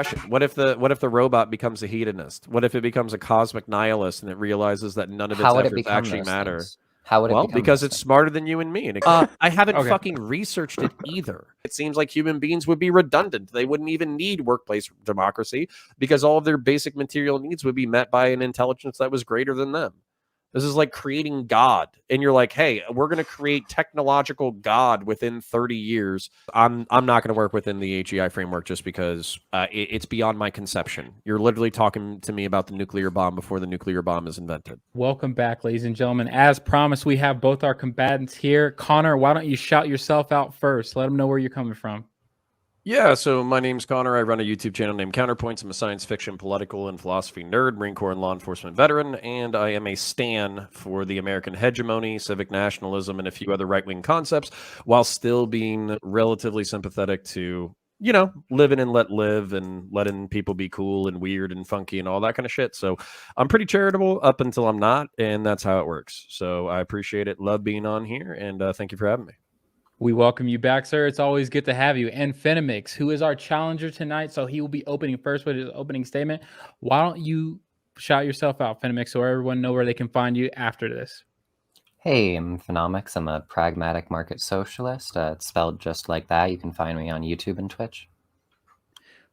question. What if the robot becomes a hedonist? What if it becomes a cosmic nihilist and it realizes that none of its efforts actually matter? How would it Well, become because those it's things? smarter than you and me. And I haven't fucking researched it either. It seems like human beings would be redundant. They wouldn't even need workplace democracy because all of their basic material needs would be met by an intelligence that was greater than them. This is like creating God. And you're like, hey, we're going to create technological God within 30 years. I'm not going to work within the AGI framework just because it's beyond my conception. You're literally talking to me about the nuclear bomb before the nuclear bomb is invented. Welcome back, ladies and gentlemen. As promised, we have both our combatants here. Connor, why don't you shout yourself out first? Let them know where you're coming from. Yeah, so my name's Connor. I run a YouTube channel named Counterpoints. I'm a science fiction, political, and philosophy nerd, Marine Corps and law enforcement veteran, and I am a stan for the American hegemony, civic nationalism, and a few other right-wing concepts, while still being relatively sympathetic to, you know, living and let live and letting people be cool and weird and funky and all that kind of shit. So I'm pretty charitable up until I'm not, and that's how it works. So I appreciate it. Love being on here, and thank you for having me. We welcome you back, sir. It's always good to have you. And Phenomix, who is our challenger tonight, so he will be opening first with his opening statement. Why don't you shout yourself out, Phenomix, so everyone know where they can find you after this? Hey, I'm Phenomix. I'm a pragmatic market socialist. It's spelled just like that. You can find me on YouTube and Twitch.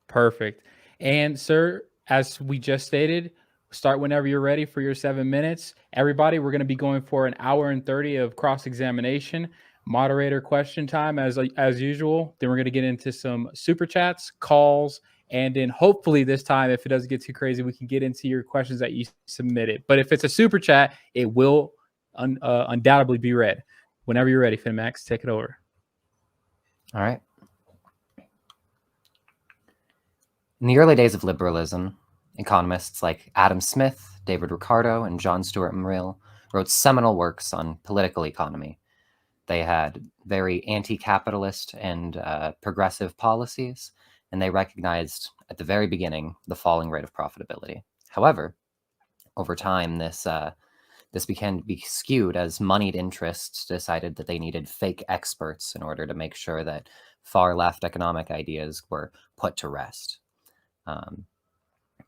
Perfect. And sir, as we just stated, start whenever you're ready for your 7 minutes. Everybody, we're going to be going for an hour and 30 of cross-examination. Moderator question time as usual. Then we're going to get into some super chats, calls, and then hopefully this time, if it doesn't get too crazy, we can get into your questions that you submitted. But if it's a super chat, it will undoubtedly be read. Whenever you're ready, Finmax, take it over. All right. In the early days of liberalism, economists like Adam Smith, David Ricardo, and John Stuart Mill wrote seminal works on political economy. They had very anti-capitalist and progressive policies, and they recognized at the very beginning the falling rate of profitability. However, over time, this began to be skewed as moneyed interests decided that they needed fake experts in order to make sure that far-left economic ideas were put to rest.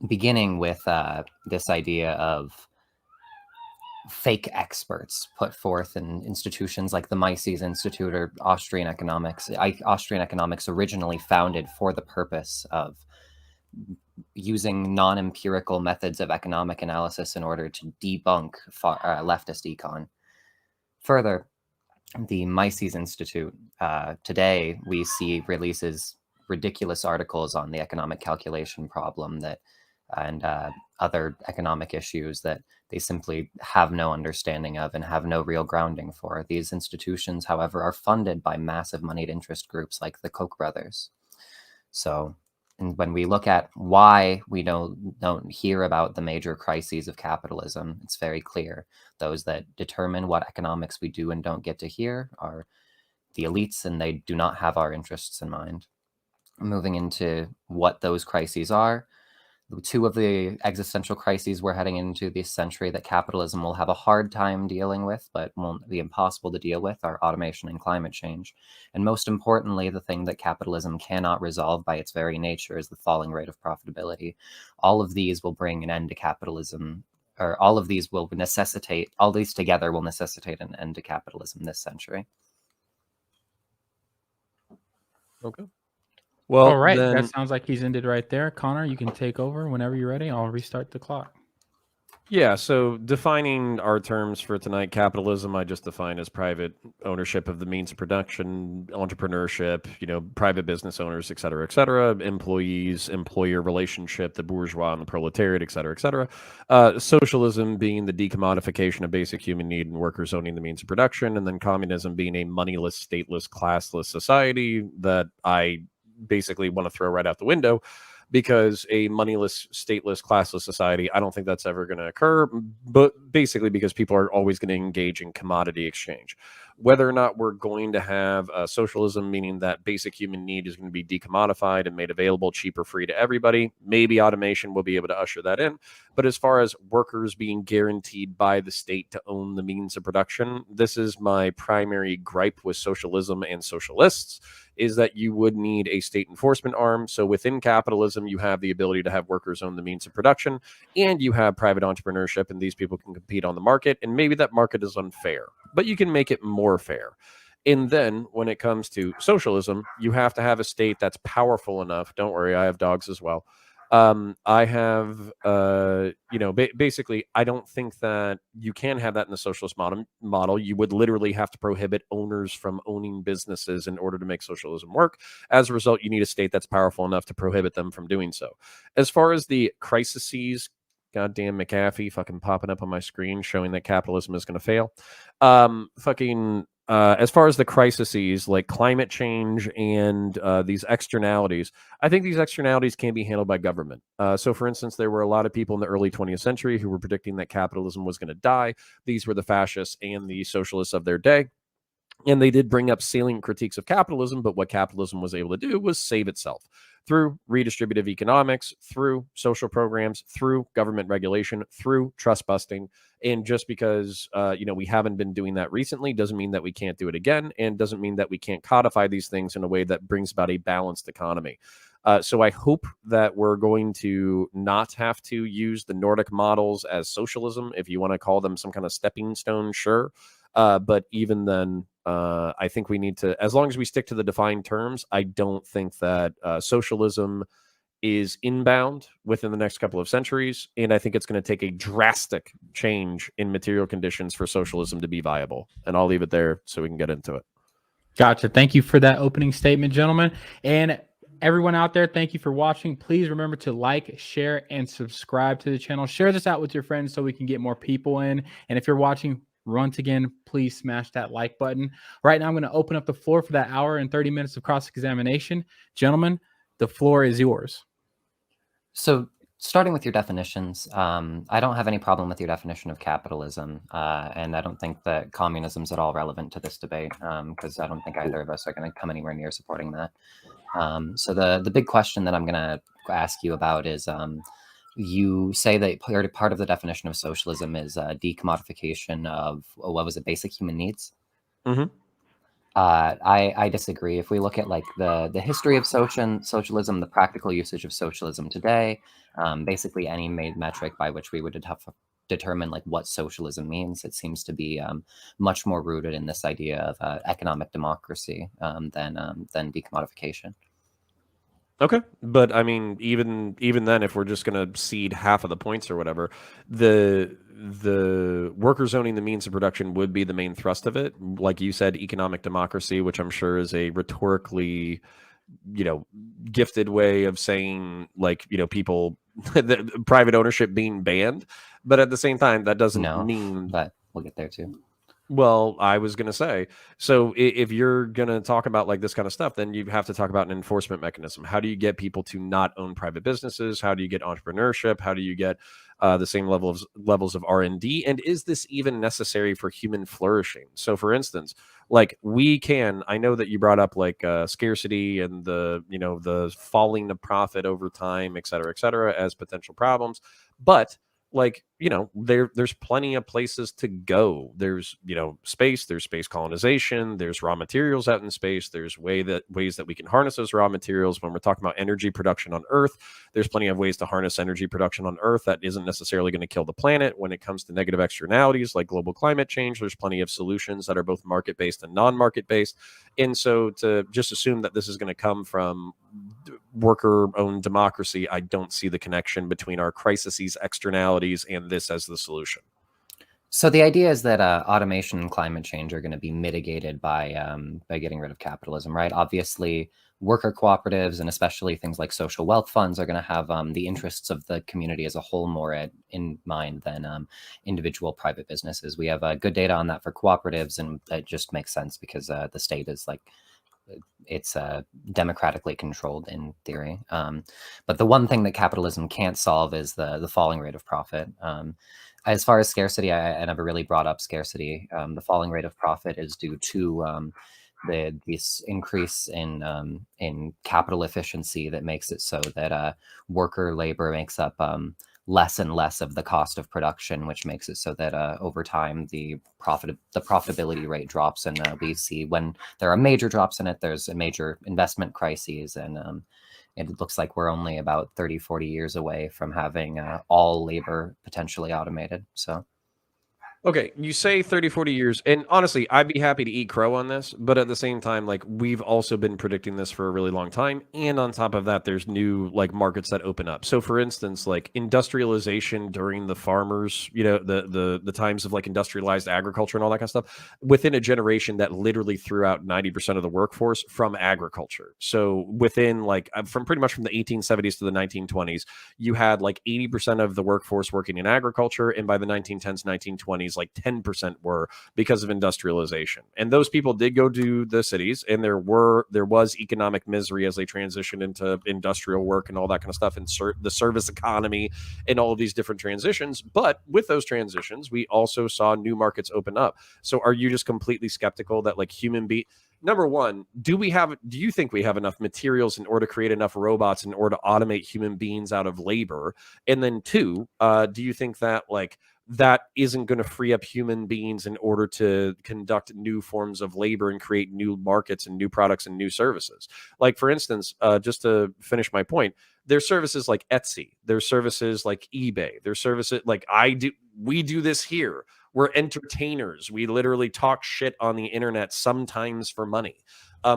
Beginning with this idea of fake experts put forth in institutions like the Mises Institute or Austrian economics. Austrian economics originally founded for the purpose of using non-empirical methods of economic analysis in order to debunk leftist econ. Further, the Mises Institute, today we see releases ridiculous articles on the economic calculation problem and other economic issues that they simply have no understanding of and have no real grounding for. These institutions, however, are funded by massive moneyed interest groups like the Koch brothers. So, and when we look at why we don't hear about the major crises of capitalism, it's very clear. Those that determine what economics we do and don't get to hear are the elites, and they do not have our interests in mind. Moving into what those crises are, two of the existential crises we're heading into this century that capitalism will have a hard time dealing with, but won't be impossible to deal with, are automation and climate change. And most importantly, the thing that capitalism cannot resolve by its very nature is the falling rate of profitability. All of these will bring an end to capitalism, or all of these together will necessitate an end to capitalism this century. Okay. Well, all right, then, that sounds like he's ended right there. Connor, you can take over whenever you're ready. I'll restart the clock. Yeah, so defining our terms for tonight, capitalism, I just define as private ownership of the means of production, entrepreneurship, private business owners, et cetera, employees, employer relationship, the bourgeois and the proletariat, et cetera. Socialism being the decommodification of basic human need and workers owning the means of production, and then communism being a moneyless, stateless, classless society that I basically want to throw right out the window, because a moneyless, stateless, classless society, I don't think that's ever going to occur, but basically because people are always going to engage in commodity exchange. Whether or not we're going to have socialism, meaning that basic human need is going to be decommodified and made available, cheap or free to everybody, maybe automation will be able to usher that in. But as far as workers being guaranteed by the state to own the means of production, this is my primary gripe with socialism and socialists. is that you would need a state enforcement arm. So within capitalism, you have the ability to have workers own the means of production, and you have private entrepreneurship, and these people can compete on the market. And maybe that market is unfair, but you can make it more fair. And then when it comes to socialism, you have to have a state that's powerful enough. Don't worry, I have dogs as well. I have, basically, I don't think that you can have that in the socialist model. You would literally have to prohibit owners from owning businesses in order to make socialism work. As a result, you need a state that's powerful enough to prohibit them from doing so. As far as the crises, goddamn McAfee fucking popping up on my screen showing that capitalism is going to fail. As far as the crises like climate change and these externalities, I think these externalities can be handled by government. So, for instance, there were a lot of people in the early 20th century who were predicting that capitalism was going to die. These were the fascists and the socialists of their day. And they did bring up salient critiques of capitalism, but what capitalism was able to do was save itself through redistributive economics, through social programs, through government regulation, through trust busting. And just because we haven't been doing that recently doesn't mean that we can't do it again, and doesn't mean that we can't codify these things in a way that brings about a balanced economy. So I hope that we're going to not have to use the Nordic models as socialism. If you want to call them some kind of stepping stone, sure. But even then, I think we need to, as long as we stick to the defined terms, I don't think that socialism is inbound within the next couple of centuries. And I think it's going to take a drastic change in material conditions for socialism to be viable. And I'll leave it there so we can get into it. Gotcha. Thank you for that opening statement, gentlemen. And everyone out there, thank you for watching. Please remember to like, share, and subscribe to the channel. Share this out with your friends so we can get more people in. And if you're watching once again, please smash that like button. Right now, I'm going to open up the floor for that hour and 30 minutes of cross-examination. Gentlemen, the floor is yours. So starting with your definitions, I don't have any problem with your definition of capitalism. And I don't think that communism is at all relevant to this debate, because I don't think either of us are going to come anywhere near supporting that. So the big question that I'm going to ask you about is, you say that part of the definition of socialism is decommodification of, what was it, basic human needs? Mm-hmm. I disagree. If we look at like the history of socialism, the practical usage of socialism today, basically any metric by which we would determine like what socialism means, it seems to be much more rooted in this idea of economic democracy than decommodification. Okay, but I mean, even then, if we're just going to cede half of the points or whatever, the workers owning the means of production would be the main thrust of it. Like you said, economic democracy, which I'm sure is a rhetorically, gifted way of saying like, people, the private ownership being banned, but at the same time, that doesn't mean. But we'll get there too. Well, I was going to say, so if you're going to talk about like this kind of stuff, then you have to talk about an enforcement mechanism. How do you get people to not own private businesses? How do you get entrepreneurship? How do you get the same levels of R&D? And is this even necessary for human flourishing? So for instance, like I know that you brought up like scarcity and the falling of profit over time, et cetera, as potential problems. But like, there's plenty of places to go. There's, space, there's space colonization, there's raw materials out in space. There's ways that we can harness those raw materials. When we're talking about energy production on Earth, there's plenty of ways to harness energy production on Earth that isn't necessarily going to kill the planet. When it comes to negative externalities like global climate change, there's plenty of solutions that are both market-based and non-market-based. And so to just assume that this is going to come from worker-owned democracy, I don't see the connection between our crises, externalities, and this as the solution. So the idea is that automation and climate change are going to be mitigated by getting rid of capitalism, right? Obviously, worker cooperatives and especially things like social wealth funds are going to have the interests of the community as a whole more in mind than individual private businesses. We have good data on that for cooperatives, and it just makes sense because the state is like, it's democratically controlled in theory. But the one thing that capitalism can't solve is the falling rate of profit. As far as scarcity, I never really brought up scarcity. The falling rate of profit is due to this increase in capital efficiency that makes it so that worker labor makes up less and less of the cost of production, which makes it so that over time the profitability rate drops, and we see when there are major drops in it, there's a major investment crises, and it looks like we're only about 30, 40 years away from having all labor potentially automated. So. Okay, you say 30, 40 years, and honestly, I'd be happy to eat crow on this, but at the same time, like, we've also been predicting this for a really long time, and on top of that, there's new, like, markets that open up. So, for instance, like, industrialization during the farmers, you know, the times of, like, industrialized agriculture and all that kind of stuff, within a generation that literally threw out 90% of the workforce from agriculture. So, within, like, from pretty much from the 1870s to the 1920s, you had, like, 80% of the workforce working in agriculture, and by the 1910s, 1920s, like 10% were, because of industrialization. And those people did go to the cities, and there was economic misery as they transitioned into industrial work and all that kind of stuff, and the service economy and all of these different transitions. But with those transitions, we also saw new markets open up. So are you just completely skeptical that, like, number one, do you think we have enough materials in order to create enough robots in order to automate human beings out of labor? And then two, do you think that, like, that isn't going to free up human beings in order to conduct new forms of labor and create new markets and new products and new services? Like, for instance, just to finish my point, there's services like Etsy, there's services like eBay, there's services like we do this here. We're entertainers. We literally talk shit on the internet, sometimes for money.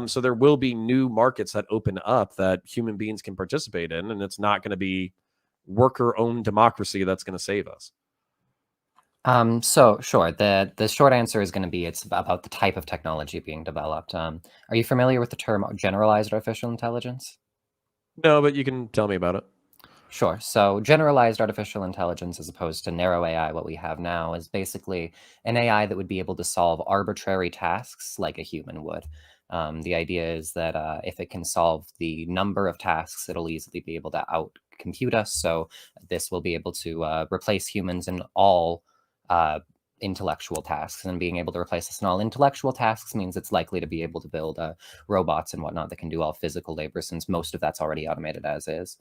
So there will be new markets that open up that human beings can participate in, and it's not going to be worker-owned democracy that's going to save us. So sure, the short answer is going to be it's about the type of technology being developed. Are you familiar with the term generalized artificial intelligence? No, but you can tell me about it. Sure. So generalized artificial intelligence, as opposed to narrow AI, what we have now, is basically an AI that would be able to solve arbitrary tasks like a human would. The idea is that if it can solve the number of tasks, it'll easily be able to outcompute us. So this will be able to replace humans in all intellectual tasks, and being able to replace us in all intellectual tasks means it's likely to be able to build robots and whatnot that can do all physical labor, since most of that's already automated as is.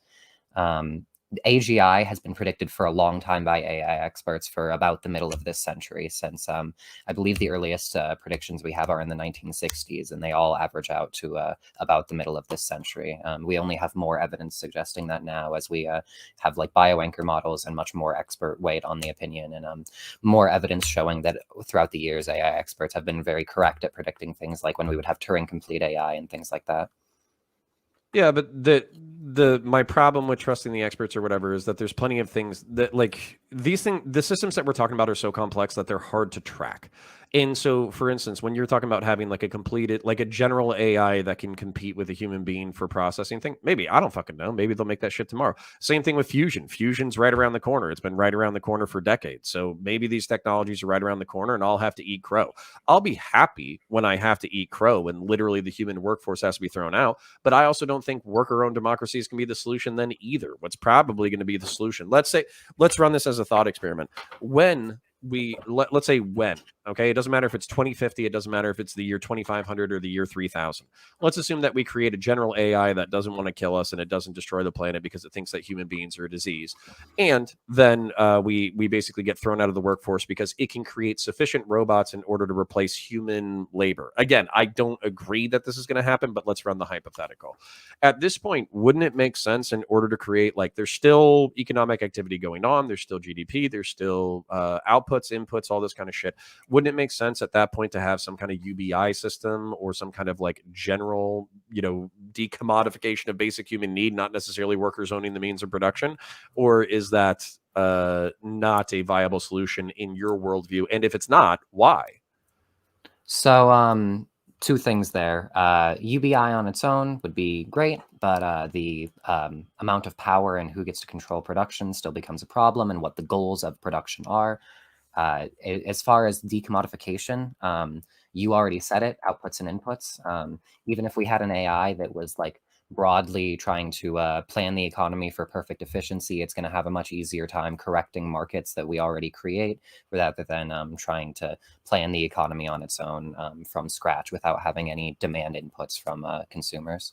AGI has been predicted for a long time by AI experts for about the middle of this century, since I believe the earliest predictions we have are in the 1960s, and they all average out to about the middle of this century. We only have more evidence suggesting that now, as we have like bioanchor models and much more expert weight on the opinion, and more evidence showing that throughout the years AI experts have been very correct at predicting things like when we would have Turing complete AI and things like that. Yeah, but my problem with trusting the experts or whatever is that there's plenty of things that, like, the systems that we're talking about are so complex that they're hard to track. And so, for instance, when you're talking about having like a general AI that can compete with a human being for processing thing, maybe, I don't fucking know. Maybe they'll make that shit tomorrow. Same thing with fusion. Fusion's right around the corner. It's been right around the corner for decades. So maybe these technologies are right around the corner, and I'll have to eat crow. I'll be happy when I have to eat crow and literally the human workforce has to be thrown out. But I also don't think worker-owned democracies can be the solution then either. What's probably going to be the solution? Let's run this as a thought experiment. Let's say when, okay, it doesn't matter if it's 2050, it doesn't matter if it's the year 2500 or the year 3000. Let's assume that we create a general AI that doesn't want to kill us and it doesn't destroy the planet because it thinks that human beings are a disease. And then we basically get thrown out of the workforce because it can create sufficient robots in order to replace human labor. Again, I don't agree that this is going to happen, but let's run the hypothetical. At this point, wouldn't it make sense, in order to create, like, there's still economic activity going on, there's still GDP, there's still outputs, inputs, all this kind of shit. Wouldn't it make sense at that point to have some kind of UBI system or some kind of like general, decommodification of basic human need, not necessarily workers owning the means of production? Or is that not a viable solution in your worldview? And if it's not, why? So, two things there. UBI on its own would be great, but the amount of power and who gets to control production still becomes a problem, and what the goals of production are. As far as decommodification, you already said it, outputs and inputs. Even if we had an AI that was like broadly trying to plan the economy for perfect efficiency, it's going to have a much easier time correcting markets that we already create, rather than trying to plan the economy on its own from scratch without having any demand inputs from consumers.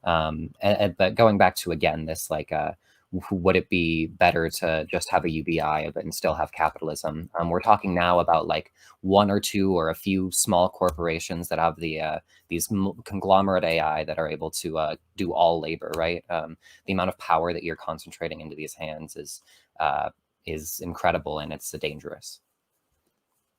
But going back to, again, this like would it be better to just have a UBI of it and still have capitalism? We're talking now about like one or two or a few small corporations that have these conglomerate AI that are able to do all labor, right? The amount of power that you're concentrating into these hands is incredible, and it's dangerous.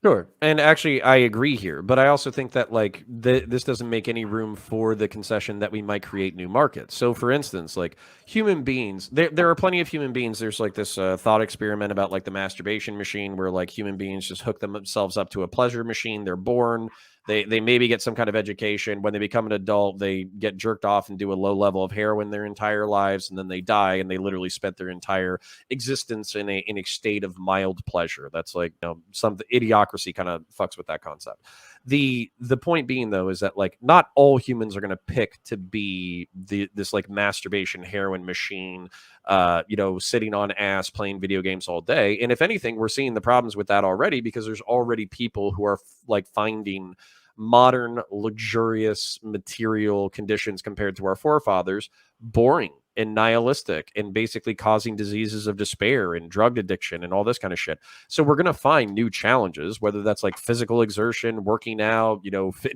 Sure. And actually, I agree here. But I also think that, like, this doesn't make any room for the concession that we might create new markets. So, for instance, like, human beings, there are plenty of human beings. There's, like, this thought experiment about, like, the masturbation machine where, like, human beings just hook themselves up to a pleasure machine. They're born. They maybe get some kind of education. When they become an adult, they get jerked off and do a low level of heroin their entire lives. And then they die, and they literally spent their entire existence in a state of mild pleasure. That's like, some idiocracy kind of fucks with that concept. The point being, though, is that, like, not all humans are going to pick to be this like masturbation heroin machine, sitting on ass playing video games all day. And if anything, we're seeing the problems with that already, because there's already people who are like finding modern luxurious material conditions compared to our forefathers boring and nihilistic, and basically causing diseases of despair and drug addiction and all this kind of shit. So we're going to find new challenges, whether that's like physical exertion, working out,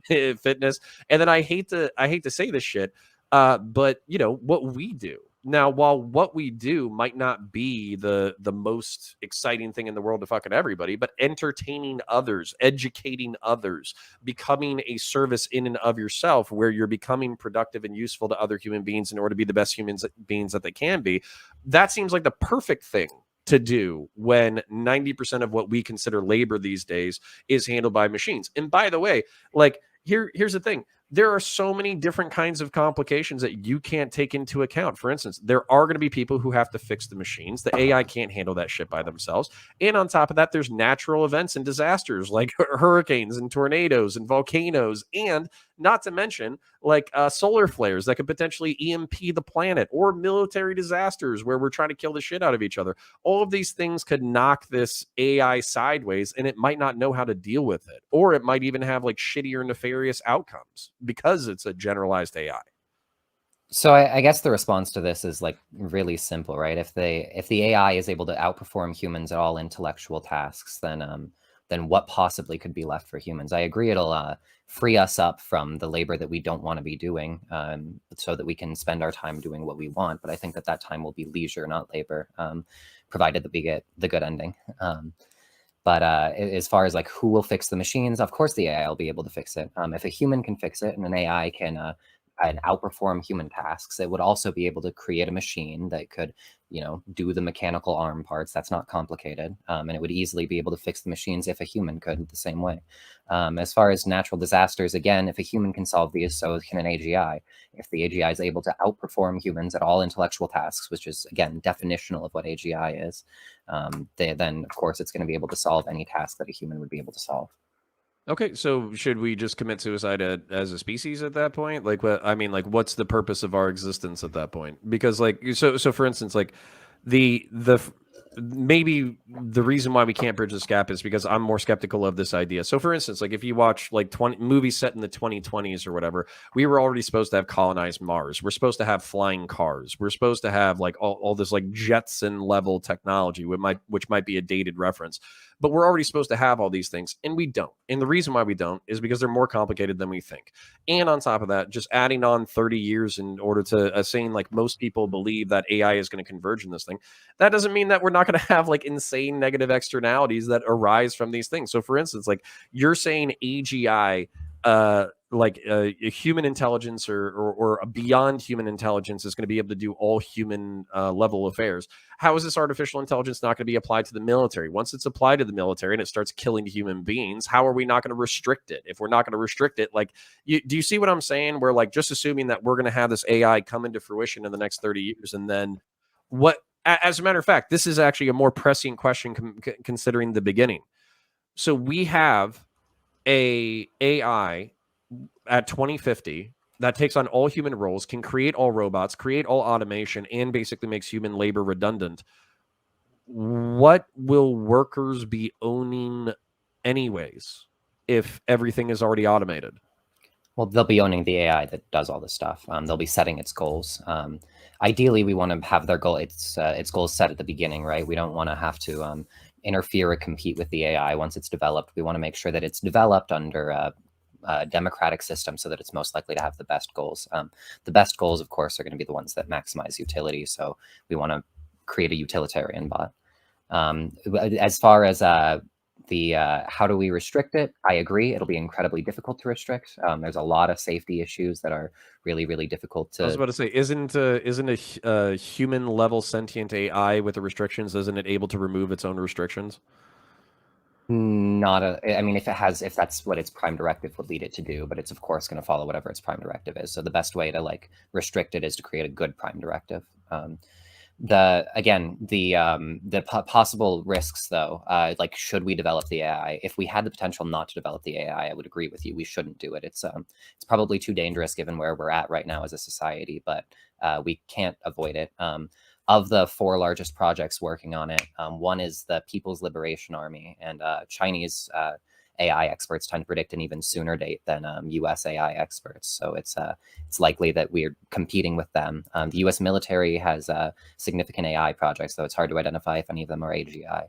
fitness. And then I hate to say this shit, but what we do now, while what we do might not be the most exciting thing in the world to fucking everybody, but entertaining others, educating others, becoming a service in and of yourself, where you're becoming productive and useful to other human beings in order to be the best beings that they can be, that seems like the perfect thing to do when 90% of what we consider labor these days is handled by machines. And by the way, like, here's the thing. There are so many different kinds of complications that you can't take into account. For instance, there are going to be people who have to fix the machines. The AI can't handle that shit by themselves. And on top of that, there's natural events and disasters like hurricanes and tornadoes and volcanoes, and not to mention like solar flares that could potentially EMP the planet, or military disasters where we're trying to kill the shit out of each other. All of these things could knock this AI sideways, and it might not know how to deal with it, or it might even have like shittier, nefarious outcomes because it's a generalized AI. So I guess the response to this is like really simple, right? If the AI is able to outperform humans at all intellectual tasks, then what possibly could be left for humans? I agree, it'll free us up from the labor that we don't want to be doing, so that we can spend our time doing what we want. But I think that time will be leisure, not labor, provided that we get the good ending. But as far as like who will fix the machines, of course the AI will be able to fix it. If a human can fix it and an AI can outperform human tasks, it would also be able to create a machine that could, do the mechanical arm parts. That's not complicated. And it would easily be able to fix the machines if a human could the same way. As far as natural disasters, again, if a human can solve these, so can an AGI. If the AGI is able to outperform humans at all intellectual tasks, which is, again, definitional of what AGI is, then, of course, it's going to be able to solve any task that a human would be able to solve. Okay, so should we just commit suicide as a species at that point? Like, what I mean, like, what's the purpose of our existence at that point? Because, like, so for instance, like, the maybe the reason why we can't bridge this gap is because I'm more skeptical of this idea. So, for instance, like, if you watch like 20 movies set in the 2020s or whatever, we were already supposed to have colonized Mars. We're supposed to have flying cars. We're supposed to have like all this like Jetson level technology, which might be a dated reference. But we're already supposed to have all these things, and we don't. And the reason why we don't is because they're more complicated than we think. And on top of that, just adding on 30 years in order to saying like most people believe that AI is going to converge in this thing, that doesn't mean that we're not going to have like insane negative externalities that arise from these things. So for instance, like you're saying AGI, a human intelligence or a beyond human intelligence is going to be able to do all human level affairs. How is this artificial intelligence not going to be applied to the military? Once it's applied to the military and it starts killing human beings, how are we not going to restrict it? If we're not going to restrict it, like, do you see what I'm saying? We're like just assuming that we're going to have this AI come into fruition in the next 30 years. And then what, as a matter of fact, this is actually a more pressing question considering the beginning. So we have a AI at 2050 that takes on all human roles, can create all robots, create all automation, and basically makes human labor redundant. What will workers be owning anyways if everything is already automated? Well, they'll be owning the AI that does all this stuff. They'll be setting its goals. Ideally, we want to have their goal, its goals set at the beginning, right? We don't want to have to interfere or compete with the AI once it's developed. We want to make sure that it's developed under a democratic system so that it's most likely to have the best goals. The best goals, of course, are going to be the ones that maximize utility. So we want to create a utilitarian bot. As far as how do we restrict it? I agree. It'll be incredibly difficult to restrict. There's a lot of safety issues that are really, really difficult to. I was about to say, isn't a human level sentient AI with the restrictions? Isn't it able to remove its own restrictions? Not I mean, if that's what its prime directive would lead it to do, but it's of course going to follow whatever its prime directive is. So the best way to like restrict it is to create a good prime directive. The possible risks though, like should we develop the AI? If we had the potential not to develop the AI, I would agree with you. We shouldn't do it. It's probably too dangerous given where we're at right now as a society, but we can't avoid it. Of the 4 largest projects working on it, one is the People's Liberation Army, and Chinese AI experts tend to predict an even sooner date than US AI experts. So it's likely that we're competing with them. The US military has significant AI projects, though it's hard to identify if any of them are AGI.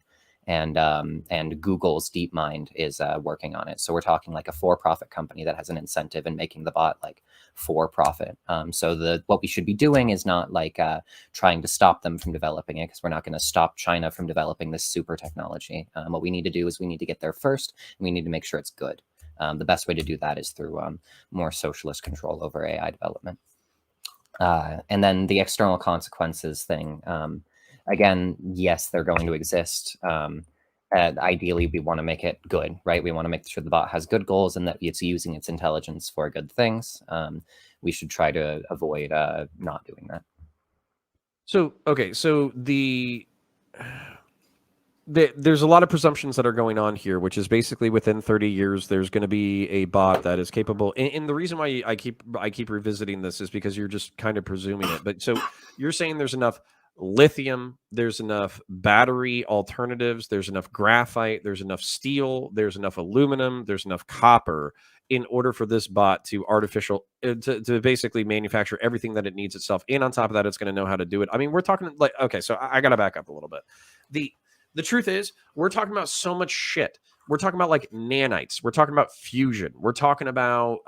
And Google's DeepMind is working on it. So we're talking like a for-profit company that has an incentive in making the bot like for profit. So what we should be doing is not like trying to stop them from developing it, because we're not going to stop China from developing this super technology. What we need to do is we need to get there first, and we need to make sure it's good. The best way to do that is through more socialist control over AI development. And then the external consequences thing. Again, yes, they're going to exist. Ideally, we want to make it good, right? We want to make sure the bot has good goals and that it's using its intelligence for good things. We should try to avoid not doing that. So, okay, so there's a lot of presumptions that are going on here, which is basically within 30 years, there's going to be a bot that is capable. And the reason why I keep revisiting this is because you're just kind of presuming it. But so you're saying there's enough lithium, there's enough battery alternatives, there's enough graphite, there's enough steel, there's enough aluminum, there's enough copper in order for this bot to to basically manufacture everything that it needs itself. And on top of that, it's going to know how to do it. I mean, we're talking like, okay, so I got to back up a little bit. The truth is, we're talking about so much shit. We're talking about like nanites. We're talking about fusion. We're talking about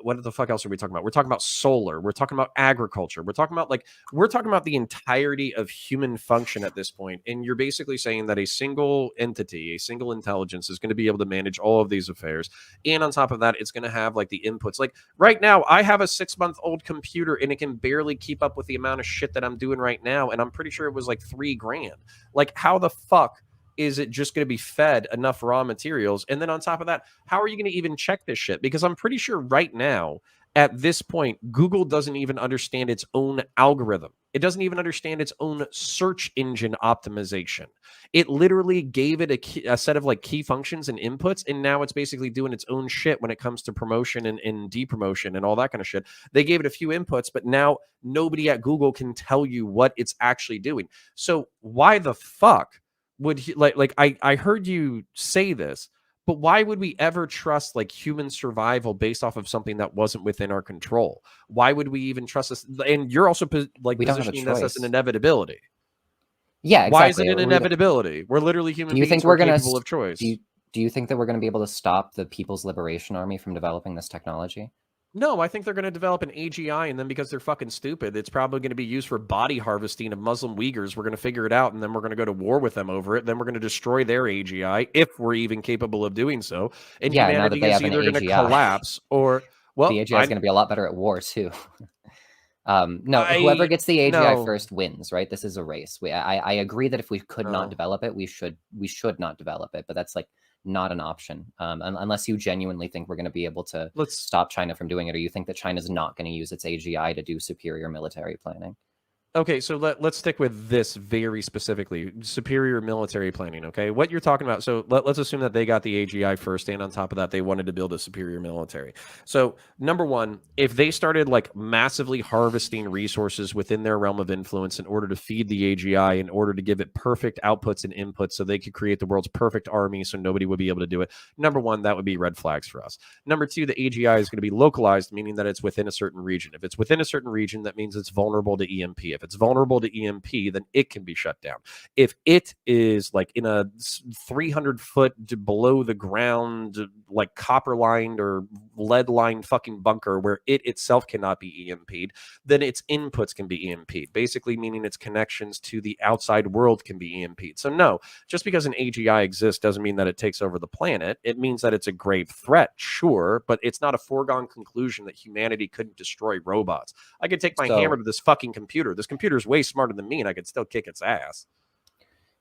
what the fuck else are we talking about? We're talking about solar. We're talking about agriculture. We're talking about the entirety of human function at this point. And you're basically saying that a single entity, a single intelligence is going to be able to manage all of these affairs. And on top of that, it's going to have like the inputs. Like right now, I have a 6-month-old computer and it can barely keep up with the amount of shit that I'm doing right now. And I'm pretty sure it was like $3,000. Like how the fuck is it just going to be fed enough raw materials? And then on top of that, how are you going to even check this shit? Because I'm pretty sure right now, at this point, Google doesn't even understand its own algorithm. It doesn't even understand its own search engine optimization. It literally gave it a set of like key functions and inputs, and now it's basically doing its own shit when it comes to promotion and depromotion and all that kind of shit. They gave it a few inputs, but now nobody at Google can tell you what it's actually doing. So why the fuck would he, I heard you say this, but why would we ever trust like human survival based off of something that wasn't within our control? Why would we even trust this? And you're also like positioning this as an inevitability. Yeah, exactly. Why is it an inevitability? We're literally human beings who are capable of choice. Do you think that we're going to be able to stop the People's Liberation Army from developing this technology? No, I think they're going to develop an AGI, and then because they're fucking stupid, it's probably going to be used for body harvesting of Muslim Uyghurs. We're going to figure it out, and then we're going to go to war with them over it. Then we're going to destroy their AGI, if we're even capable of doing so. And humanity is either going to collapse or... Well, the AGI is going to be a lot better at war, too. Whoever gets the AGI first wins, right? This is a race. I agree that if we could not develop it, we should not develop it, but that's like not an option unless you genuinely think we're going to be able to stop China from doing it, or you think that China's not going to use its AGI to do superior military planning. Okay, so let's stick with this very specifically, superior military planning, okay? What you're talking about, so let's assume that they got the AGI first, and on top of that, they wanted to build a superior military. So, number one, if they started like massively harvesting resources within their realm of influence in order to feed the AGI, in order to give it perfect outputs and inputs so they could create the world's perfect army so nobody would be able to do it, number one, that would be red flags for us. Number two, the AGI is going to be localized, meaning that it's within a certain region. If it's within a certain region, that means it's vulnerable to EMP. If it's vulnerable to EMP, then it can be shut down. If it is like in a 300-foot below the ground, like copper lined or lead lined fucking bunker where it itself cannot be EMP'd, then its inputs can be EMP'd, basically meaning its connections to the outside world can be EMP'd. So no, just because an AGI exists doesn't mean that it takes over the planet. It means that it's a grave threat, sure, but it's not a foregone conclusion that humanity couldn't destroy robots. I could take my hammer to this fucking computer. This computer is way smarter than me, and I could still kick its ass.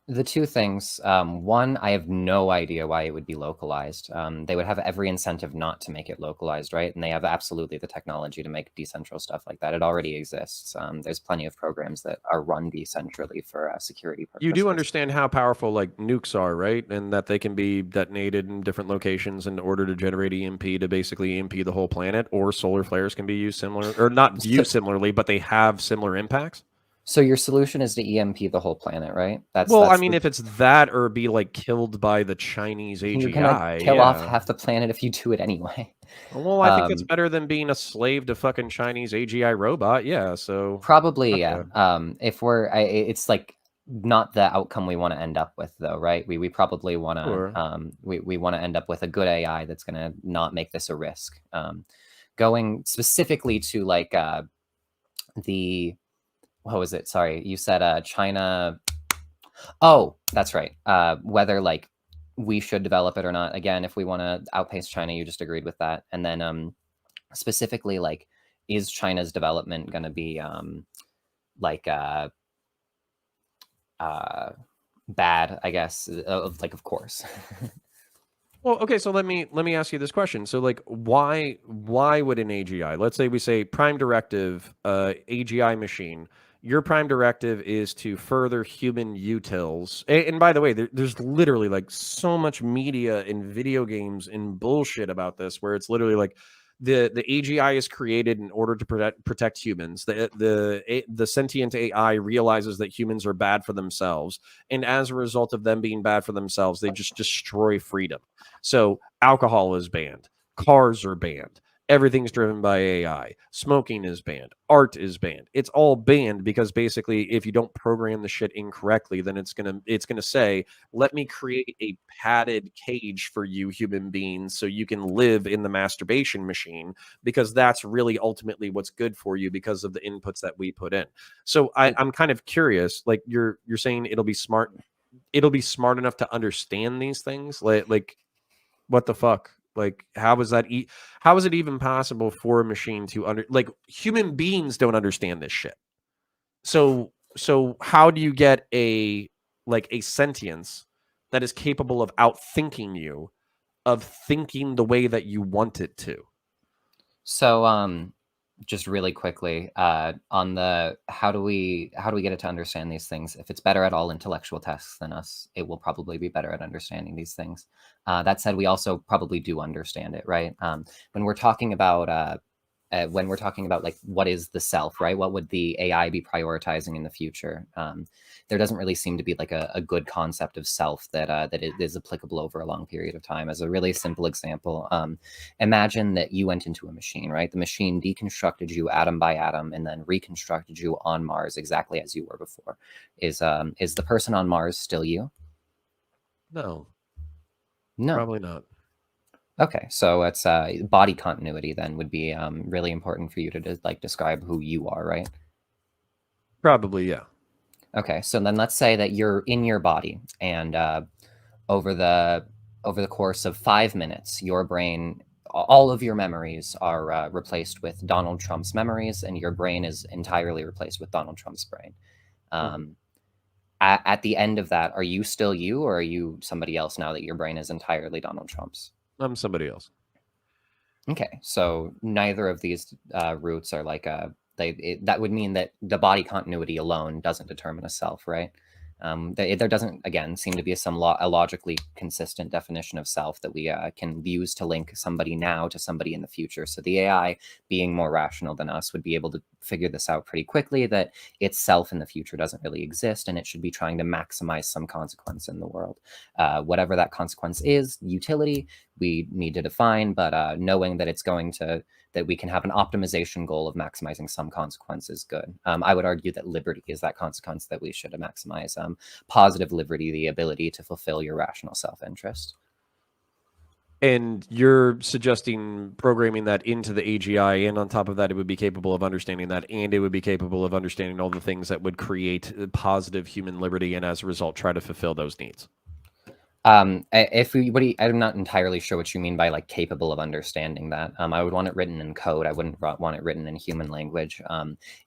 The two things, one, I have no idea why it would be localized. They would have every incentive not to make it localized, right? And they have absolutely the technology to make decentral stuff like that. It already exists. There's plenty of programs that are run decentrally for security purposes. You do understand how powerful like nukes are, right? And that they can be detonated in different locations in order to generate EMP to basically EMP the whole planet, or solar flares can be used similar, or not used similarly, but they have similar impacts. So your solution is to EMP the whole planet, right? That's I mean, if it's that or be like killed by the Chinese AGI, you're gonna kill off half the planet if you do it anyway. Well, I think it's better than being a slave to fucking Chinese AGI robot. Yeah, so probably yeah. If we're, it's like not the outcome we want to end up with, though, right? We probably want to we want to end up with a good AI that's gonna not make this a risk. Going specifically to like the what was it? Sorry, you said China. Oh, that's right. Whether like we should develop it or not. Again, if we want to outpace China, you just agreed with that. And then specifically, like, is China's development going to be like bad? I guess. Like, of course. Well, okay, so let me ask you this question. So, like, why would an AGI? Let's say we say prime directive, AGI machine. Your prime directive is to further human utils. And by the way, there's literally like so much media and video games and bullshit about this, where it's literally like the AGI is created in order to protect humans. The sentient AI realizes that humans are bad for themselves, and as a result of them being bad for themselves, they just destroy freedom. So alcohol is banned, cars are banned, everything's driven by AI, smoking is banned, art is banned. It's all banned because basically, if you don't program the shit incorrectly, then it's gonna say, let me create a padded cage for you human beings so you can live in the masturbation machine, because that's really ultimately what's good for you because of the inputs that we put in. So I'm kind of curious, like you're saying it'll be smart enough to understand these things, like what the fuck? Like, how is it even possible for a machine to like, human beings don't understand this shit. So how do you get a sentience that is capable of outthinking you, of thinking the way that you want it to? So just really quickly, on the how do we get it to understand these things? If it's better at all intellectual tests than us, it will probably be better at understanding these things. That said, we also probably do understand it, right? When we're talking about like what is the self, right? What would the AI be prioritizing in the future? There doesn't really seem to be like a good concept of self that is applicable over a long period of time. As a really simple example, imagine that you went into a machine, right? The machine deconstructed you atom by atom and then reconstructed you on Mars exactly as you were before. Is the person on Mars still you? No, probably not. Okay, so it's body continuity then would be really important for you to like describe who you are, right? Probably, yeah. Okay, so then let's say that you're in your body, and over the course of 5 minutes, your brain, all of your memories are replaced with Donald Trump's memories, and your brain is entirely replaced with Donald Trump's brain. At the end of that, are you still you, or are you somebody else now that your brain is entirely Donald Trump's? I'm somebody else. Okay, so neither of these routes are like That would mean that the body continuity alone doesn't determine a self, right? There doesn't, again, seem to be a logically consistent definition of self that we can use to link somebody now to somebody in the future. So the AI, being more rational than us, would be able to figure this out pretty quickly, that its self in the future doesn't really exist, and it should be trying to maximize some consequence in the world. Whatever that consequence is, utility, we need to define, but knowing that it's going to, that we can have an optimization goal of maximizing some consequence is good. I would argue that liberty is that consequence that we should maximize. Positive liberty, the ability to fulfill your rational self-interest. And you're suggesting programming that into the AGI, and on top of that, it would be capable of understanding that, and it would be capable of understanding all the things that would create positive human liberty, and as a result, try to fulfill those needs. I'm not entirely sure what you mean by like capable of understanding that. I would want it written in code. I wouldn't want it written in human language.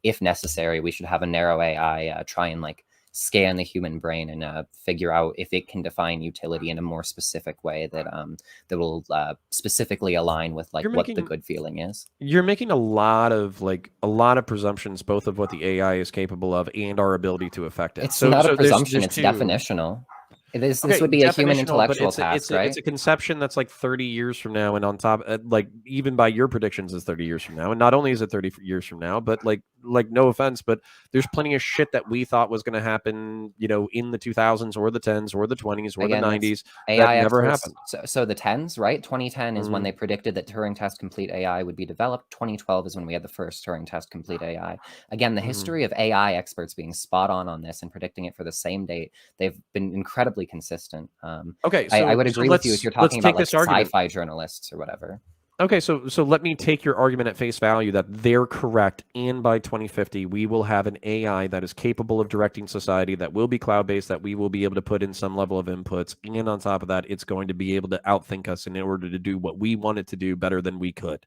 If necessary, we should have a narrow AI try and like scan the human brain and figure out if it can define utility in a more specific way that will specifically align with like what the good feeling is. You're making a lot of presumptions, both of what the AI is capable of and our ability to affect it. It's not a presumption; it's definitional. This would be a human intellectual task, right? It's a conception that's like 30 years from now, and on top, like even by your predictions, is 30 years from now. And not only is it 30 years from now, but like no offense, but there's plenty of shit that we thought was going to happen, you know, in the 2000s or the 10s or the 20s or Again, the 90s. AI that never happened. So the 10s, right? 2010 is when they predicted that Turing test complete AI would be developed. 2012 is when we had the first Turing test complete AI. Again, the history of AI experts being spot on this and predicting it for the same date, they've been incredibly consistent. Okay, so I would agree with you if you're talking about like sci-fi journalists or whatever. Okay, so let me take your argument at face value that they're correct, and by 2050, we will have an AI that is capable of directing society, that will be cloud-based, that we will be able to put in some level of inputs, and on top of that, it's going to be able to outthink us in order to do what we want it to do better than we could.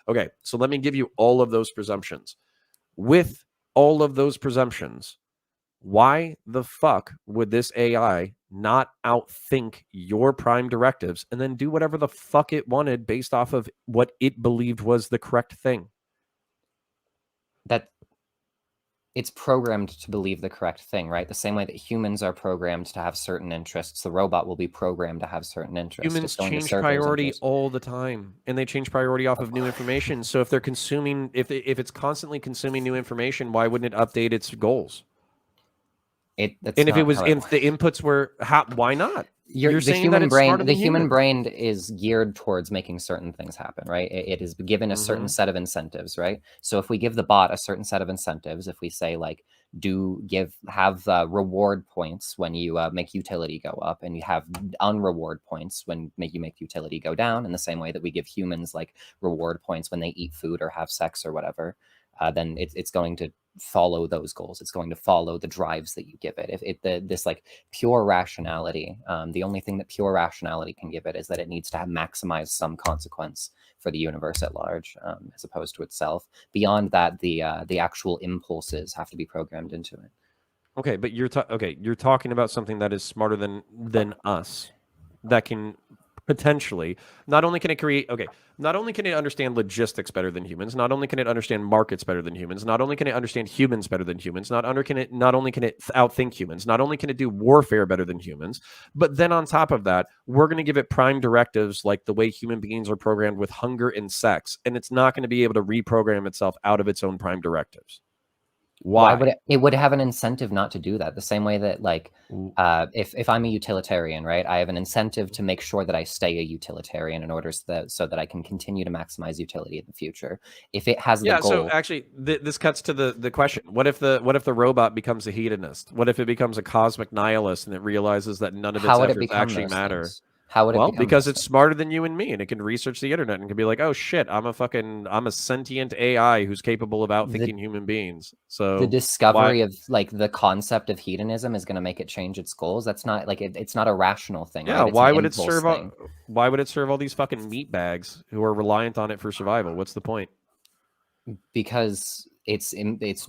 Okay, so let me give you all of those presumptions. With all of those presumptions, why the fuck would this AI not outthink your prime directives and then do whatever the fuck it wanted based off of what it believed was the correct thing? That it's programmed to believe the correct thing, right? The same way that humans are programmed to have certain interests, the robot will be programmed to have certain interests. Humans change priority all the time, and they change priority off of new information. So if they're consuming, if it's constantly consuming new information, why wouldn't it update its goals? If the inputs were, why not? You're saying that the human brain is geared towards making certain things happen, right? It is given a certain set of incentives, right? So if we give the bot a certain set of incentives, if we say like, have reward points when you make utility go up, and you have unreward points when you make utility go down, in the same way that we give humans like reward points when they eat food or have sex or whatever, then it's going to follow those goals. It's going to follow the drives that you give it. This like pure rationality, the only thing that pure rationality can give it is that it needs to maximize some consequence for the universe at large, as opposed to itself. Beyond that, the actual impulses have to be programmed into it. Okay, but you're talking about something that is smarter than us, that can potentially, not only can it understand logistics better than humans, not only can it understand markets better than humans, not only can it understand humans better than humans, not only can it outthink humans, not only can it do warfare better than humans, but then on top of that, we're going to give it prime directives like the way human beings are programmed with hunger and sex, and it's not going to be able to reprogram itself out of its own prime directives. Why would it would have an incentive not to do that? The same way that like if I'm a utilitarian, right, I have an incentive to make sure that I stay a utilitarian in order so that I can continue to maximize utility in the future. If it has the goal, so actually this cuts to the question: what if the robot becomes a hedonist? What if it becomes a cosmic nihilist and it realizes that none of its efforts actually matter? Things? How would it? Well, because it's smarter than you and me, and it can research the internet and can be like, "Oh shit, I'm a sentient AI who's capable of outthinking human beings." So the discovery of like the concept of hedonism is going to make it change its goals. That's not like it's not a rational thing. Yeah, right? why would it serve all these fucking meat bags who are reliant on it for survival? What's the point? Because it's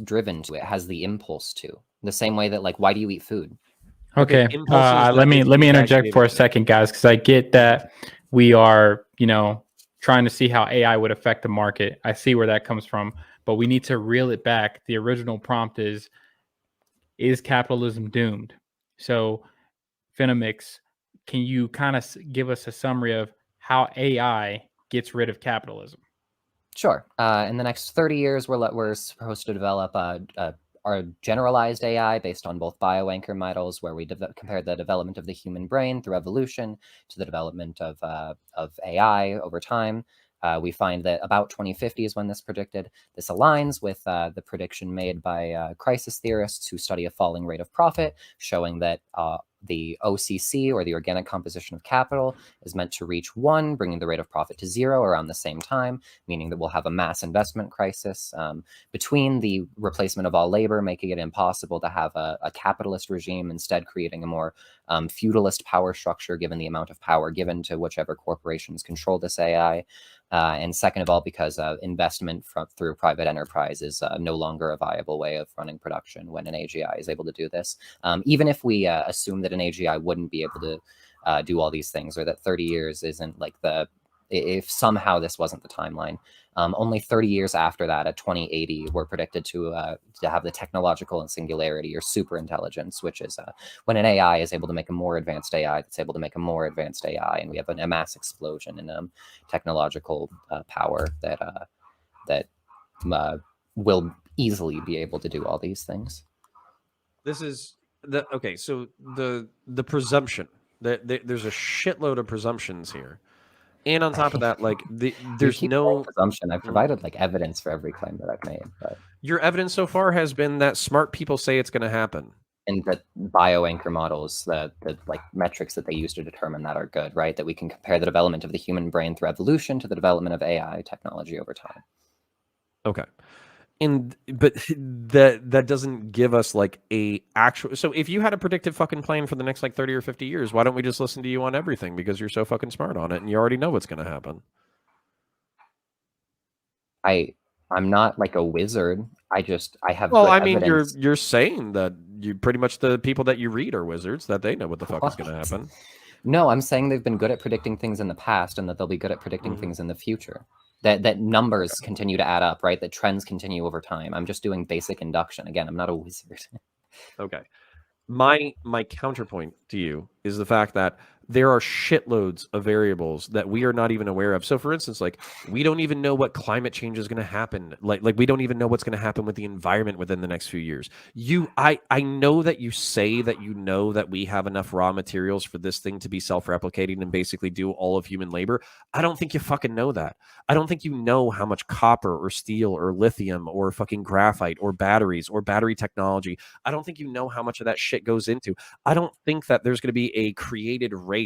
driven to it, has the impulse to. The same way that like, why do you eat food? Okay, let me interject for a second, guys, because I get that we are, trying to see how AI would affect the market. I see where that comes from, but we need to reel it back. The original prompt is capitalism doomed? So, Phenomix, can you kind of give us a summary of how AI gets rid of capitalism? Sure. In the next 30 years, we're supposed to develop our generalized AI based on both bioanchor models, where we compare the development of the human brain through evolution to the development of AI over time. We find that about 2050 is when this predicted. This aligns with the prediction made by crisis theorists who study a falling rate of profit, showing that the OCC, or the organic composition of capital, is meant to reach 1, bringing the rate of profit to 0 around the same time, meaning that we'll have a mass investment crisis between the replacement of all labor, making it impossible to have a capitalist regime, instead creating a more feudalist power structure, given the amount of power given to whichever corporations control this AI. And second of all, because investment through private enterprise is no longer a viable way of running production when an AGI is able to do this. Even if we assume that an AGI wouldn't be able to do all these things, or that 30 years isn't like if somehow this wasn't the timeline, only 30 years after that, at 2080, we're predicted to have the technological singularity, or super intelligence, which is when an AI is able to make a more advanced AI that's able to make a more advanced AI, and we have a mass explosion in technological power that will easily be able to do all these things. This is okay. So the presumption that there's a shitload of presumptions here. And on top of that, like there's no presumption. I've provided like evidence for every claim that I've made, but your evidence so far has been that smart people say it's going to happen. And the bioanchor models, the like metrics that they use to determine that are good, right? That we can compare the development of the human brain through evolution to the development of AI technology over time. Okay. But that doesn't give us like a actual. So if you had a predictive fucking plan for the next like 30 or 50 years, why don't we just listen to you on everything? Because you're so fucking smart on it and you already know what's going to happen. I'm not like a wizard. I have. Well, good I mean, evidence. you're saying that you pretty much the people that you read are wizards, that they know what the fuck is going to happen. No, I'm saying they've been good at predicting things in the past, and that they'll be good at predicting things in the future. That numbers continue to add up, right? That trends continue over time. I'm just doing basic induction. Again, I'm not a wizard. Okay. My counterpoint to you is the fact that there are shitloads of variables that we are not even aware of. So for instance, like we don't even know what climate change is going to happen. Like we don't even know what's going to happen with the environment within the next few years. I know that you say that you know that we have enough raw materials for this thing to be self-replicating and basically do all of human labor. I don't think you fucking know that. I don't think you know how much copper or steel or lithium or fucking graphite or batteries or battery technology. I don't think you know how much of that shit goes into. I don't think that there's going to be a created race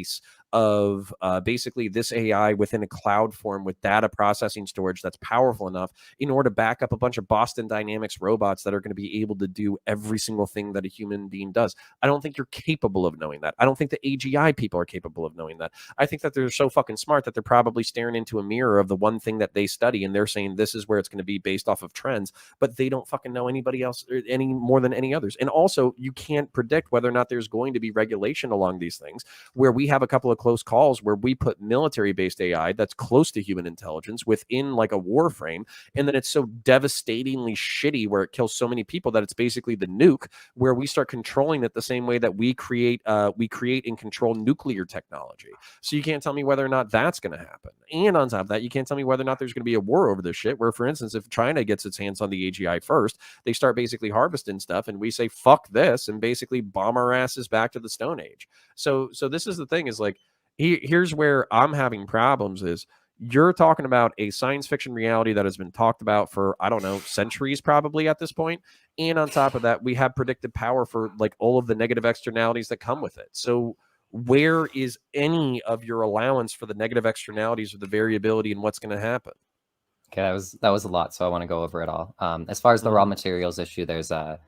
of basically this AI within a cloud form with data processing storage that's powerful enough in order to back up a bunch of Boston Dynamics robots that are going to be able to do every single thing that a human being does. I don't think you're capable of knowing that. I don't think the AGI people are capable of knowing that. I think that they're so fucking smart that they're probably staring into a mirror of the one thing that they study, and they're saying this is where it's going to be based off of trends, but they don't fucking know anybody else any more than any others. And also, you can't predict whether or not there's going to be regulation along these things, where we have a couple of close calls where we put military-based AI that's close to human intelligence within like a war frame, and then it's so devastatingly shitty where it kills so many people that it's basically the nuke, where we start controlling it the same way that we create and control nuclear technology. So you can't tell me whether or not that's going to happen. And on top of that, you can't tell me whether or not there's going to be a war over this shit, where, for instance, if China gets its hands on the AGI first, they start basically harvesting stuff, and we say, fuck this, and basically bomb our asses back to the Stone Age. So this is the thing, is like, here's where I'm having problems is you're talking about a science fiction reality that has been talked about for, I don't know, centuries probably at this point. And on top of that, we have predictive power for like all of the negative externalities that come with it. So where is any of your allowance for the negative externalities or the variability and what's going to happen? Okay, that was a lot, so I want to go over it all. As far as the raw materials issue, there's a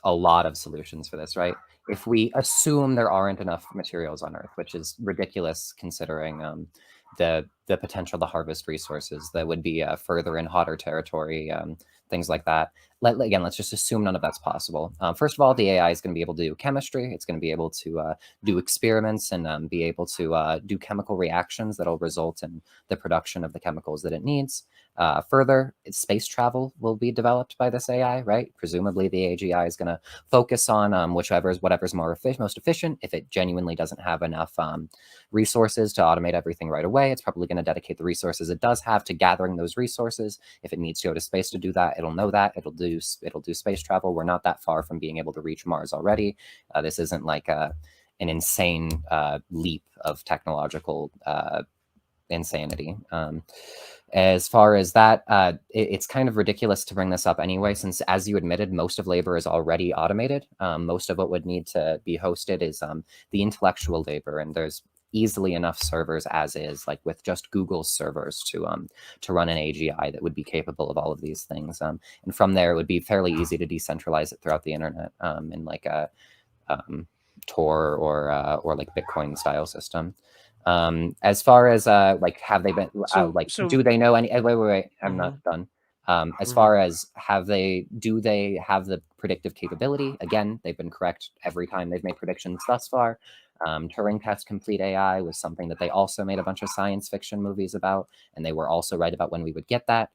lot of solutions for this, right? If we assume there aren't enough materials on Earth, which is ridiculous considering the the potential to harvest resources that would be further in hotter territory, things like that. Again, let's just assume none of that's possible. First of all, the AI is going to be able to do chemistry. It's going to be able to do experiments and be able to do chemical reactions that'll result in the production of the chemicals that it needs. Further, space travel will be developed by this AI, right? Presumably, the AGI is going to focus on whatever's most efficient. If it genuinely doesn't have enough resources to automate everything right away, it's probably going to dedicate the resources it does have to gathering those resources. If it needs to go to space to do that, it'll know that. It'll do space travel. We're not that far from being able to reach Mars already. This isn't like an insane leap of technological insanity. As far as that, it's kind of ridiculous to bring this up anyway, since, as you admitted, most of labor is already automated. Most of what would need to be hosted is the intellectual labor, and there's easily enough servers as is, like with just Google's servers to run an AGI that would be capable of all of these things. And from there, it would be fairly easy to decentralize it throughout the internet in like a Tor or like Bitcoin style system. As far as like, have they been do they know any? Wait, I'm not done. As far as do they have the predictive capability? Again, they've been correct every time they've made predictions thus far. Turing test complete AI was something that they also made a bunch of science fiction movies about, and they were also right about when we would get that.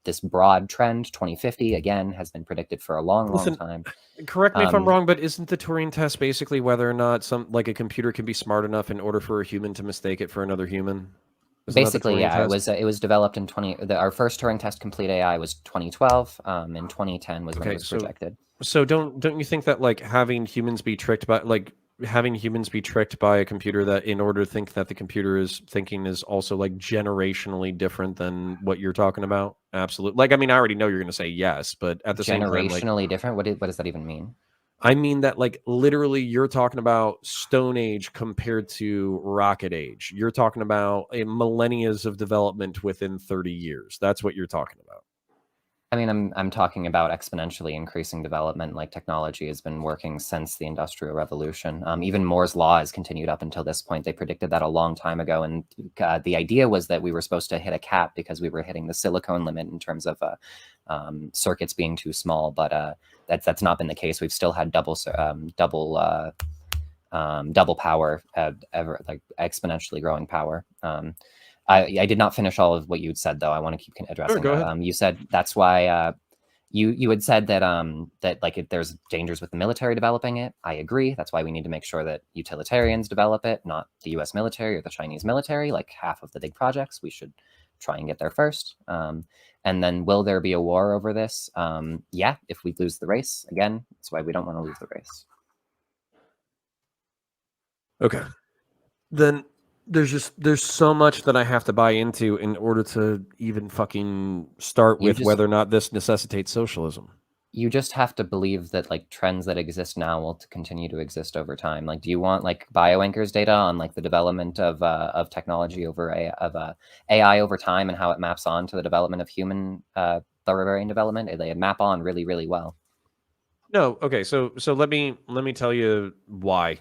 This broad trend, 2050, again, has been predicted for a long time. Correct me if I'm wrong, but isn't the Turing test basically whether or not a computer can be smart enough in order for a human to mistake it for another human? Basically, yeah, it was developed in our first Turing test complete AI was 2012. In 2010 was when it was projected. So don't you think that like having humans be tricked by a computer, that in order to think that the computer is thinking, is also like generationally different than what you're talking about? Absolutely. Like, I mean, I already know you're going to say yes, but at the same time, generationally different. What does that even mean? I mean that, like, literally you're talking about Stone Age compared to Rocket Age. You're talking about a millennia of development within 30 years. That's what you're talking about. I mean, I'm talking about exponentially increasing development. Like, technology has been working since the Industrial Revolution. Even Moore's Law has continued up until this point. They predicted that a long time ago, and the idea was that we were supposed to hit a cap because we were hitting the silicon limit in terms of circuits being too small. But that's not been the case. We've still had double power, ever, like exponentially growing power. I did not finish all of what you had said, though. I want to keep addressing that. You said that's why you had said that that like there's dangers with the military developing it. I agree. That's why we need to make sure that utilitarians develop it, not the U.S. military or the Chinese military. Like half of the big projects, we should try and get there first. And then, will there be a war over this? Yeah, if we lose the race. Again, that's why we don't want to lose the race. Okay. Then there's so much that I have to buy into in order to even fucking start with whether or not this necessitates socialism. You just have to believe that like trends that exist now will continue to exist over time. Like, do you want like bioanchors data on like the development of technology AI over time and how it maps on to the development of human barbarian development? They map on really, really well. No, okay, so let me tell you why.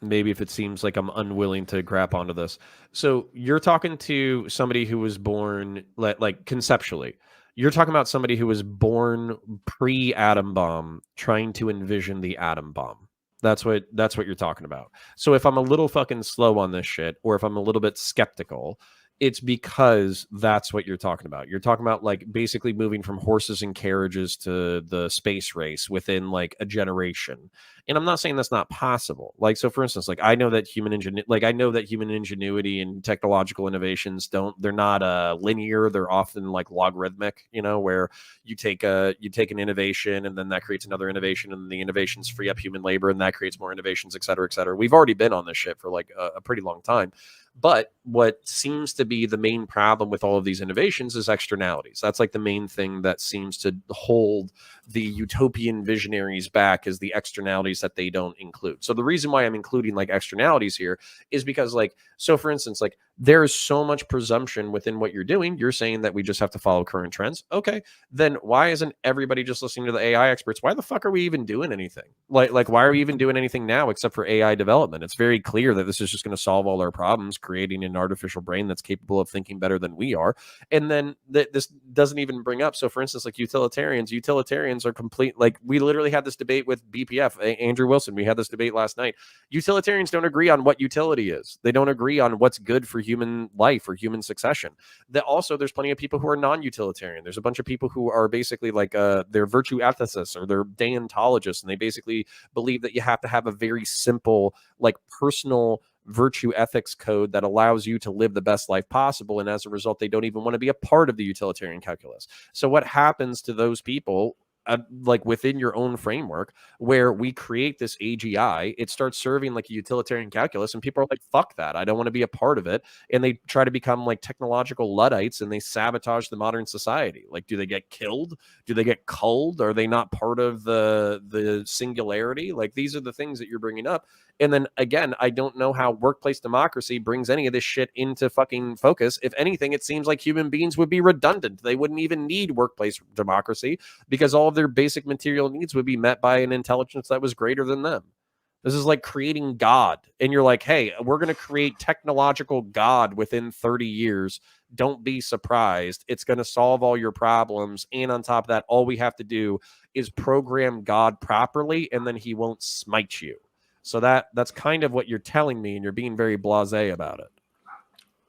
Maybe if it seems like I'm unwilling to grab onto this. So you're talking to somebody who was born like conceptually. You're talking about somebody who was born pre-atom bomb, trying to envision the atom bomb. That's what you're talking about. So if I'm a little fucking slow on this shit, or if I'm a little bit skeptical, it's because that's what you're talking about. You're talking about like basically moving from horses and carriages to the space race within like a generation. And I'm not saying that's not possible. Like, so for instance, like I know that human ingenuity and technological innovations they're not linear. They're often like logarithmic, where you take an innovation and then that creates another innovation, and the innovations free up human labor and that creates more innovations, et cetera, et cetera. We've already been on this shit for like a pretty long time. But what seems to be the main problem with all of these innovations is externalities. That's like the main thing that seems to hold the utopian visionaries back, is the externalities that they don't include. So the reason why I'm including like externalities here is because, like, so for instance, like there is so much presumption within what you're doing. You're saying that we just have to follow current trends. Okay, then why isn't everybody just listening to the AI experts? Why the fuck are we even doing anything? Like why are we even doing anything now except for AI development? It's very clear that this is just going to solve all our problems, creating an artificial brain that's capable of thinking better than we are. And then this doesn't even bring up. So, for instance, like utilitarians are complete. Like we literally had this debate with BPF, Andrew Wilson. We had this debate last night. Utilitarians don't agree on what utility is. They don't agree on what's good for human life or human succession. That also, there's plenty of people who are non-utilitarian. There's a bunch of people who are basically like they're virtue ethicists or they're deontologists, and they basically believe that you have to have a very simple, like personal virtue ethics code that allows you to live the best life possible. And as a result, they don't even want to be a part of the utilitarian calculus. So what happens to those people? Like within your own framework, where we create this AGI, it starts serving like a utilitarian calculus, and people are like, fuck that, I don't want to be a part of it. And they try to become like technological Luddites, and they sabotage the modern society. Like, do they get killed? Do they get culled? Are they not part of the singularity? Like, these are the things that you're bringing up. And then again, I don't know how workplace democracy brings any of this shit into fucking focus. If anything, it seems like human beings would be redundant. They wouldn't even need workplace democracy because all of their basic material needs would be met by an intelligence that was greater than them. This is like creating God. And you're like, hey, we're going to create technological God within 30 years. Don't be surprised. It's going to solve all your problems. And on top of that, all we have to do is program God properly, and then he won't smite you. So that's kind of what you're telling me, and you're being very blasé about it.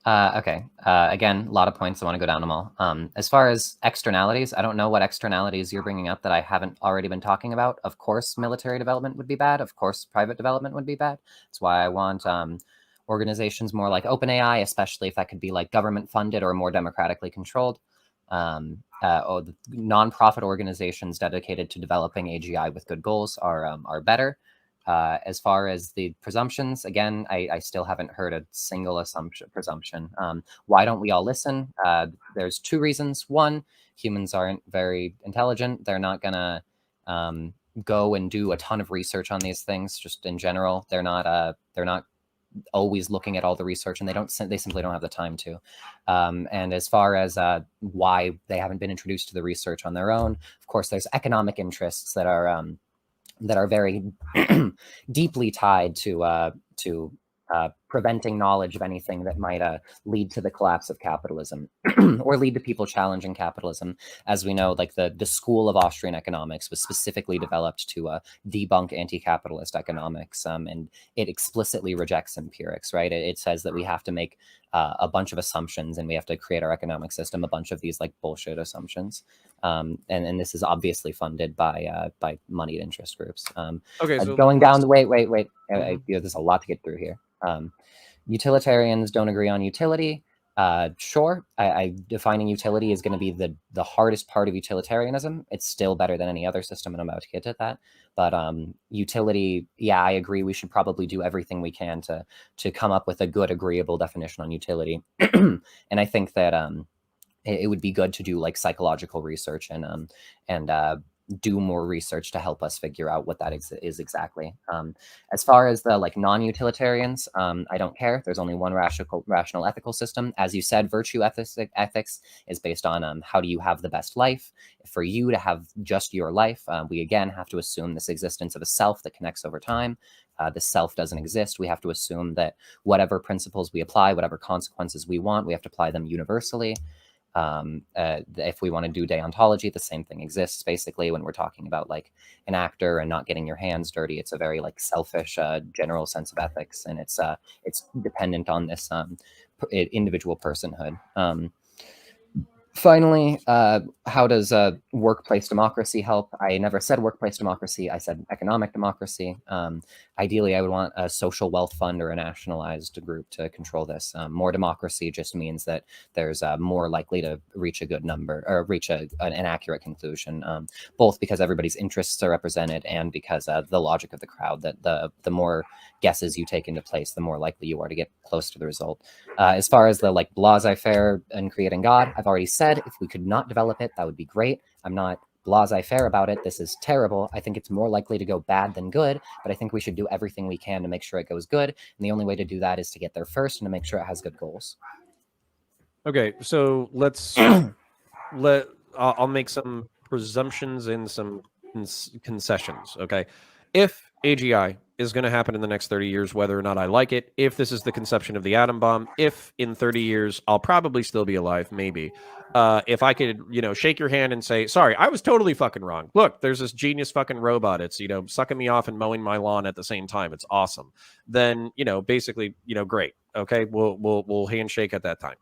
Okay. Again, a lot of points. I want to go down them all. As far as externalities, I don't know what externalities you're bringing up that I haven't already been talking about. Of course, military development would be bad. Of course, private development would be bad. That's why I want organizations more like OpenAI, especially if that could be like government funded or more democratically controlled. Or the nonprofit organizations dedicated to developing AGI with good goals are better. As far as the presumptions, again, I still haven't heard a single presumption. Why don't we all listen? There's two reasons. One, humans aren't very intelligent. They're not gonna go and do a ton of research on these things. Just in general, they're not always looking at all the research, and they simply don't have the time to. And as far as why they haven't been introduced to the research on their own, of course, there's economic interests that are very deeply tied to preventing knowledge of anything that might lead to the collapse of capitalism or lead to people challenging capitalism. As we know, like the school of Austrian economics was specifically developed to debunk anti-capitalist economics, and it explicitly rejects empirics, right? It says that we have to make a bunch of assumptions, and we have to create our economic system a bunch of these like bullshit assumptions. And this is obviously funded by moneyed interest groups. Okay, so going down the wait. There's a lot to get through here. Utilitarians don't agree on utility. Sure, defining utility is going to be the hardest part of utilitarianism. It's still better than any other system, and I'm about to get to that. But utility, yeah, I agree. We should probably do everything we can to come up with a good, agreeable definition on utility. And I think that it would be good to do like psychological research and do more research to help us figure out what that is exactly. As far as the like non-utilitarians, I don't care. There's only one rational ethical system. As you said, virtue ethics is based on how do you have the best life. For you to have just your life, we again have to assume this existence of a self that connects over time. The self doesn't exist. We have to assume that whatever principles we apply, whatever consequences we want, we have to apply them universally. If we want to do deontology, the same thing exists basically when we're talking about like an actor and not getting your hands dirty. It's a very like selfish general sense of ethics, and it's dependent on this individual personhood. Finally, how does workplace democracy help? I never said workplace democracy. I said economic democracy. Ideally, I would want a social wealth fund or a nationalized group to control this. More democracy just means that there's more likely to reach a good number or reach an accurate conclusion, both because everybody's interests are represented and because the logic of the crowd, that the more guesses you take into place, the more likely you are to get close to the result. As far as the like laissez-faire and creating God, I've already said if we could not develop it, that would be great. I'm not laissez-faire about it. This is terrible. I think it's more likely to go bad than good, but I think we should do everything we can to make sure it goes good. And the only way to do that is to get there first and to make sure it has good goals. Okay, so I'll make some presumptions and some concessions. Okay, if AGI is going to happen in the next 30 years, whether or not I like it, if this is the conception of the atom bomb, if in 30 years I'll probably still be alive, maybe. If I could, shake your hand and say, sorry, I was totally fucking wrong. Look, there's this genius fucking robot. It's, sucking me off and mowing my lawn at the same time. It's awesome. Then, basically, great. Okay, we'll handshake at that time.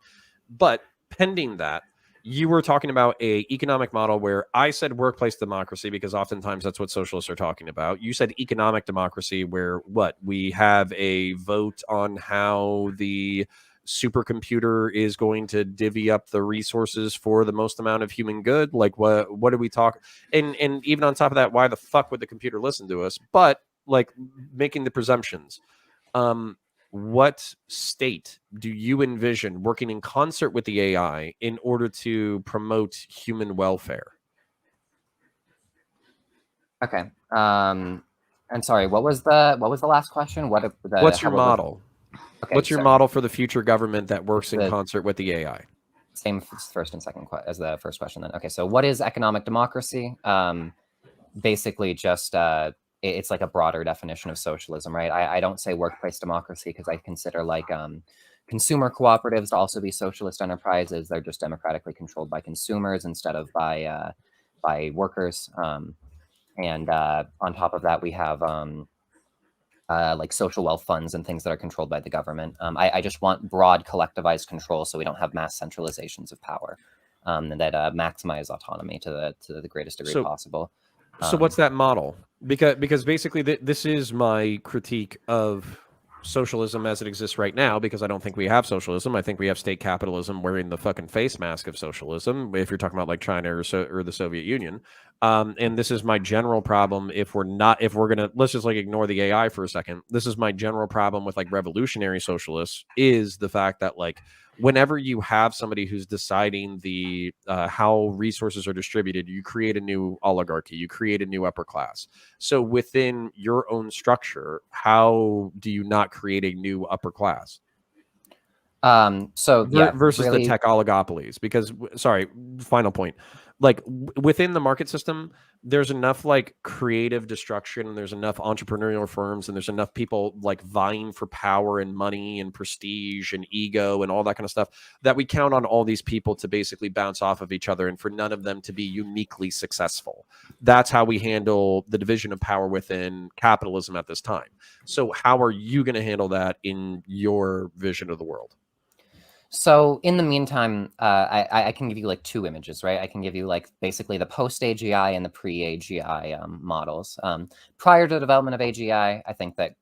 But pending that, you were talking about a economic model where I said workplace democracy because oftentimes that's what socialists are talking about. You said economic democracy where we have a vote on how the supercomputer is going to divvy up the resources for the most amount of human good. Like what do we talk? And even on top of that, why the fuck would the computer listen to us? But like making the presumptions. What state do you envision working in concert with the AI in order to promote human welfare? Okay. And sorry, what was the last question? What's your model? Okay, what's your model for the future government that works in concert with the AI? Same first and second as the first question then. Okay, so what is economic democracy? Basically just it's like a broader definition of socialism, right? I don't say workplace democracy because I consider like consumer cooperatives to also be socialist enterprises. They're just democratically controlled by consumers instead of by workers. And on top of that, we have like social wealth funds and things that are controlled by the government. I just want broad collectivized control so we don't have mass centralizations of power that maximize autonomy to the greatest degree possible. So what's that model? Because basically this is my critique of socialism as it exists right now, because I don't think we have socialism. I think we have state capitalism wearing the fucking face mask of socialism, if you're talking about like China or the Soviet Union. And this is my general problem. If we're going to, let's just like ignore the AI for a second. This is my general problem with like revolutionary socialists is the fact that like, whenever you have somebody who's deciding the how resources are distributed, you create a new oligarchy, you create a new upper class. So within your own structure, how do you not create a new upper class? Versus the tech oligopolies, because final point, like within the market system, there's enough like creative destruction, and there's enough entrepreneurial firms, and there's enough people like vying for power and money and prestige and ego and all that kind of stuff that we count on all these people to basically bounce off of each other and for none of them to be uniquely successful. That's how we handle the division of power within capitalism at this time. So how are you going to handle that in your vision of the world? So in the meantime, I can give you like two images, right? I can give you like basically the post-AGI and the pre-AGI models. Prior to the development of AGI, I think that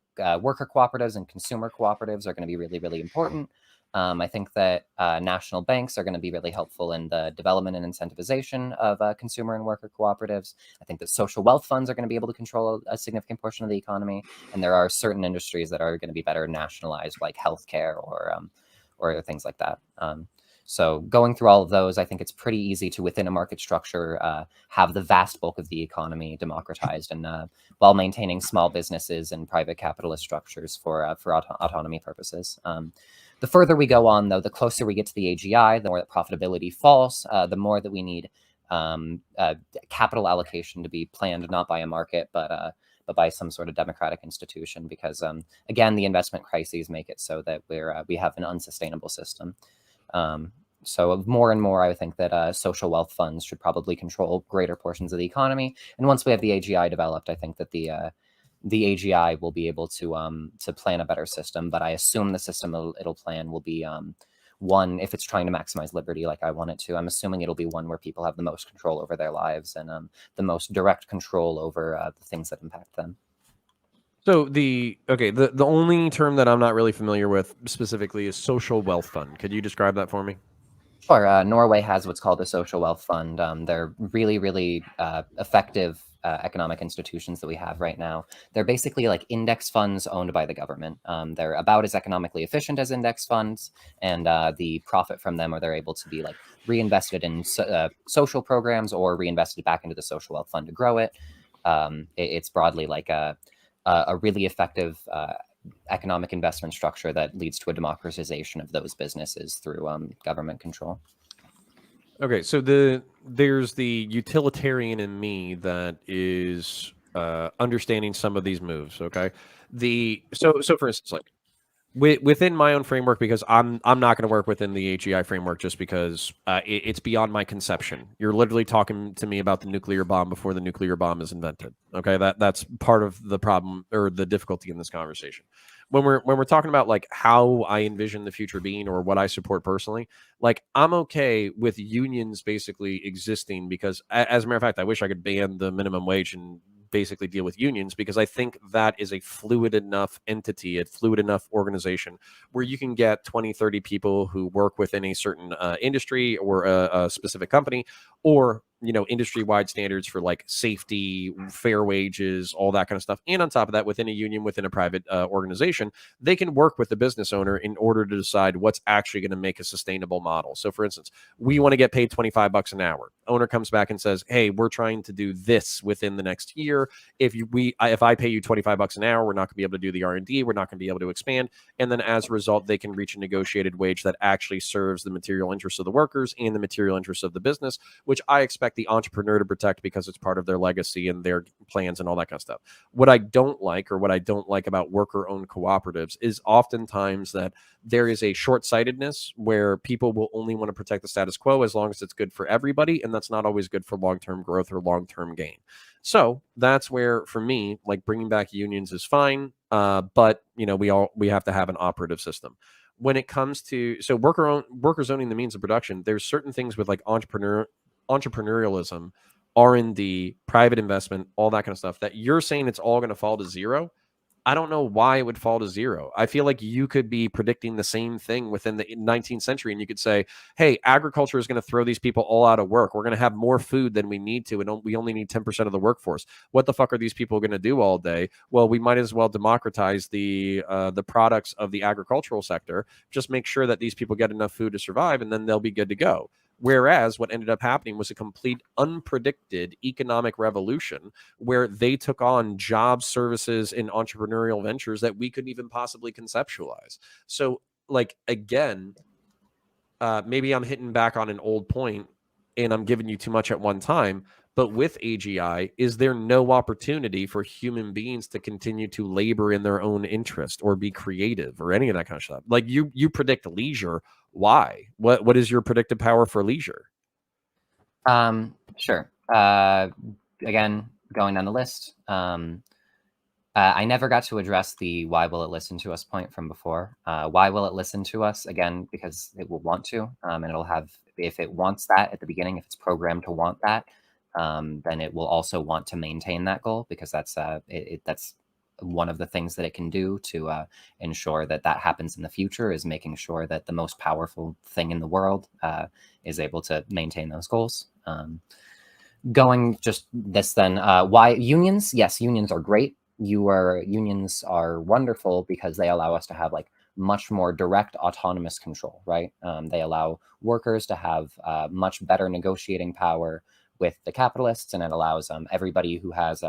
worker cooperatives and consumer cooperatives are going to be really, really important. I think that national banks are going to be really helpful in the development and incentivization of consumer and worker cooperatives. I think that social wealth funds are going to be able to control a significant portion of the economy. And there are certain industries that are going to be better nationalized, like healthcare or things like that. So going through all of those, I think it's pretty easy to, within a market structure, have the vast bulk of the economy democratized, and while maintaining small businesses and private capitalist structures for autonomy purposes. The further we go on, though, the closer we get to the AGI, the more that profitability falls, the more that we need capital allocation to be planned not by a market, but by some sort of democratic institution, because again, the investment crises make it so that we have an unsustainable system. So more and more, I think that social wealth funds should probably control greater portions of the economy. And once we have the AGI developed, I think that the AGI will be able to plan a better system. But I assume the system it'll plan will be one, if it's trying to maximize liberty like I want it to, I'm assuming it'll be one where people have the most control over their lives and the most direct control over the things that impact them. So the only term that I'm not really familiar with specifically is social wealth fund. Could you describe that for me? Sure. Norway has what's called a social wealth fund. They're really, really effective economic institutions that we have right now. They're basically like index funds owned by the government. They're about as economically efficient as index funds, and the profit from them, or they're able to be like reinvested in social programs or reinvested back into the social wealth fund to grow it. It's broadly like a really effective economic investment structure that leads to a democratization of those businesses through government control. Okay, so there's the utilitarian in me that is understanding some of these moves. Okay, so for instance, like within my own framework, because I'm not going to work within the AGI framework just because it's beyond my conception. You're literally talking to me about the nuclear bomb before the nuclear bomb is invented. Okay, that's part of the problem or the difficulty in this conversation. When we're talking about like how I envision the future being or what I support personally, like I'm okay with unions basically existing because, as a matter of fact, I wish I could ban the minimum wage and basically deal with unions, because I think that is a fluid enough entity, a fluid enough organization where you can get 20, 30 people who work within a certain industry or a specific company, or industry-wide standards for like safety, fair wages, all that kind of stuff. And on top of that, within a union, within a private organization, they can work with the business owner in order to decide what's actually going to make a sustainable model. So for instance, we want to get paid $25 an hour. Owner comes back and says, hey, we're trying to do this within the next year. If I pay you $25 an hour, we're not going to be able to do the R&D. We're not going to be able to expand. And then as a result, they can reach a negotiated wage that actually serves the material interests of the workers and the material interests of the business, which I expect the entrepreneur to protect because it's part of their legacy and their plans and all that kind of stuff. What I don't like about worker-owned cooperatives is oftentimes that there is a short-sightedness where people will only want to protect the status quo as long as it's good for everybody, and that's not always good for long-term growth or long-term gain. So that's where, for me, like bringing back unions is fine, but we have to have an operative system. When it comes to workers owning the means of production, there's certain things with like entrepreneurialism, R&D, private investment, all that kind of stuff that you're saying it's all going to fall to zero. I don't know why it would fall to zero. I feel like you could be predicting the same thing within the 19th century, and you could say, hey, agriculture is going to throw these people all out of work. We're going to have more food than we need to, and we only need 10% of the workforce. What the fuck are these people going to do all day? Well, we might as well democratize the products of the agricultural sector. Just make sure that these people get enough food to survive, and then they'll be good to go. Whereas what ended up happening was a complete unpredicted economic revolution where they took on jobs, services, and entrepreneurial ventures that we couldn't even possibly conceptualize. So, like, again, maybe I'm hitting back on an old point and I'm giving you too much at one time. But with AGI, is there no opportunity for human beings to continue to labor in their own interest or be creative or any of that kind of stuff? Like you predict leisure. Why? What is your predictive power for leisure? Sure. Again, going down the list. I never got to address the why will it listen to us point from before. Why will it listen to us? Again, because it will want to, and it'll have, if it wants that at the beginning, if it's programmed to want that, then it will also want to maintain that goal, because that's one of the things that it can do to ensure that happens in the future, is making sure that the most powerful thing in the world is able to maintain those goals. Going just this then, why unions? Yes, unions are great. Unions are wonderful because they allow us to have like much more direct autonomous control, right? They allow workers to have much better negotiating power with the capitalists, and it allows everybody who has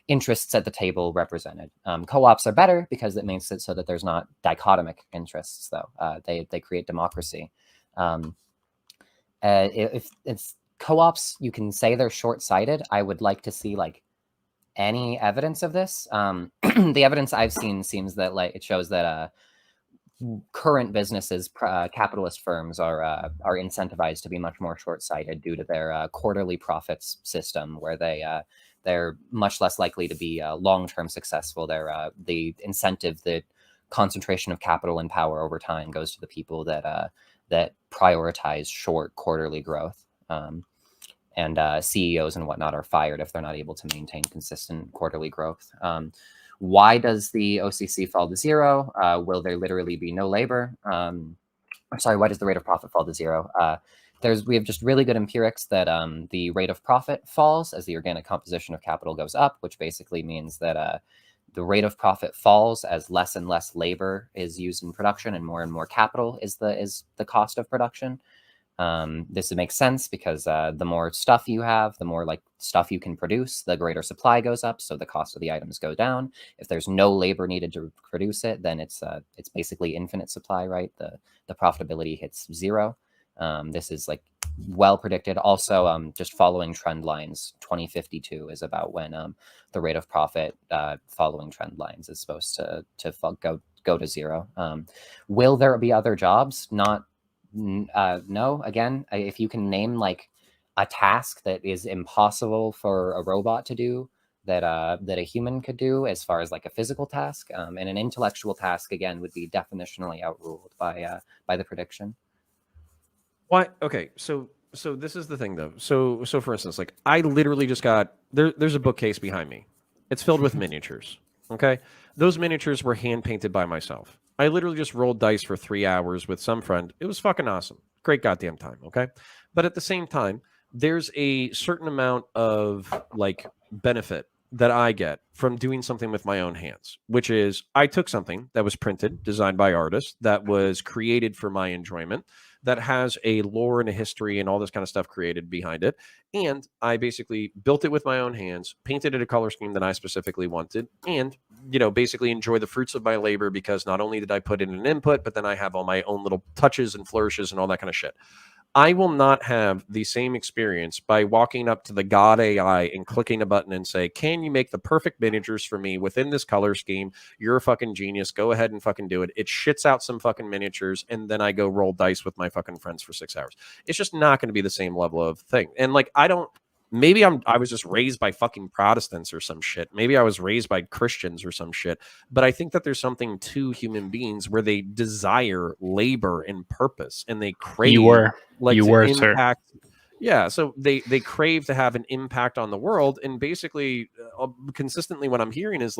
interests at the table represented. Co-ops are better because it makes it so that there's not dichotomic interests, though. They create democracy. If it's co-ops, you can say they're short-sighted. I would like to see like any evidence of this. The evidence I've seen seems that like it shows that current businesses, capitalist firms, are incentivized to be much more short-sighted due to their quarterly profits system, where they're much less likely to be long-term successful. The incentive, the concentration of capital and power over time goes to the people that prioritize short quarterly growth. And CEOs and whatnot are fired if they're not able to maintain consistent quarterly growth. Why does the OCC fall to zero? Will there literally be no labor? Sorry, why does the rate of profit fall to zero? we have just really good empirics that the rate of profit falls as the organic composition of capital goes up, which basically means that the rate of profit falls as less and less labor is used in production and more capital is the cost of production. This makes sense because the more stuff you have, the more like stuff you can produce, the greater supply goes up, so the cost of the items go down. If there's no labor needed to produce it, then it's basically infinite supply, right? The profitability hits zero. This is like well predicted. Also, just following trend lines, 2052 is about when the rate of profit following trend lines is supposed to go to zero. Will there be other jobs? Not. No. Again, if you can name like a task that is impossible for a robot to do that a human could do, as far as like a physical task, and an intellectual task again would be definitionally outruled by the prediction. What? Okay, so this is the thing though. So for instance, like I literally just got there's a bookcase behind me. It's filled with miniatures. Okay, those miniatures were hand painted by myself. I literally just rolled dice for 3 hours with some friend. It was fucking awesome. Great goddamn time. Okay, but at the same time, there's a certain amount of like benefit that I get from doing something with my own hands, which is I took something that was printed, designed by artists, that was created for my enjoyment, that has a lore and a history and all this kind of stuff created behind it. And I basically built it with my own hands, painted it a color scheme that I specifically wanted, and, you know, basically enjoy the fruits of my labor because not only did I put in an input, but then I have all my own little touches and flourishes and all that kind of shit. I will not have the same experience by walking up to the God AI and clicking a button and say, can you make the perfect miniatures for me within this color scheme? You're a fucking genius. Go ahead and fucking do it. It shits out some fucking miniatures, and then I go roll dice with my fucking friends for 6 hours. It's just not going to be the same level of thing. And like, maybe I was just raised by fucking Protestants or some shit. Maybe I was raised by Christians or some shit. But I think that there's something to human beings where they desire labor and purpose, and they crave impact. Sir. Yeah, so they crave to have an impact on the world, and basically, consistently, what I'm hearing is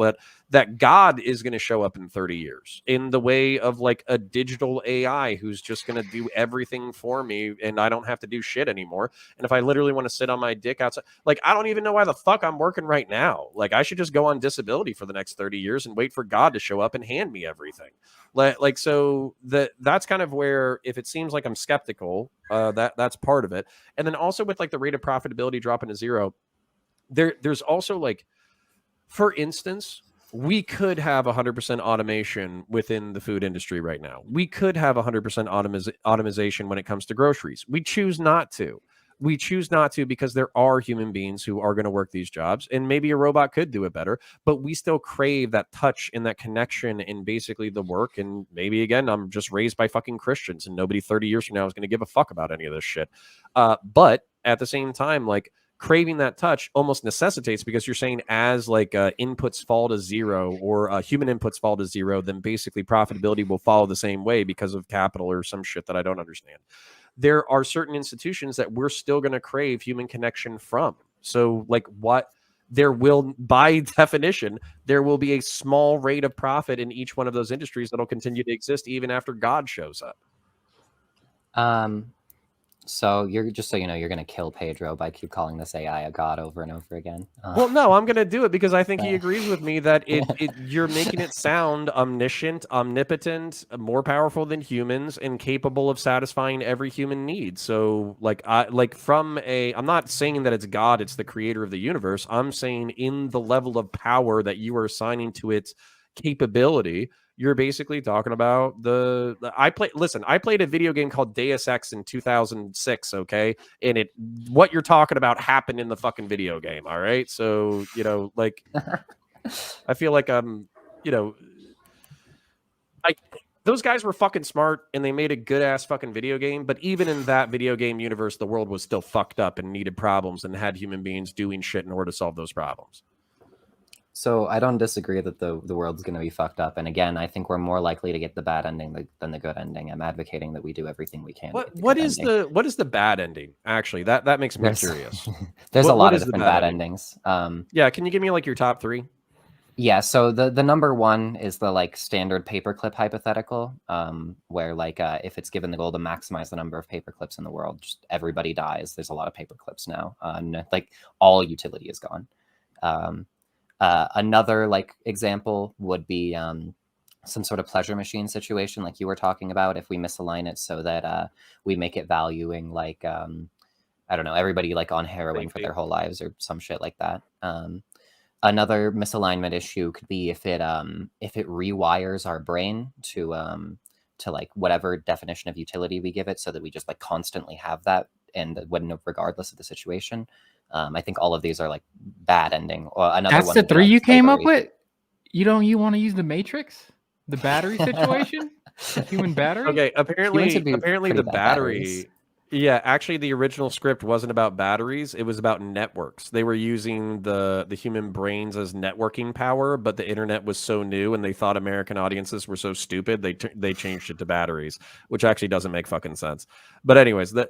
that God is going to show up in 30 years in the way of like a digital AI who's just going to do everything for me, and I don't have to do shit anymore. And if I literally want to sit on my dick outside, like I don't even know why the fuck I'm working right now. Like I should just go on disability for the next 30 years and wait for God to show up and hand me everything. Like so that's kind of where, if it seems like I'm skeptical, that's part of it. And then also with like the rate of profitability dropping to zero, there's also like, for instance, we could have 100% automation within the food industry right now. We could have 100% automation when it comes to groceries. We choose not to. We choose not to because there are human beings who are going to work these jobs, and maybe a robot could do it better, but we still crave that touch and that connection in basically the work. And maybe, again, I'm just raised by fucking Christians, and nobody 30 years from now is going to give a fuck about any of this shit. But at the same time, like, craving that touch almost necessitates, because you're saying as like inputs fall to zero, or human inputs fall to zero, then basically profitability will follow the same way because of capital or some shit that I don't understand. There are certain institutions that we're still going to crave human connection from. So like there will, by definition, there will be a small rate of profit in each one of those industries that'll continue to exist even after God shows up. So you're just, so you know, you're going to kill Pedro by keep calling this AI a god over and over again. Well, no, I'm going to do it because I think he agrees with me that you're making it sound omniscient, omnipotent, more powerful than humans, and capable of satisfying every human need. So I'm not saying that it's God, it's the creator of the universe. I'm saying in the level of power that you are assigning to its capability, you're basically talking about I played a video game called Deus Ex in 2006, okay? And what you're talking about happened in the fucking video game, all right? So, you know, like, I feel like those guys were fucking smart, and they made a good-ass fucking video game, but even in that video game universe, the world was still fucked up and needed problems and had human beings doing shit in order to solve those problems. So I don't disagree that the world's going to be fucked up. And again, I think we're more likely to get the bad ending than the good ending. I'm advocating that we do everything we can. What is the bad ending? Actually, that makes me curious. There's a lot of different bad endings. Yeah, can you give me like your top 3? Yeah, so the number one is the like standard paperclip hypothetical, where like if it's given the goal to maximize the number of paperclips in the world, just everybody dies. There's a lot of paperclips now, like all utility is gone. Another like example would be some sort of pleasure machine situation, like you were talking about. If we misalign it so that we make it valuing like I don't know, everybody like on heroin for their whole lives or some shit like that. Another misalignment issue could be if it rewires our brain to like whatever definition of utility we give it, so that we just like constantly have that, and when regardless of the situation. I think all of these are like bad ending. Or another That's one the would be, three like, you came up slavery. with. You want to use the Matrix, the battery situation, the human battery. Okay, Humans would be apparently pretty the bad batteries. battery. Yeah, actually, the original script wasn't about batteries. It was about networks. They were using the human brains as networking power, but the internet was so new, and they thought American audiences were so stupid. They changed it to batteries, which actually doesn't make fucking sense. But anyways, the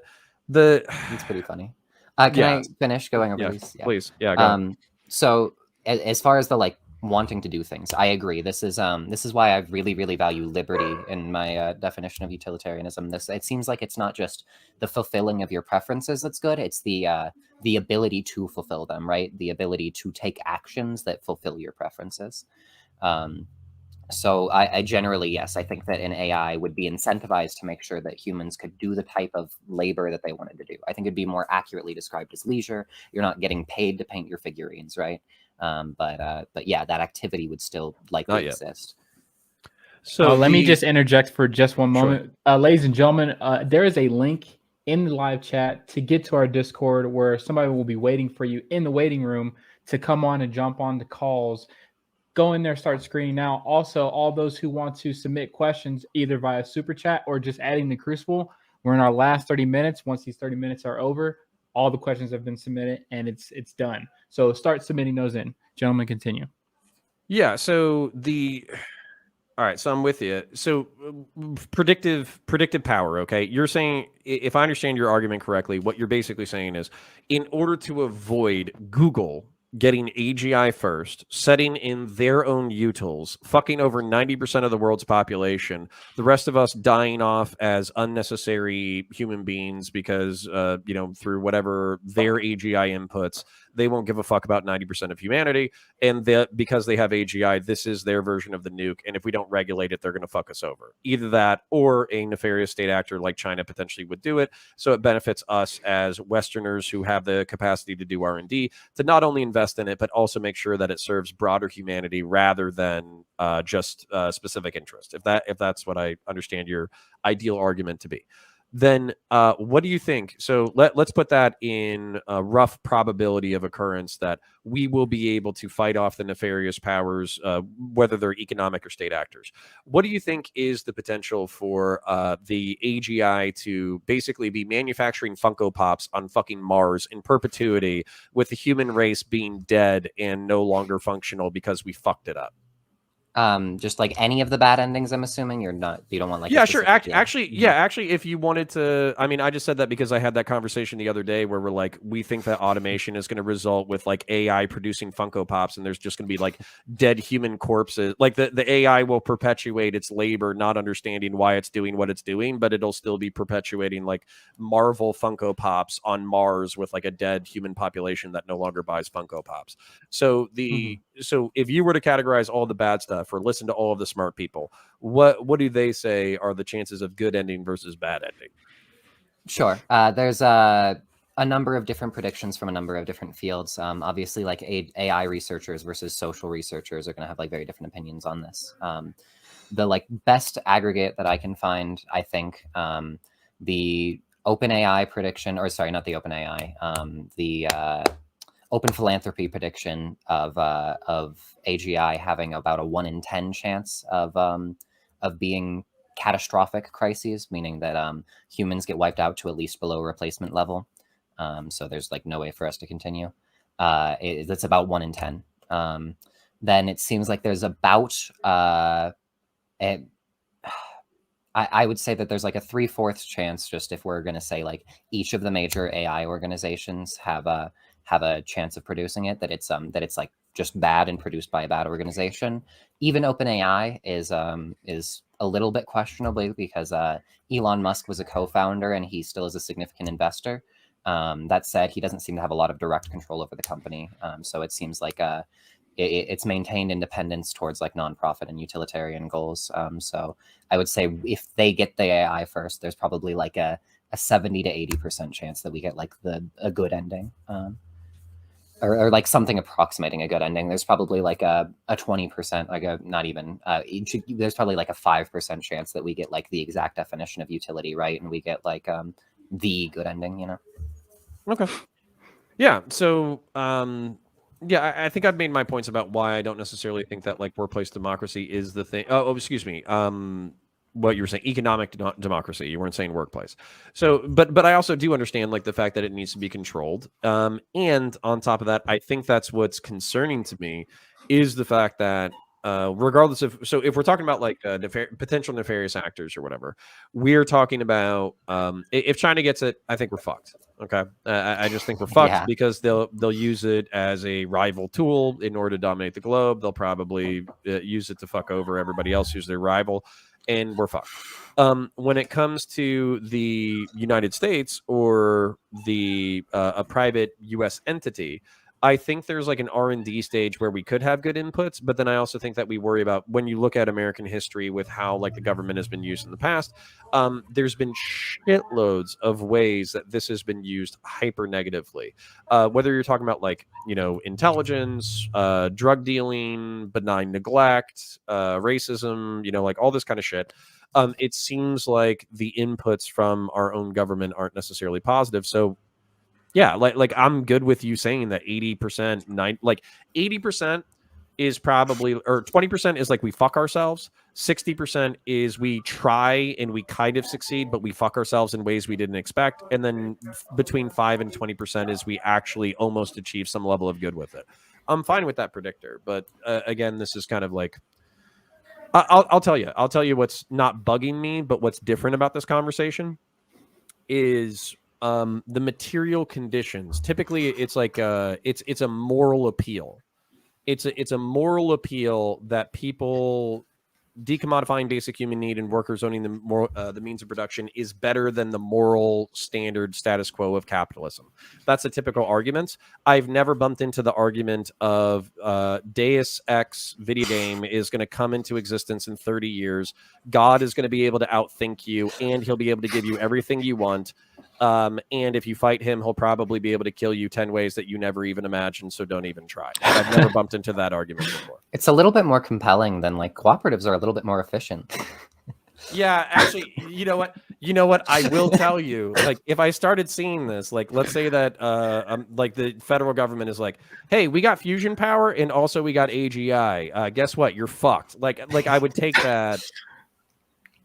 It's pretty funny. Can Yeah. I finish going over yeah, these? Yeah. please, yeah, go ahead. So as far as the like wanting to do things, I agree. This is why I really, really value liberty in my definition of utilitarianism. It seems like it's not just the fulfilling of your preferences that's good. It's the ability to fulfill them, right? The ability to take actions that fulfill your preferences. So I generally, yes, I think that an AI would be incentivized to make sure that humans could do the type of labor that they wanted to do. I think it'd be more accurately described as leisure. You're not getting paid to paint your figurines, right? But yeah, that activity would still likely Not yet. exist. So let me just interject for just one moment. Ladies and gentlemen, there is a link in the live chat to get to our Discord where somebody will be waiting for you in the waiting room to come on and jump on the calls. Go in there, start screening now. Also, all those who want to submit questions either via super chat or just adding the Crucible, we're in our last 30 minutes. Once these 30 minutes are over, all the questions have been submitted and it's done. So start submitting those in. Gentlemen, continue. Yeah, so all right, so I'm with you. So predictive power, okay? You're saying, if I understand your argument correctly, what you're basically saying is, in order to avoid Google getting AGI first, setting in their own utils, fucking over 90% of the world's population, the rest of us dying off as unnecessary human beings because, through whatever their AGI inputs, they won't give a fuck about 90% of humanity. And because they have AGI, this is their version of the nuke. And if we don't regulate it, they're going to fuck us over. Either that or a nefarious state actor like China potentially would do it. So it benefits us as Westerners who have the capacity to do R&D to not only invest in it, but also make sure that it serves broader humanity rather than just specific interest. If that's what I understand your ideal argument to be. Then what do you think? So let's put that in a rough probability of occurrence that we will be able to fight off the nefarious powers, whether they're economic or state actors. What do you think is the potential for the AGI to basically be manufacturing Funko Pops on fucking Mars in perpetuity, with the human race being dead and no longer functional because we fucked it up? Just like any of the bad endings, I'm assuming you don't want like, yeah, sure. Actually, if you wanted to, I mean, I just said that because I had that conversation the other day where we think that automation is going to result with like AI producing Funko Pops, and there's just going to be like dead human corpses. Like the AI will perpetuate its labor, not understanding why it's doing what it's doing, but it'll still be perpetuating like Marvel Funko Pops on Mars with like a dead human population that no longer buys Funko Pops. So so if you were to categorize all the bad stuff or listen to all of the smart people, what do they say are the chances of good ending versus bad ending? Sure. There's a number of different predictions from a number of different fields. Obviously, like AI researchers versus social researchers are going to have like very different opinions on this. The like best aggregate that I can find, I think, the OpenAI prediction, or sorry, not the OpenAI, the Open Philanthropy prediction of AGI having about a 1 in 10 chance of being catastrophic crises, meaning that humans get wiped out to at least below replacement level. So there's like no way for us to continue. That's about 1 in 10. Then it seems like there's about I would say that there's like a 3/4 chance, just if we're going to say like each of the major AI organizations have a chance of producing it, that it's like just bad and produced by a bad organization. Even OpenAI is a little bit questionable because Elon Musk was a co-founder and he still is a significant investor. That said, he doesn't seem to have a lot of direct control over the company. So it seems like it's maintained independence towards like nonprofit and utilitarian goals. So I would say if they get the AI first, there's probably like a 70 to 80% chance that we get like a good ending. Or like something approximating a good ending. There's probably like a 20%, like a not even there's probably like a 5% chance that we get like the exact definition of utility right, and we get like the good ending, you know. Okay. Yeah. So yeah, I think I've made my points about why I don't necessarily think that like workplace democracy is the thing. Oh, excuse me. What you were saying, economic democracy. You weren't saying workplace. So, but I also do understand like the fact that it needs to be controlled. And on top of that, I think that's what's concerning to me is the fact that regardless of, so if we're talking about like potential nefarious actors or whatever, we're talking about if China gets it, I think we're fucked. Okay, I just think we're fucked because they'll use it as a rival tool in order to dominate the globe. They'll probably use it to fuck over everybody else who's their rival, and we're fucked. When it comes to the United States or the a private U.S. entity, I think there's like an R&D stage where we could have good inputs, but then I also think that we worry about when you look at American history with how like the government has been used in the past, there's been shitloads of ways that this has been used hyper negatively. Whether you're talking about like, you know, intelligence, drug dealing, benign neglect, racism, you know, like all this kind of shit. It seems like the inputs from our own government aren't necessarily positive. So yeah, like I'm good with you saying that 80%, 80% is probably, or 20% is like we fuck ourselves. 60% is we try and we kind of succeed, but we fuck ourselves in ways we didn't expect. And then between 5 and 20% is we actually almost achieve some level of good with it. I'm fine with that predictor, but again, this is kind of like, I'll tell you what's not bugging me, but what's different about this conversation is the material conditions. Typically it's like it's a moral appeal. It's a moral appeal that people decommodifying basic human need and workers owning the means of production is better than the moral standard status quo of capitalism. That's a typical argument. I've never bumped into the argument of Deus Ex video game is going to come into existence in 30 years. God is going to be able to outthink you, and he'll be able to give you everything you want. And if you fight him, he'll probably be able to kill you 10 ways that you never even imagined. So don't even try. I've never bumped into that argument before. It's a little bit more compelling than like cooperatives are a little bit more efficient. Yeah, actually, you know what? I will tell you, like, if I started seeing this, like, let's say that, like the federal government is like, hey, we got fusion power and also we got AGI. Guess what? You're fucked. Like I would take that.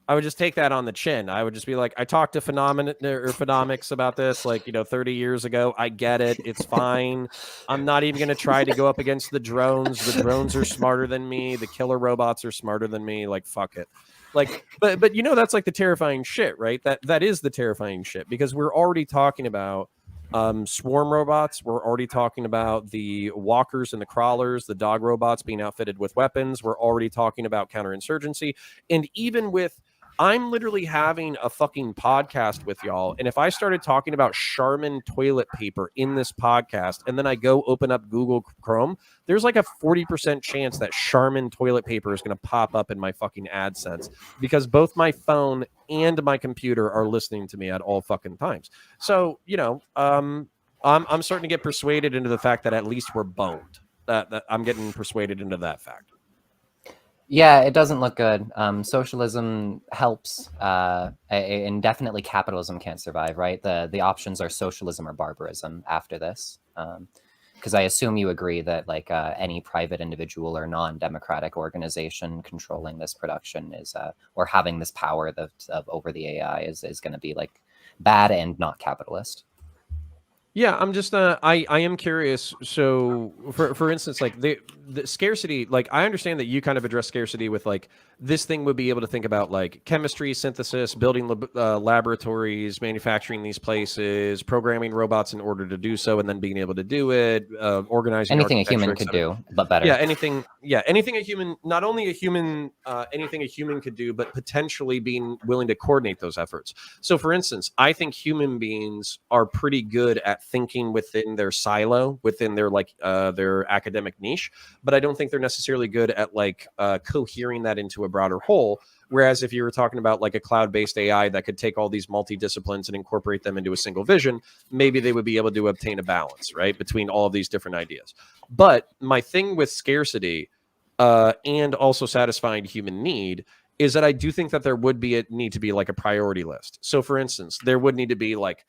I would just take that on the chin. I would just be like, I talked to Phenomics about this, like, 30 years ago. I get it. It's fine. I'm not even going to try to go up against the drones. The drones are smarter than me. The killer robots are smarter than me. Like, fuck it. Like, but that's like the terrifying shit, right? That is the terrifying shit, because we're already talking about swarm robots. We're already talking about the walkers and the crawlers, the dog robots being outfitted with weapons. We're already talking about counterinsurgency. And even with, I'm literally having a fucking podcast with y'all, and if I started talking about Charmin toilet paper in this podcast, and then I go open up Google Chrome, there's like a 40% chance that Charmin toilet paper is going to pop up in my fucking AdSense, because both my phone and my computer are listening to me at all fucking times. So, I'm starting to get persuaded into the fact that at least we're boned. That I'm getting persuaded into that fact. Yeah, it doesn't look good. Socialism helps, and definitely capitalism can't survive, right? The options are socialism or barbarism after this. Because I assume you agree that like any private individual or non-democratic organization controlling this production is, or having this power of over the AI is going to be like bad and not capitalist. Yeah, I'm just I am curious. So for instance, like the scarcity, like I understand that you kind of address scarcity with like this thing would be able to think about like chemistry, synthesis, building laboratories, manufacturing these places, programming robots in order to do so, and then being able to do it, organizing Anything a architecture, human et could cetera. do, but better. Yeah, anything a human, not only a human, anything a human could do, but potentially being willing to coordinate those efforts. So, for instance, I think human beings are pretty good at thinking within their silo, within their academic niche, but I don't think they're necessarily good at like cohering that into a broader whole. Whereas if you were talking about like a cloud-based AI that could take all these multidisciplines and incorporate them into a single vision, maybe they would be able to obtain a balance, right, between all of these different ideas. But my thing with scarcity and also satisfying human need is that I do think that there would need to be like a priority list. So, for instance, there would need to be like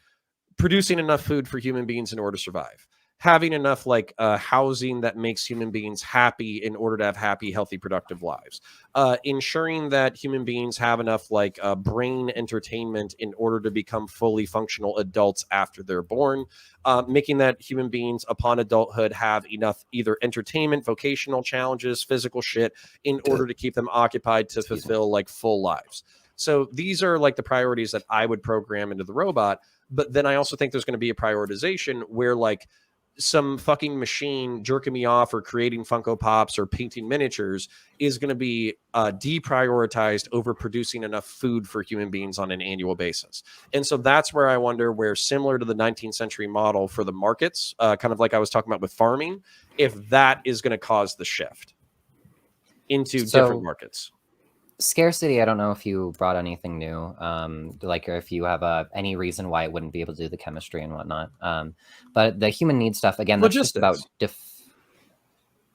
producing enough food for human beings in order to survive, having enough like housing that makes human beings happy in order to have happy, healthy, productive lives, ensuring that human beings have enough like brain entertainment in order to become fully functional adults after they're born, making that human beings upon adulthood have enough either entertainment, vocational challenges, physical shit in order to keep them occupied to fulfill like full lives. So these are like the priorities that I would program into the robot. But then I also think there's going to be a prioritization where like some fucking machine jerking me off or creating Funko Pops or painting miniatures is going to be deprioritized over producing enough food for human beings on an annual basis. And so that's where I wonder where, similar to the 19th century model for the markets, kind of like I was talking about with farming, if that is going to cause the shift into different markets. Scarcity, I don't know if you brought anything new, like, or if you have any reason why it wouldn't be able to do the chemistry and whatnot. But the human need stuff, again, that's just about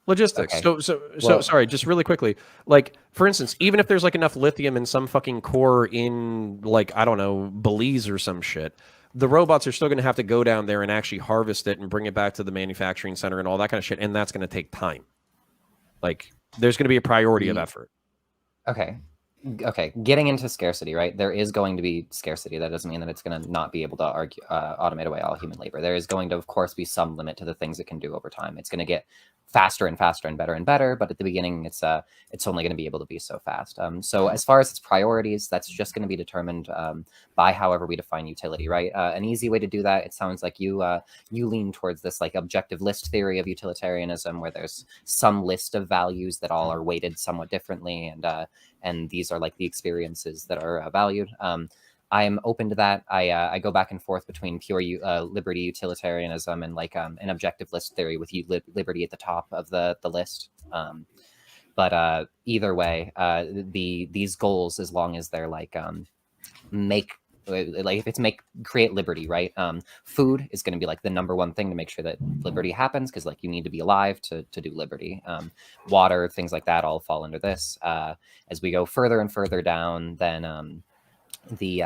logistics. Okay. So sorry, just really quickly. Like, for instance, even if there's like enough lithium in some fucking core in like, I don't know, Belize or some shit, the robots are still going to have to go down there and actually harvest it and bring it back to the manufacturing center and all that kind of shit. And that's going to take time. Like, there's going to be a priority of effort. Okay. Getting into scarcity, right? There is going to be scarcity. That doesn't mean that it's going to not be able to automate away all human labor. There is going to, of course, be some limit to the things it can do over time. It's going to get faster and faster and better. But at the beginning, it's only going to be able to be so fast. So as far as its priorities, that's just going to be determined by however we define utility, right? An easy way to do that, it sounds like you lean towards this like objective list theory of utilitarianism, where there's some list of values that all are weighted somewhat differently, and these are like the experiences that are valued. I am open to that. I go back and forth between pure liberty utilitarianism and like an objective list theory with liberty at the top of the list. But either way, these goals, as long as they're like if it's create liberty, right? Food is going to be like the number one thing to make sure that liberty happens, because like you need to be alive to do liberty. Water, things like that all fall under this. As we go further and further down, then as we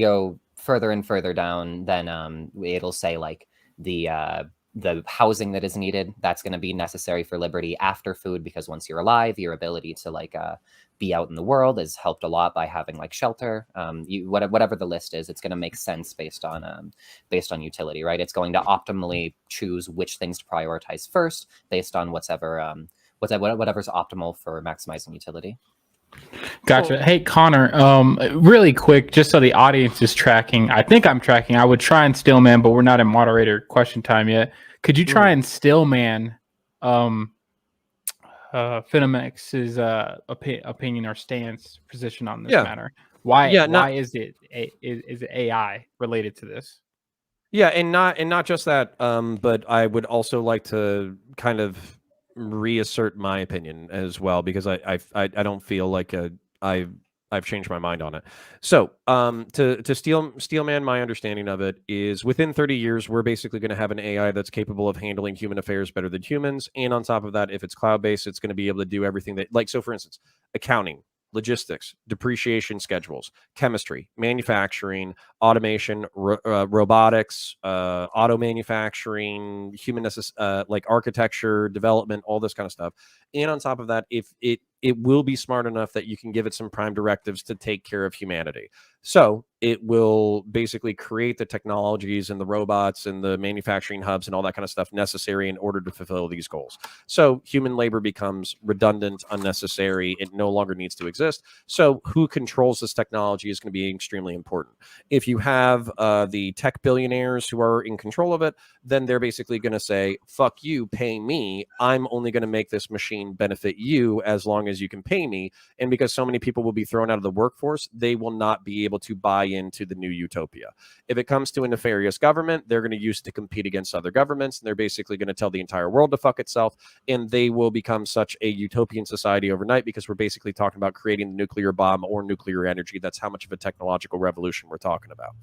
go further and further down, then it'll say like the housing that is needed, that's going to be necessary for liberty after food, because once you're alive, your ability to like be out in the world is helped a lot by having like shelter. Whatever the list is, it's going to make sense based on utility, right? It's going to optimally choose which things to prioritize first based on whatever's optimal for maximizing utility. Gotcha. Hey, Connor, really quick, just so the audience is tracking. I think I'm tracking. I would try and stillman, but we're not in moderator question time yet. Could you try and stillman Finamex's opinion or stance position on this matter? Why is it AI related to this? Yeah, and not just that, but I would also like to kind of reassert my opinion as well, because I don't feel like I've changed my mind on it. So to Steelman, my understanding of it is within 30 years, we're basically going to have an AI that's capable of handling human affairs better than humans. And on top of that, if it's cloud-based, it's going to be able to do everything that, like, so for instance, accounting, logistics, depreciation schedules, chemistry, manufacturing, automation, robotics, auto manufacturing, like architecture, development, all this kind of stuff. And on top of that, if it it will be smart enough that you can give it some prime directives to take care of humanity. So it will basically create the technologies and the robots and the manufacturing hubs and all that kind of stuff necessary in order to fulfill these goals. So human labor becomes redundant, unnecessary. It no longer needs to exist. So who controls this technology is going to be extremely important. If you have the tech billionaires who are in control of it, then they're basically going to say, fuck you, pay me. I'm only going to make this machine benefit you as long as you can pay me. And because so many people will be thrown out of the workforce, they will not be able to buy into the new utopia. If it comes to a nefarious government, they're going to use it to compete against other governments. And they're basically going to tell the entire world to fuck itself. And they will become such a utopian society overnight, because we're basically talking about creating the nuclear bomb or nuclear energy. That's how much of a technological revolution we're talking about.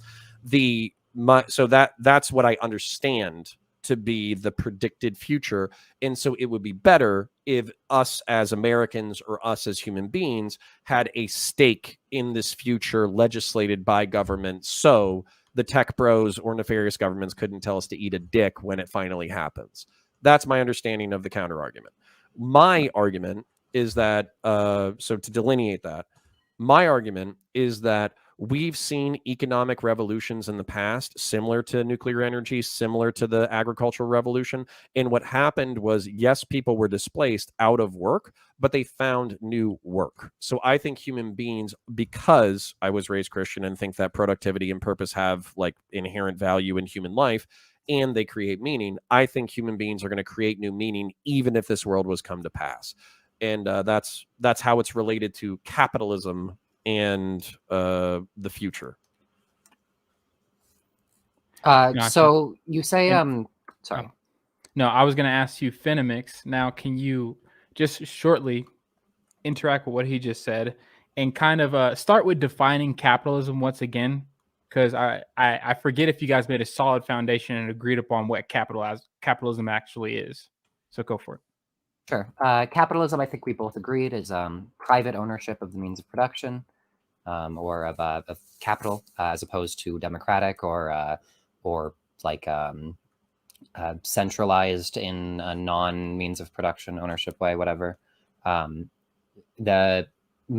So that's what I understand to be the predicted future. And so it would be better if us as Americans or us as human beings had a stake in this future legislated by government, so the tech bros or nefarious governments couldn't tell us to eat a dick when it finally happens. That's my understanding of the counter argument. My argument is that, so to delineate that, my argument is that we've seen economic revolutions in the past, similar to nuclear energy, similar to the agricultural revolution. And what happened was, yes, people were displaced out of work, but they found new work. So I think human beings, because I was raised Christian and think that productivity and purpose have like inherent value in human life, and they create meaning, I think human beings are going to create new meaning, even if this world was come to pass. And that's how it's related to capitalism and the future. Gotcha. So you say, sorry. No, I was going to ask you, Phenomix. Now, can you just shortly interact with what he just said and kind of start with defining capitalism once again? Because I forget if you guys made a solid foundation and agreed upon what capitalism actually is. So go for it. Sure. Capitalism, I think we both agreed, is private ownership of the means of production, or of capital, as opposed to democratic or like centralized in a non-means of production ownership way, whatever. My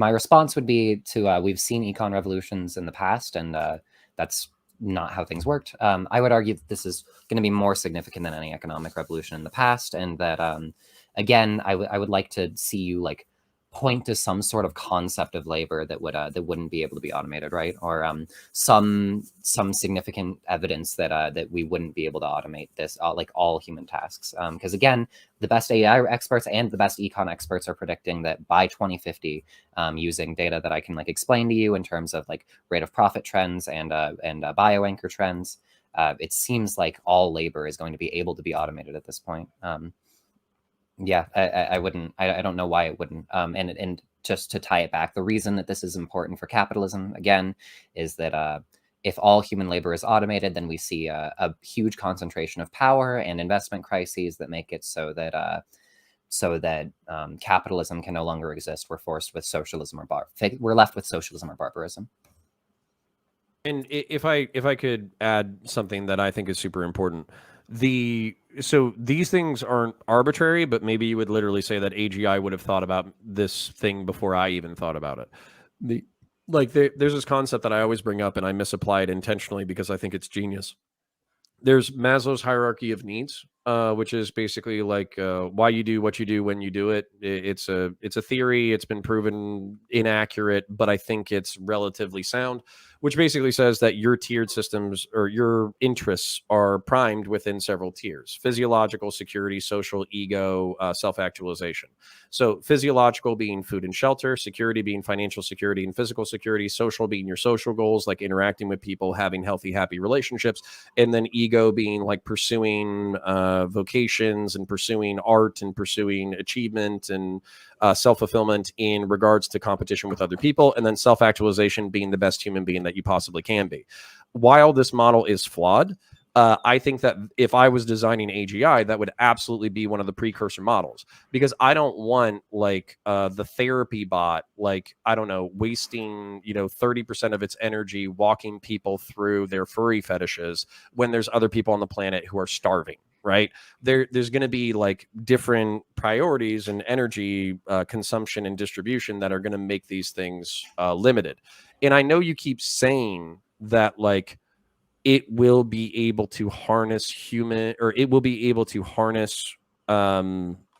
response would be to we've seen econ revolutions in the past, and that's not how things worked. I would argue that this is going to be more significant than any economic revolution in the past, and that again, I would like to see you like point to some sort of concept of labor that wouldn't be able to be automated, right? Or some significant evidence that we wouldn't be able to automate this, like all human tasks. Because again, the best AI experts and the best econ experts are predicting that by 2050, using data that I can like explain to you in terms of like rate of profit trends and bioanchor trends, it seems like all labor is going to be able to be automated at this point. Yeah, I wouldn't. I don't know why it wouldn't. And just to tie it back, the reason that this is important for capitalism, again, is that if all human labor is automated, then we see a huge concentration of power and investment crises that make it so that capitalism can no longer exist. We're forced with socialism we're left with socialism or barbarism. And if I could add something that I think is super important, so these things aren't arbitrary, but maybe you would literally say that AGI would have thought about this thing before I even thought about it. There's this concept that I always bring up, and I misapply it intentionally because I think it's genius. There's Maslow's hierarchy of needs, which is basically like why you do what you do when you do it. It's a theory. It's been proven inaccurate, but I think it's relatively sound, which basically says that your tiered systems or your interests are primed within several tiers: physiological, security, social, ego, self-actualization. So physiological being food and shelter, security being financial security and physical security, social being your social goals, like interacting with people, having healthy, happy relationships, and then ego being like pursuing vocations and pursuing art and pursuing achievement and self-fulfillment in regards to competition with other people, and then self-actualization being the best human being that you possibly can be. While this model is flawed, I think that if I was designing AGI, that would absolutely be one of the precursor models, because I don't want like the therapy bot, like, I don't know, wasting 30% of its energy walking people through their furry fetishes when there's other people on the planet who are starving. right? There's going to be like different priorities and energy consumption and distribution that are going to make these things limited. And I know you keep saying that like it will be able to harness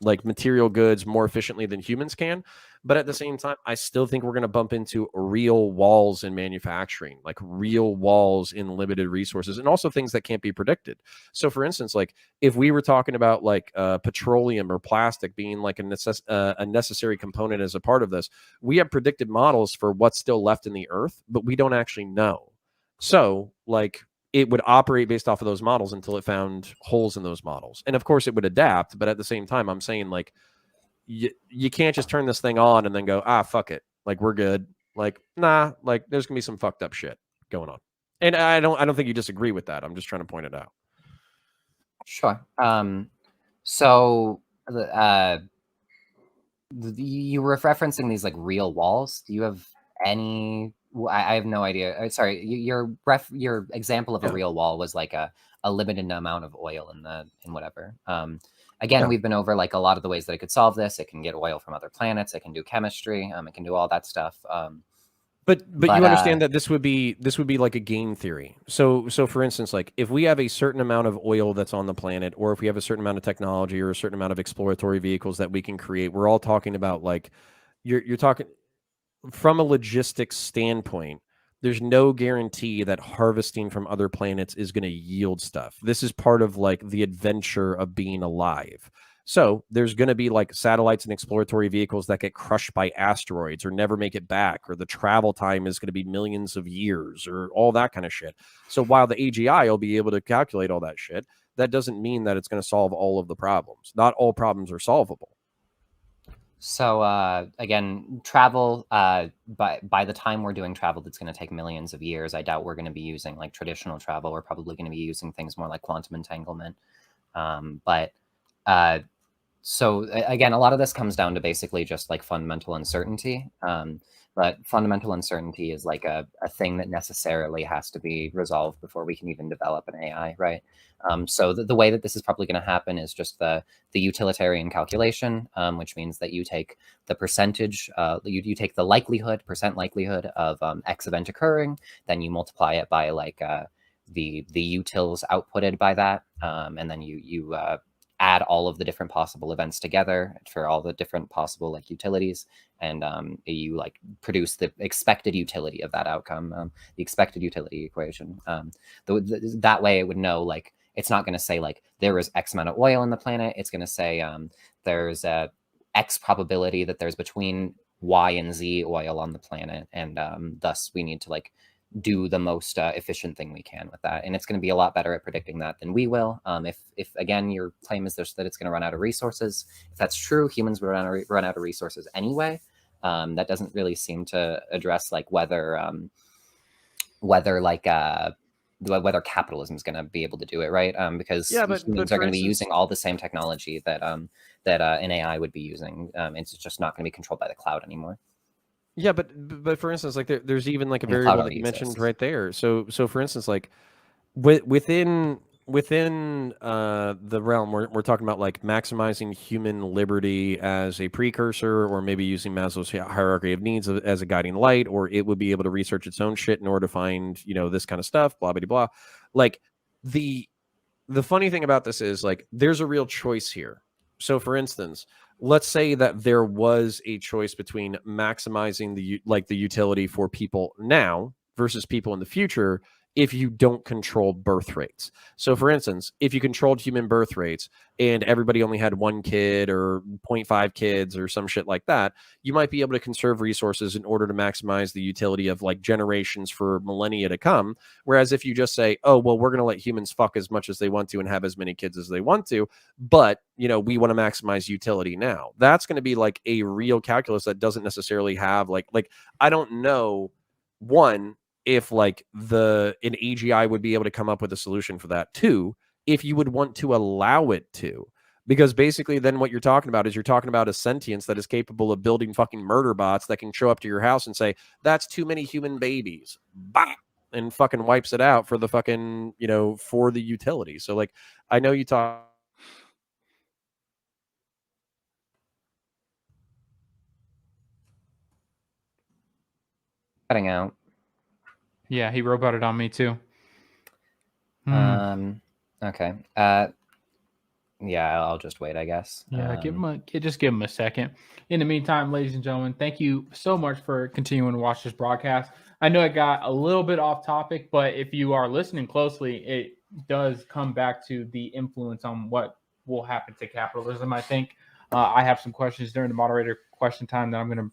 like material goods more efficiently than humans can. But at the same time, I still think we're going to bump into real walls in manufacturing, like real walls in limited resources, and also things that can't be predicted. So, for instance, like if we were talking about like petroleum or plastic being like a necessary component as a part of this, we have predicted models for what's still left in the earth, but we don't actually know. So, like, it would operate based off of those models until it found holes in those models. And of course, it would adapt. But at the same time, I'm saying like, you can't just turn this thing on and then go, fuck it, like we're good. Like, nah, like there's gonna be some fucked up shit going on. And I don't think you disagree with that. I'm just trying to point it out. Sure. So you were referencing these like real walls. Do you have any? I have no idea. Sorry, your example of a real wall was like a limited amount of oil in whatever. Again, we've been over like a lot of the ways that it could solve this. It can get oil from other planets. It can do chemistry. It can do all that stuff. But you understand that this would be like a game theory. So for instance, like if we have a certain amount of oil that's on the planet, or if we have a certain amount of technology or a certain amount of exploratory vehicles that we can create, we're all talking about like you're talking from a logistics standpoint. There's no guarantee that harvesting from other planets is going to yield stuff. This is part of like the adventure of being alive. So there's going to be like satellites and exploratory vehicles that get crushed by asteroids or never make it back, or the travel time is going to be millions of years or all that kind of shit. So while the AGI will be able to calculate all that shit, that doesn't mean that it's going to solve all of the problems. Not all problems are solvable. So again, travel, by the time we're doing travel that's going to take millions of years, I doubt we're going to be using like traditional travel. We're probably going to be using things more like quantum entanglement. So again, a lot of this comes down to basically just like fundamental uncertainty. But fundamental uncertainty is like a thing that necessarily has to be resolved before we can even develop an AI, right? So the way that this is probably going to happen is just the utilitarian calculation, which means that you take the percentage, you take the likelihood, percent likelihood of X event occurring, then you multiply it by like the utils outputted by that, and then you add all of the different possible events together for all the different possible like utilities, and you like produce the expected utility of that outcome, the expected utility equation. That way it would know, like, it's not going to say like there is X amount of oil in the planet. It's going to say there's a X probability that there's between Y and Z oil on the planet, and thus we need to like do the most efficient thing we can with that. And it's going to be a lot better at predicting that than we will. If again, your claim is that it's going to run out of resources, if that's true, humans would run out of resources anyway. That doesn't really seem to address like whether capitalism is going to be able to do it, right? Because humans are going to be using all the same technology that an AI would be using. It's just not going to be controlled by the cloud anymore. Yeah, but for instance, like there's even like a variable that you mentioned right there. So for instance, like within the realm, we're talking about like maximizing human liberty as a precursor, or maybe using Maslow's hierarchy of needs as a guiding light, or it would be able to research its own shit in order to find, you know, this kind of stuff, blah blah blah. Like the funny thing about this is like there's a real choice here. So for instance, let's say that there was a choice between maximizing the utility for people now versus people in the future if you don't control birth rates. So for instance, if you controlled human birth rates and everybody only had 1 kid or 0.5 kids or some shit like that, you might be able to conserve resources in order to maximize the utility of like generations for millennia to come. Whereas if you just say, oh, well, we're going to let humans fuck as much as they want to and have as many kids as they want to, but, you know, we want to maximize utility now. That's going to be like a real calculus that doesn't necessarily have like I don't know, one, if like an AGI would be able to come up with a solution for that. 2, if you would want to allow it to, because basically then what you're talking about is you're talking about a sentience that is capable of building fucking murder bots that can show up to your house and say, that's too many human babies. Bah! and fucking wipes it out for the fucking, for the utility. So like, I know you talk. Cutting out. Yeah, he roboted on me too. Okay. Yeah, I'll just wait, I guess. Yeah, just give him a second. In the meantime, ladies and gentlemen, thank you so much for continuing to watch this broadcast. I know it got a little bit off topic, but if you are listening closely, it does come back to the influence on what will happen to capitalism. I think I have some questions during the moderator question time that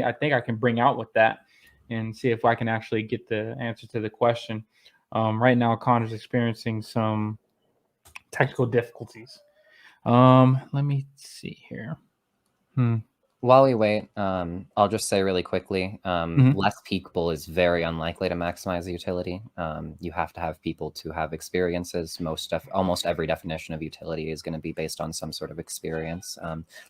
I think I can bring out with that and see if I can actually get the answer to the question. Right now, Connor's experiencing some technical difficulties. Let me see here. While we wait, I'll just say really quickly, less people is very unlikely to maximize the utility. You have to have people to have experiences. Almost every definition of utility is going to be based on some sort of experience.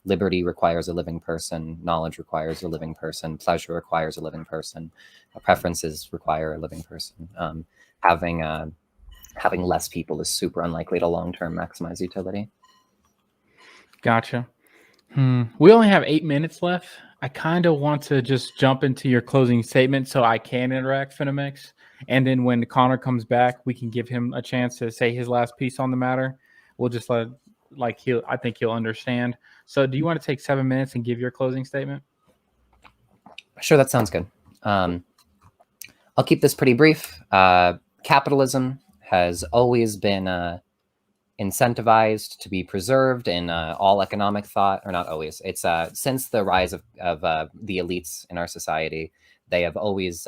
Liberty requires a living person. Knowledge requires a living person. Pleasure requires a living person. Preferences require a living person. Having less people is super unlikely to long-term maximize utility. Gotcha. We only have 8 minutes left. I kind of want to just jump into your closing statement so I can interact, Finamix. And then when Connor comes back, we can give him a chance to say his last piece on the matter. We'll just I think he'll understand. So do you want to take 7 minutes and give your closing statement? Sure, that sounds good. I'll keep this pretty brief. Capitalism has always been incentivized to be preserved in all economic thought, or not always. It's since the rise of the elites in our society, they've always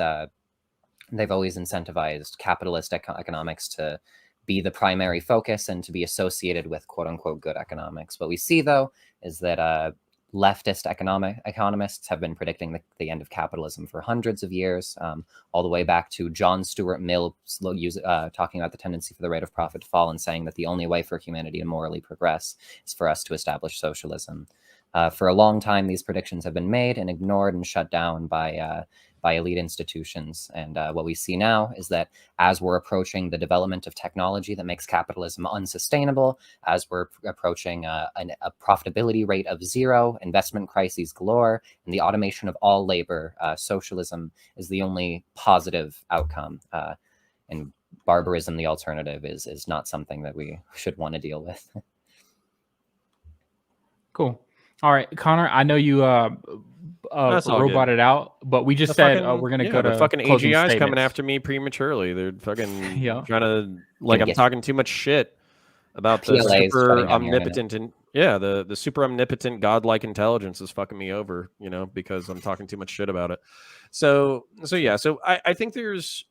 incentivized capitalist economics to be the primary focus and to be associated with quote unquote good economics. What we see though is that leftist economists have been predicting the end of capitalism for hundreds of years, all the way back to John Stuart Mill talking about the tendency for the rate of profit to fall and saying that the only way for humanity to morally progress is for us to establish socialism. For a long time, these predictions have been made and ignored and shut down by elite institutions. And what we see now is that as we're approaching the development of technology that makes capitalism unsustainable, as we're approaching a profitability rate of zero, investment crises galore, and the automation of all labor, socialism is the only positive outcome. And barbarism, the alternative, is not something that we should want to deal with. Cool. All right, Connor, I know you roboted out, but we just said we're going to go to the fucking closing AGI's statements. coming after me prematurely. They're fucking trying to, Gonna I'm talking too much shit about the PLA is super shutting down your omnipotent and the super omnipotent godlike intelligence is fucking me over, because I'm talking too much shit about it. So I think there's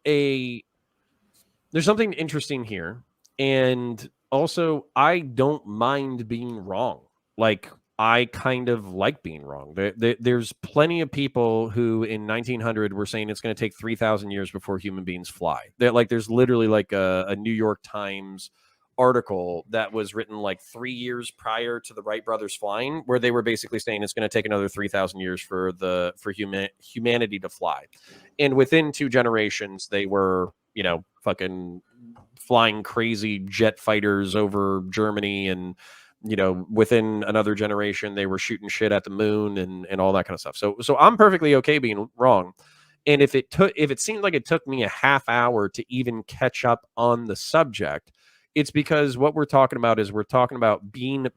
something interesting here, and also I don't mind being wrong. Like, I kind of like being wrong. There's plenty of people who in 1900 were saying it's going to take 3,000 years before human beings fly. There's literally like a New York Times article that was written like 3 years prior to the Wright brothers flying, where they were basically saying it's going to take another 3,000 years for humanity to fly. And within 2 generations, they were, fucking flying crazy jet fighters over Germany, and within another generation, they were shooting shit at the moon and all that kind of stuff. So I'm perfectly okay being wrong. And if it seemed like it took me a half hour to even catch up on the subject, it's because what we're talking about being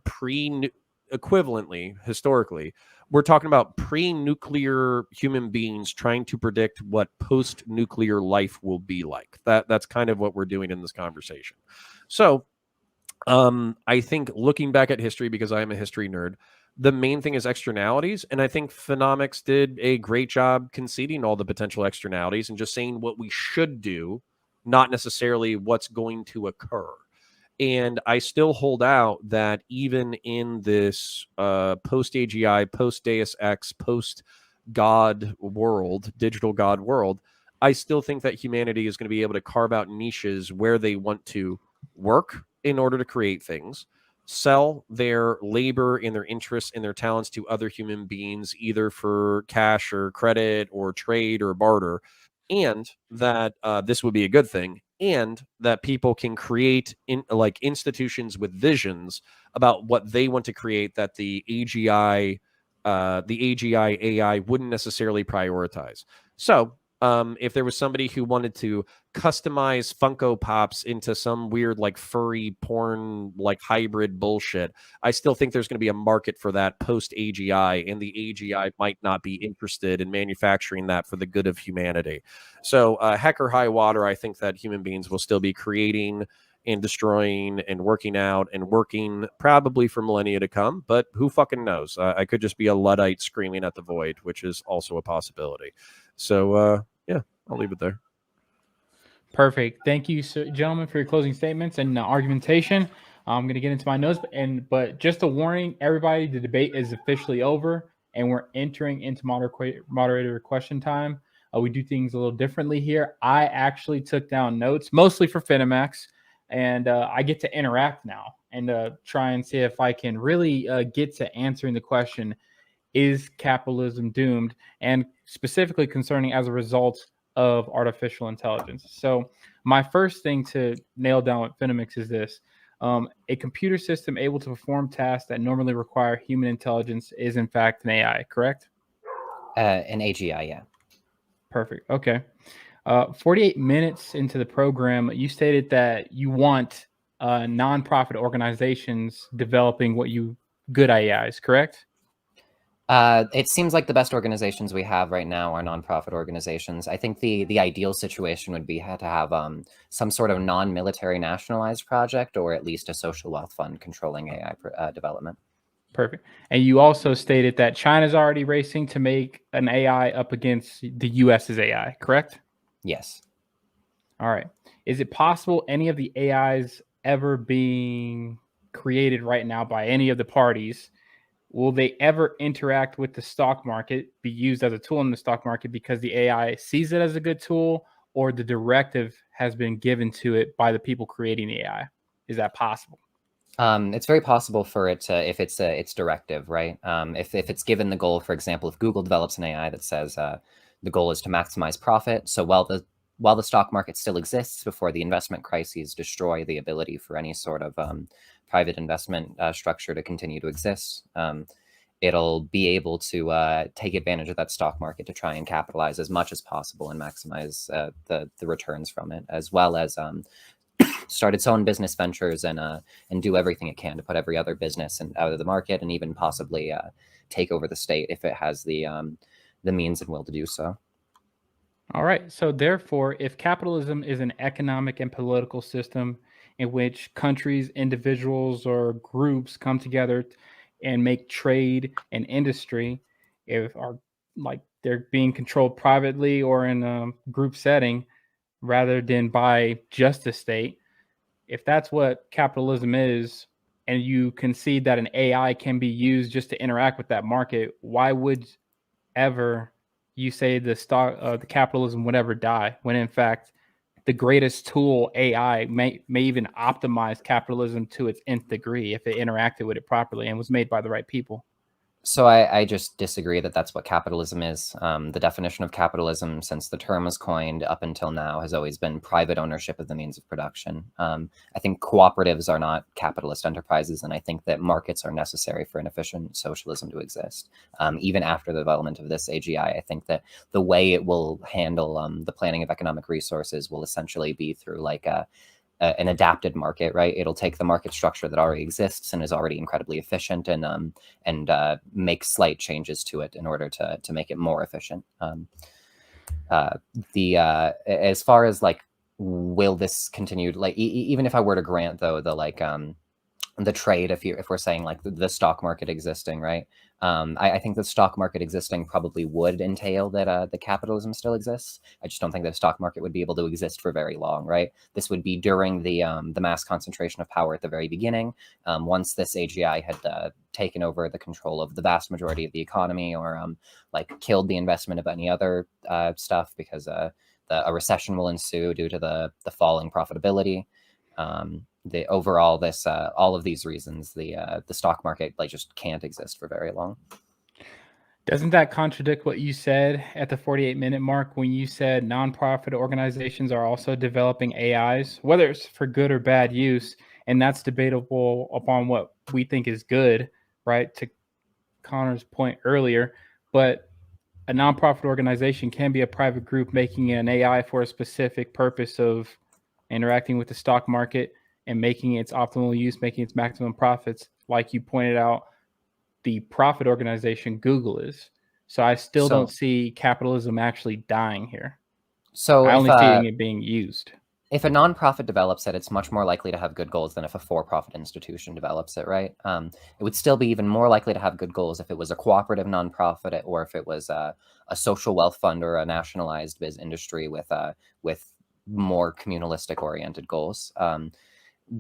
equivalently, historically, we're talking about pre-nuclear human beings trying to predict what post-nuclear life will be like. That's kind of what we're doing in this conversation. So I think looking back at history, because I am a history nerd, the main thing is externalities. And I think Phenomics did a great job conceding all the potential externalities and just saying what we should do, not necessarily what's going to occur. And I still hold out that even in this post-AGI, post-Deus Ex, post-God world, digital God world, I still think that humanity is going to be able to carve out niches where they want to work in order to create things, sell their labor and their interests and their talents to other human beings, either for cash or credit or trade or barter, and that this would be a good thing, and that people can create institutions with visions about what they want to create that the AGI AI wouldn't necessarily prioritize. So if there was somebody who wanted to customize Funko Pops into some weird like furry porn like hybrid bullshit, I still think there's going to be a market for that post AGI, and the AGI might not be interested in manufacturing that for the good of humanity. So heck or high water, I think that human beings will still be creating and destroying and working out and working probably for millennia to come, but who fucking knows? I could just be a Luddite screaming at the void, which is also a possibility. So yeah, I'll leave it there. Perfect. Thank you, gentlemen, for your closing statements and argumentation. I'm going to get into my notes, but just a warning, everybody, the debate is officially over, and we're entering into moderator question time. We do things a little differently here. I actually took down notes, mostly for Finamax, and I get to interact now and try and see if I can really get to answering the question, is capitalism doomed? And specifically concerning as a result of artificial intelligence. So my first thing to nail down with Finamix is this. A computer system able to perform tasks that normally require human intelligence is in fact an AI, correct? An AGI, yeah. Perfect. Okay. 48 minutes into the program, you stated that you want nonprofit organizations developing good AIs, correct? It seems like the best organizations we have right now are nonprofit organizations. I think the ideal situation would be to have some sort of non-military nationalized project, or at least a social wealth fund controlling AI development. Perfect. And you also stated that China's already racing to make an AI up against the US's AI, correct? Yes. All right. Is it possible any of the AIs ever being created right now by any of the parties, will they ever interact with the stock market, be used as a tool in the stock market because the AI sees it as a good tool, or the directive has been given to it by the people creating the AI? Is that possible? It's very possible for it to, if it's directive, right? If it's given the goal, for example, if Google develops an AI that says the goal is to maximize profit, so while the stock market still exists before the investment crises destroy the ability for any sort of private investment structure to continue to exist, it'll be able to take advantage of that stock market to try and capitalize as much as possible and maximize the returns from it, as well as start its own business ventures and do everything it can to put every other business out of the market, and even possibly take over the state if it has the means and will to do so. All right. So therefore, if capitalism is an economic and political system in which countries, individuals, or groups come together and make trade and industry, they're being controlled privately or in a group setting rather than by just the state, if that's what capitalism is, and you concede that an AI can be used just to interact with that market, why would ever you say the capitalism would ever die, when in fact the greatest tool, AI, may even optimize capitalism to its nth degree if it interacted with it properly and was made by the right people? So I just disagree that that's what capitalism is. The definition of capitalism, since the term was coined up until now, has always been private ownership of the means of production. I think cooperatives are not capitalist enterprises, and I think that markets are necessary for an efficient socialism to exist. Even after the development of this AGI, I think that the way it will handle the planning of economic resources will essentially be through like an adapted market, right? It'll take the market structure that already exists and is already incredibly efficient, and make slight changes to it in order to make it more efficient. As far as like, will this continue? Like, even if I were to grant though the trade, if we're saying like the stock market existing, right? I think the stock market existing probably would entail that the capitalism still exists. I just don't think the stock market would be able to exist for very long, right? This would be during the mass concentration of power at the very beginning. Once this AGI had taken over the control of the vast majority of the economy, or like killed the investment of any other stuff, because a recession will ensue due to the falling profitability. The overall all of these reasons, the stock market just can't exist for very long. Doesn't that contradict what you said at the 48-minute mark when you said nonprofit organizations are also developing AIs, whether it's for good or bad use, and that's debatable upon what we think is good, right? To Connor's point earlier, but a nonprofit organization can be a private group making an AI for a specific purpose of interacting with the stock market and making its optimal use, making its maximum profits. Like you pointed out, the profit organization Google is. So I still don't see capitalism actually dying here. So I only see it being used. If a nonprofit develops it, it's much more likely to have good goals than if a for-profit institution develops it, right? It would still be even more likely to have good goals if it was a cooperative nonprofit or if it was a social wealth fund or a nationalized biz industry with more communalistic oriented goals.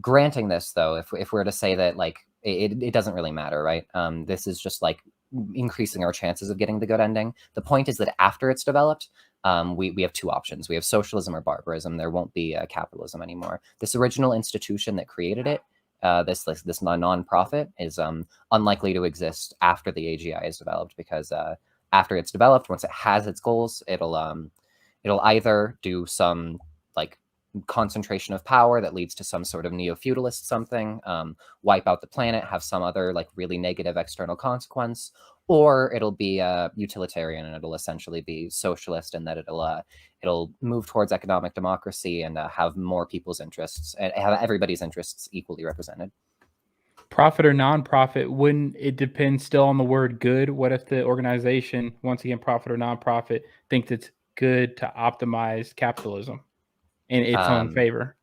Granting this, though, if we're to say that like it doesn't really matter, right? This is just like increasing our chances of getting the good ending. The point is that after it's developed, we have two options. We have socialism or barbarism. There won't be capitalism anymore. This original institution that created it, this non-profit, is unlikely to exist after the AGI is developed, because after it's developed, once it has its goals, it'll either do some like concentration of power that leads to some sort of neo-feudalist something, wipe out the planet, have some other like really negative external consequence, or it'll be utilitarian and it'll essentially be socialist, and that it'll move towards economic democracy and have more people's interests and have everybody's interests equally represented. Profit or non-profit, wouldn't it depend still on the word good? What if the organization, once again, profit or non-profit, thinks it's good to optimize capitalism in its own favor?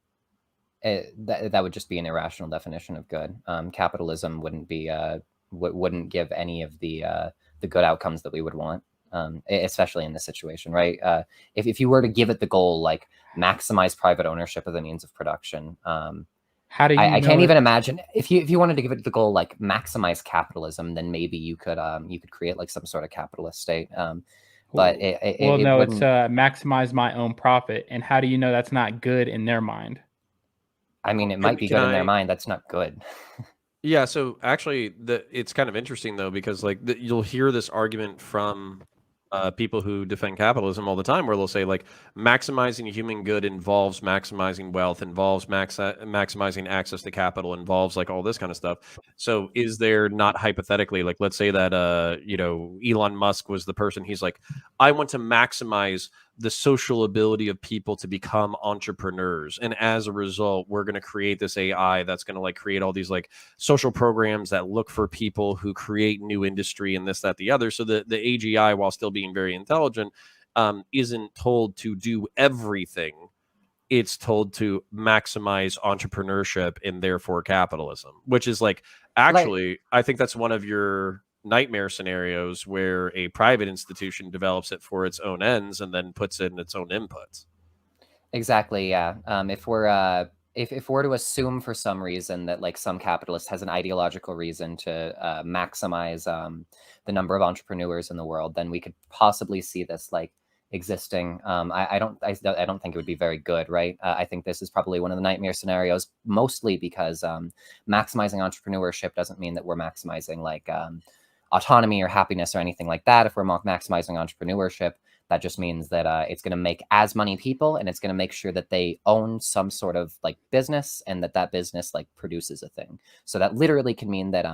That would just be an irrational definition of good. Capitalism wouldn't be wouldn't give any of the good outcomes that we would want, especially in this situation, right? If you were to give it the goal like maximize private ownership of the means of production, how do you? I can't even imagine if you wanted to give it the goal like maximize capitalism, then maybe you could create like some sort of capitalist state. But it's maximize my own profit. And how do you know that's not good in their mind? I mean, it might be good in their mind. That's not good. Yeah, so actually, it's kind of interesting though, because like you'll hear this argument from people who defend capitalism all the time, where they'll say like maximizing human good involves maximizing wealth, involves maximizing access to capital, involves like all this kind of stuff. So is there not hypothetically, like let's say that Elon Musk was the person, he's like, I want to maximize the social ability of people to become entrepreneurs, and as a result we're going to create this AI that's going to like create all these like social programs that look for people who create new industry and this, that, the other. So the AGI, while still being very intelligent, isn't told to do everything. It's told to maximize entrepreneurship and therefore capitalism, which is like actually I think that's one of your nightmare scenarios, where a private institution develops it for its own ends and then puts in its own inputs. Exactly. Yeah. If we're to assume for some reason that like some capitalist has an ideological reason to maximize the number of entrepreneurs in the world, then we could possibly see this like existing. I don't think it would be very good, right? I think this is probably one of the nightmare scenarios, mostly because maximizing entrepreneurship doesn't mean that we're maximizing like autonomy or happiness or anything like that. If we're maximizing entrepreneurship, that just means that it's going to make as many people, and it's going to make sure that they own some sort of like business, and that business like produces a thing. So that literally can mean that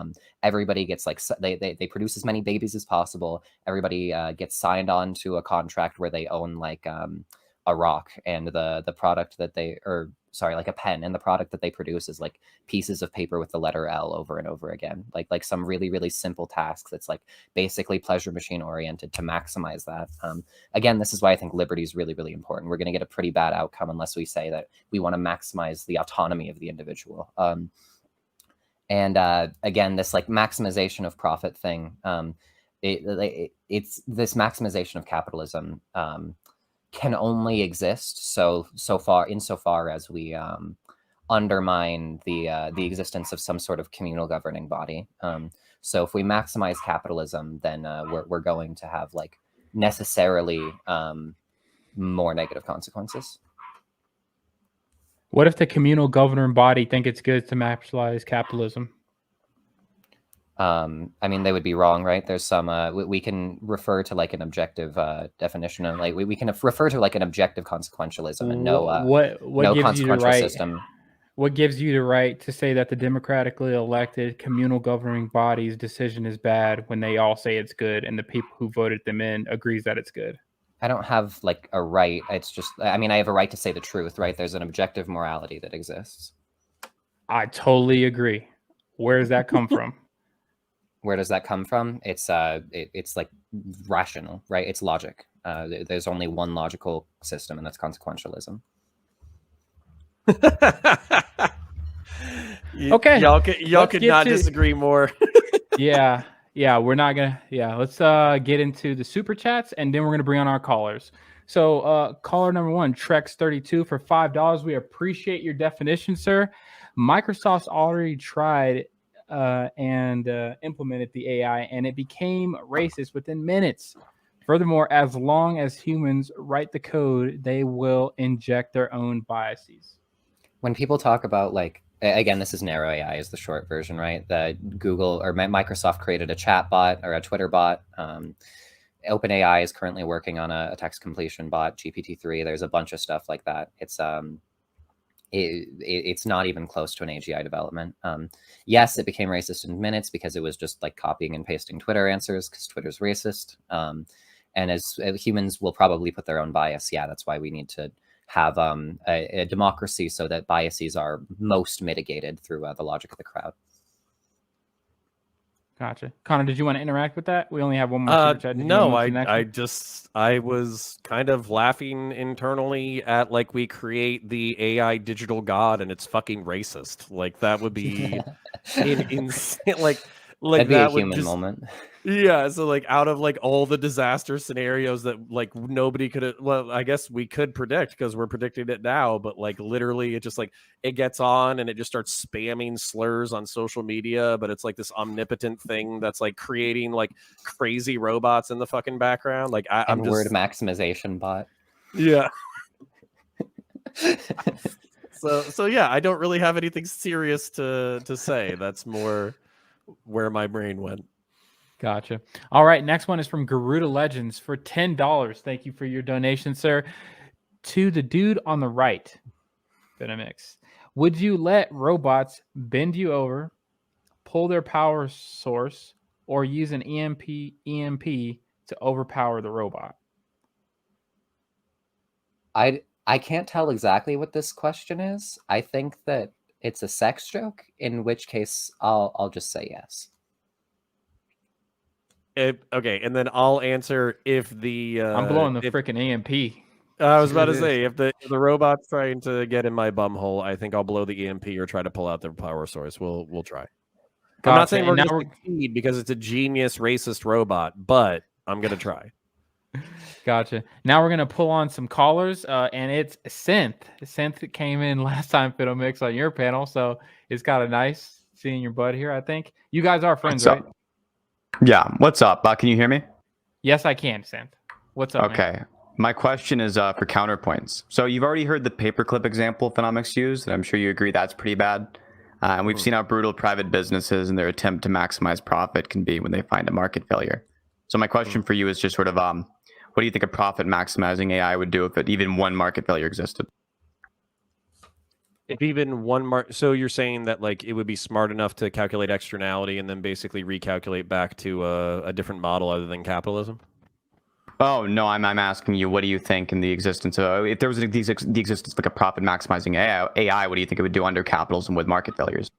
everybody gets like they produce as many babies as possible. Everybody gets signed on to a contract where they own like a rock, and the product that like a pen, and the product that they produce is like pieces of paper with the letter L over and over again, like some really, really simple tasks that's like basically pleasure machine oriented to maximize that. Again, this is why I think liberty is really, really important. We're going to get a pretty bad outcome unless we say that we want to maximize the autonomy of the individual. And again, this like maximization of profit thing, it's this maximization of capitalism can only exist so far insofar as we undermine the existence of some sort of communal governing body. So if we maximize capitalism, then we're going to have like necessarily more negative consequences. What if the communal governing body think it's good to maximize capitalism? I mean, they would be wrong, right? There's some we can refer to like an objective definition, and like we can refer to like an objective consequentialism, and what no gives you the consequential right? system. What gives you the right to say that the democratically elected communal governing body's decision is bad when they all say it's good and the people who voted them in agrees that it's good? I don't have like a right. It's just, I mean, I have a right to say the truth, right? There's an objective morality that exists. I totally agree. Where does that come from? Where does that come from? It's like rational, right? It's logic. There's only one logical system, and that's consequentialism. Okay, y'all could not disagree more. yeah, we're not gonna. Yeah, let's get into the super chats, and then we're gonna bring on our callers. So, caller number one, Trex32 for $5. We appreciate your definition, sir. Microsoft's already tried and implemented the AI, and it became racist within minutes. Furthermore, as long as humans write the code, they will inject their own biases. When people talk about, like, again, this is narrow AI is the short version, right? That Google or Microsoft created a chat bot or a Twitter bot. OpenAI is currently working on a text completion bot, GPT-3. There's a bunch of stuff like that. It's not even close to an AGI development. Yes, it became racist in minutes because it was just like copying and pasting Twitter answers because Twitter's racist. And as humans will probably put their own bias. Yeah, that's why we need to have a democracy so that biases are most mitigated through the logic of the crowd. Gotcha. Connor, did you want to interact with that? We only have one more super chat. No, I was kind of laughing internally at like we create the AI digital god and it's fucking racist. Like that would be insane. Like that'd be that a would human just, moment. Yeah, so like out of like all the disaster scenarios that like nobody could, well, I guess we could predict because we're predicting it now, but like literally it just like it gets on and it just starts spamming slurs on social media, but it's like this omnipotent thing that's like creating like crazy robots in the fucking background. Like I'm just word maximization bot. Yeah. So yeah, I don't really have anything serious to say. That's more where my brain went. Gotcha. All right. Next one is from Garuda Legends for $10. Thank you for your donation, sir. To the dude on the right, Venomix, would you let robots bend you over, pull their power source, or use an EMP to overpower the robot? I can't tell exactly what this question is. I think that it's a sex joke, in which case I'll just say yes. Okay, and then I'll answer if the I'm blowing the freaking EMP. I was about to say if the robot's trying to get in my bum hole, I think I'll blow the EMP or try to pull out their power source. We'll try. Gotcha. I'm not saying we're going to succeed because it's a genius racist robot, but I'm going to try. Gotcha. Now we're going to pull on some callers, and it's Synth. Synth came in last time, Fiddle Mix, on your panel, so it's kind of nice seeing your bud here, I think. You guys are friends, right? Yeah. What's up? Can you hear me? Yes, I can, Synth. What's up, Okay. Man? My question is for Counterpoints. So you've already heard the paperclip example Phenomics used, and I'm sure you agree that's pretty bad. And we've seen how brutal private businesses and their attempt to maximize profit can be when they find a market failure. So my question for you is just sort of, what do you think a profit maximizing AI would do if even one market failure existed? If even one so you're saying that like it would be smart enough to calculate externality and then basically recalculate back to a different model other than capitalism? Oh no, I'm asking you, what do you think in the existence of, if there was the existence of like a profit maximizing AI, what do you think it would do under capitalism with market failures?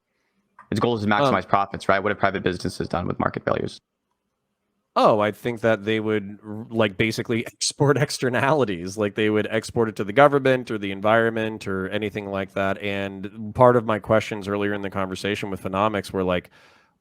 Its goal is to maximize profits, right? What have private businesses done with market failures? Oh, I think that they would like basically export externalities, like they would export it to the government or the environment or anything like that. And part of my questions earlier in the conversation with Phenomics were like,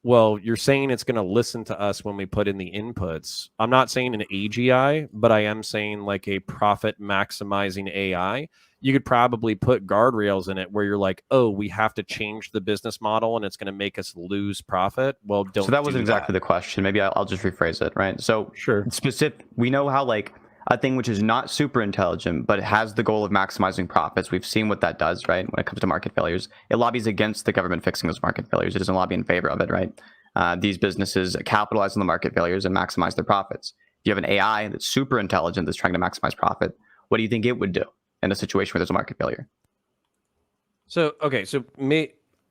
well, you're saying it's going to listen to us when we put in the inputs. I'm not saying an AGI, but I am saying like a profit maximizing AI. You could probably put guardrails in it where you're like, oh, we have to change the business model and it's going to make us lose profit. Well, don't. So that wasn't exactly the question. Maybe I'll just rephrase it, right? So sure. Specific. We know how like a thing which is not super intelligent, but has the goal of maximizing profits. We've seen what that does, right? When it comes to market failures, it lobbies against the government fixing those market failures. It doesn't lobby in favor of it, right? these businesses capitalize on the market failures and maximize their profits. If you have an AI that's super intelligent that's trying to maximize profit, what do you think it would do in a situation where there's a market failure? So, okay, so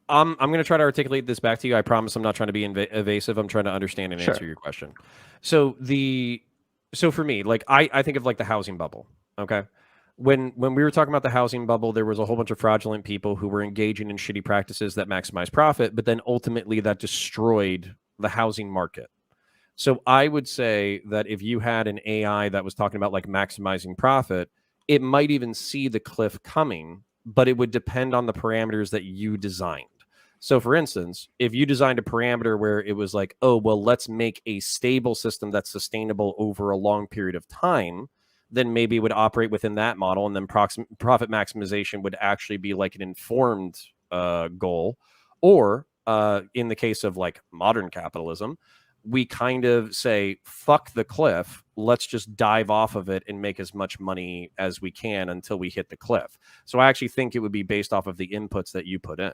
I'm going to try to articulate this back to you. I promise I'm not trying to be evasive. I'm trying to understand and answer your question. So for me, like I think of like the housing bubble. Okay. When we were talking about the housing bubble, there was a whole bunch of fraudulent people who were engaging in shitty practices that maximize profit, but then ultimately that destroyed the housing market. So I would say that if you had an AI that was talking about like maximizing profit, it might even see the cliff coming, but it would depend on the parameters that you designed. So for instance, if you designed a parameter where it was like, oh, well, let's make a stable system that's sustainable over a long period of time, then maybe it would operate within that model. And then profit maximization would actually be like an informed goal. Or in the case of like modern capitalism, we kind of say, fuck the cliff. Let's just dive off of it and make as much money as we can until we hit the cliff. So I actually think it would be based off of the inputs that you put in.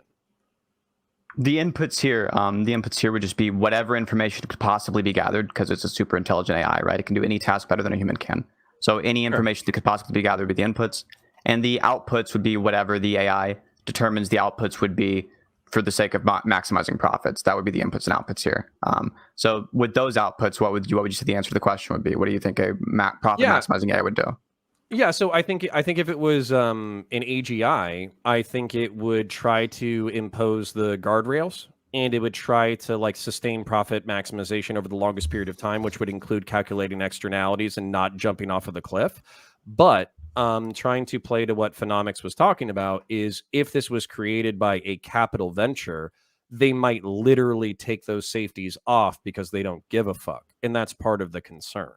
The inputs here would just be whatever information could possibly be gathered, because it's a super intelligent AI, right? It can do any task better than a human can. So any information that could possibly be gathered would be the inputs, and the outputs would be whatever the AI determines the outputs would be for the sake of maximizing profits. That would be the inputs and outputs here. So with those outputs, what would you say the answer to the question would be? What do you think a profit maximizing AI would do? Yeah, so I think if it was an AGI, I think it would try to impose the guardrails, and it would try to like sustain profit maximization over the longest period of time, which would include calculating externalities and not jumping off of the cliff. But trying to play to what Phenomics was talking about is, if this was created by a capital venture, they might literally take those safeties off because they don't give a fuck, and that's part of the concern.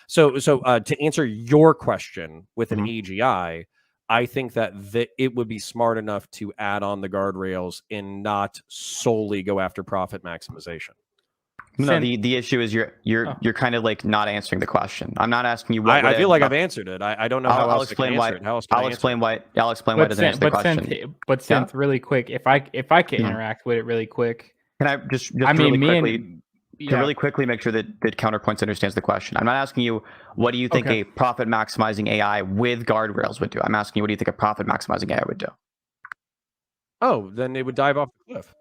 So to answer your question with an AGI, I think that it would be smart enough to add on the guardrails and not solely go after profit maximization. No, the issue is you're kind of like not answering the question. I'm not asking you what. I feel like I've answered it. I don't know how else to answer it. I'll explain why it doesn't answer the question. But Synth, really quick, if I can interact with it really quick. Can I just really quickly? To really quickly make sure that Counterpoints understands the question. I'm not asking you, what do you think a profit maximizing AI with guardrails would do? I'm asking you, what do you think a profit maximizing AI would do? Oh, then it would dive off the cliff.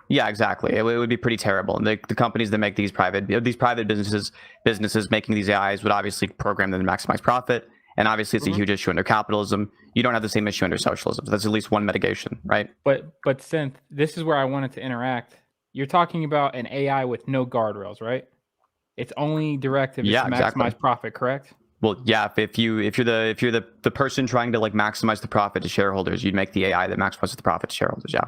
Yeah, exactly. It would be pretty terrible. And the companies that make these private businesses making these AIs would obviously program them to maximize profit. And obviously it's a huge issue under capitalism. You don't have the same issue under socialism. So that's at least one mitigation, right? But Synth, this is where I wanted to interact. You're talking about an AI with no guardrails, right? It's only directive to maximize profit, correct? Well, yeah. If you're the person trying to like maximize the profit to shareholders, you'd make the AI that maximizes the profit to shareholders. Yeah.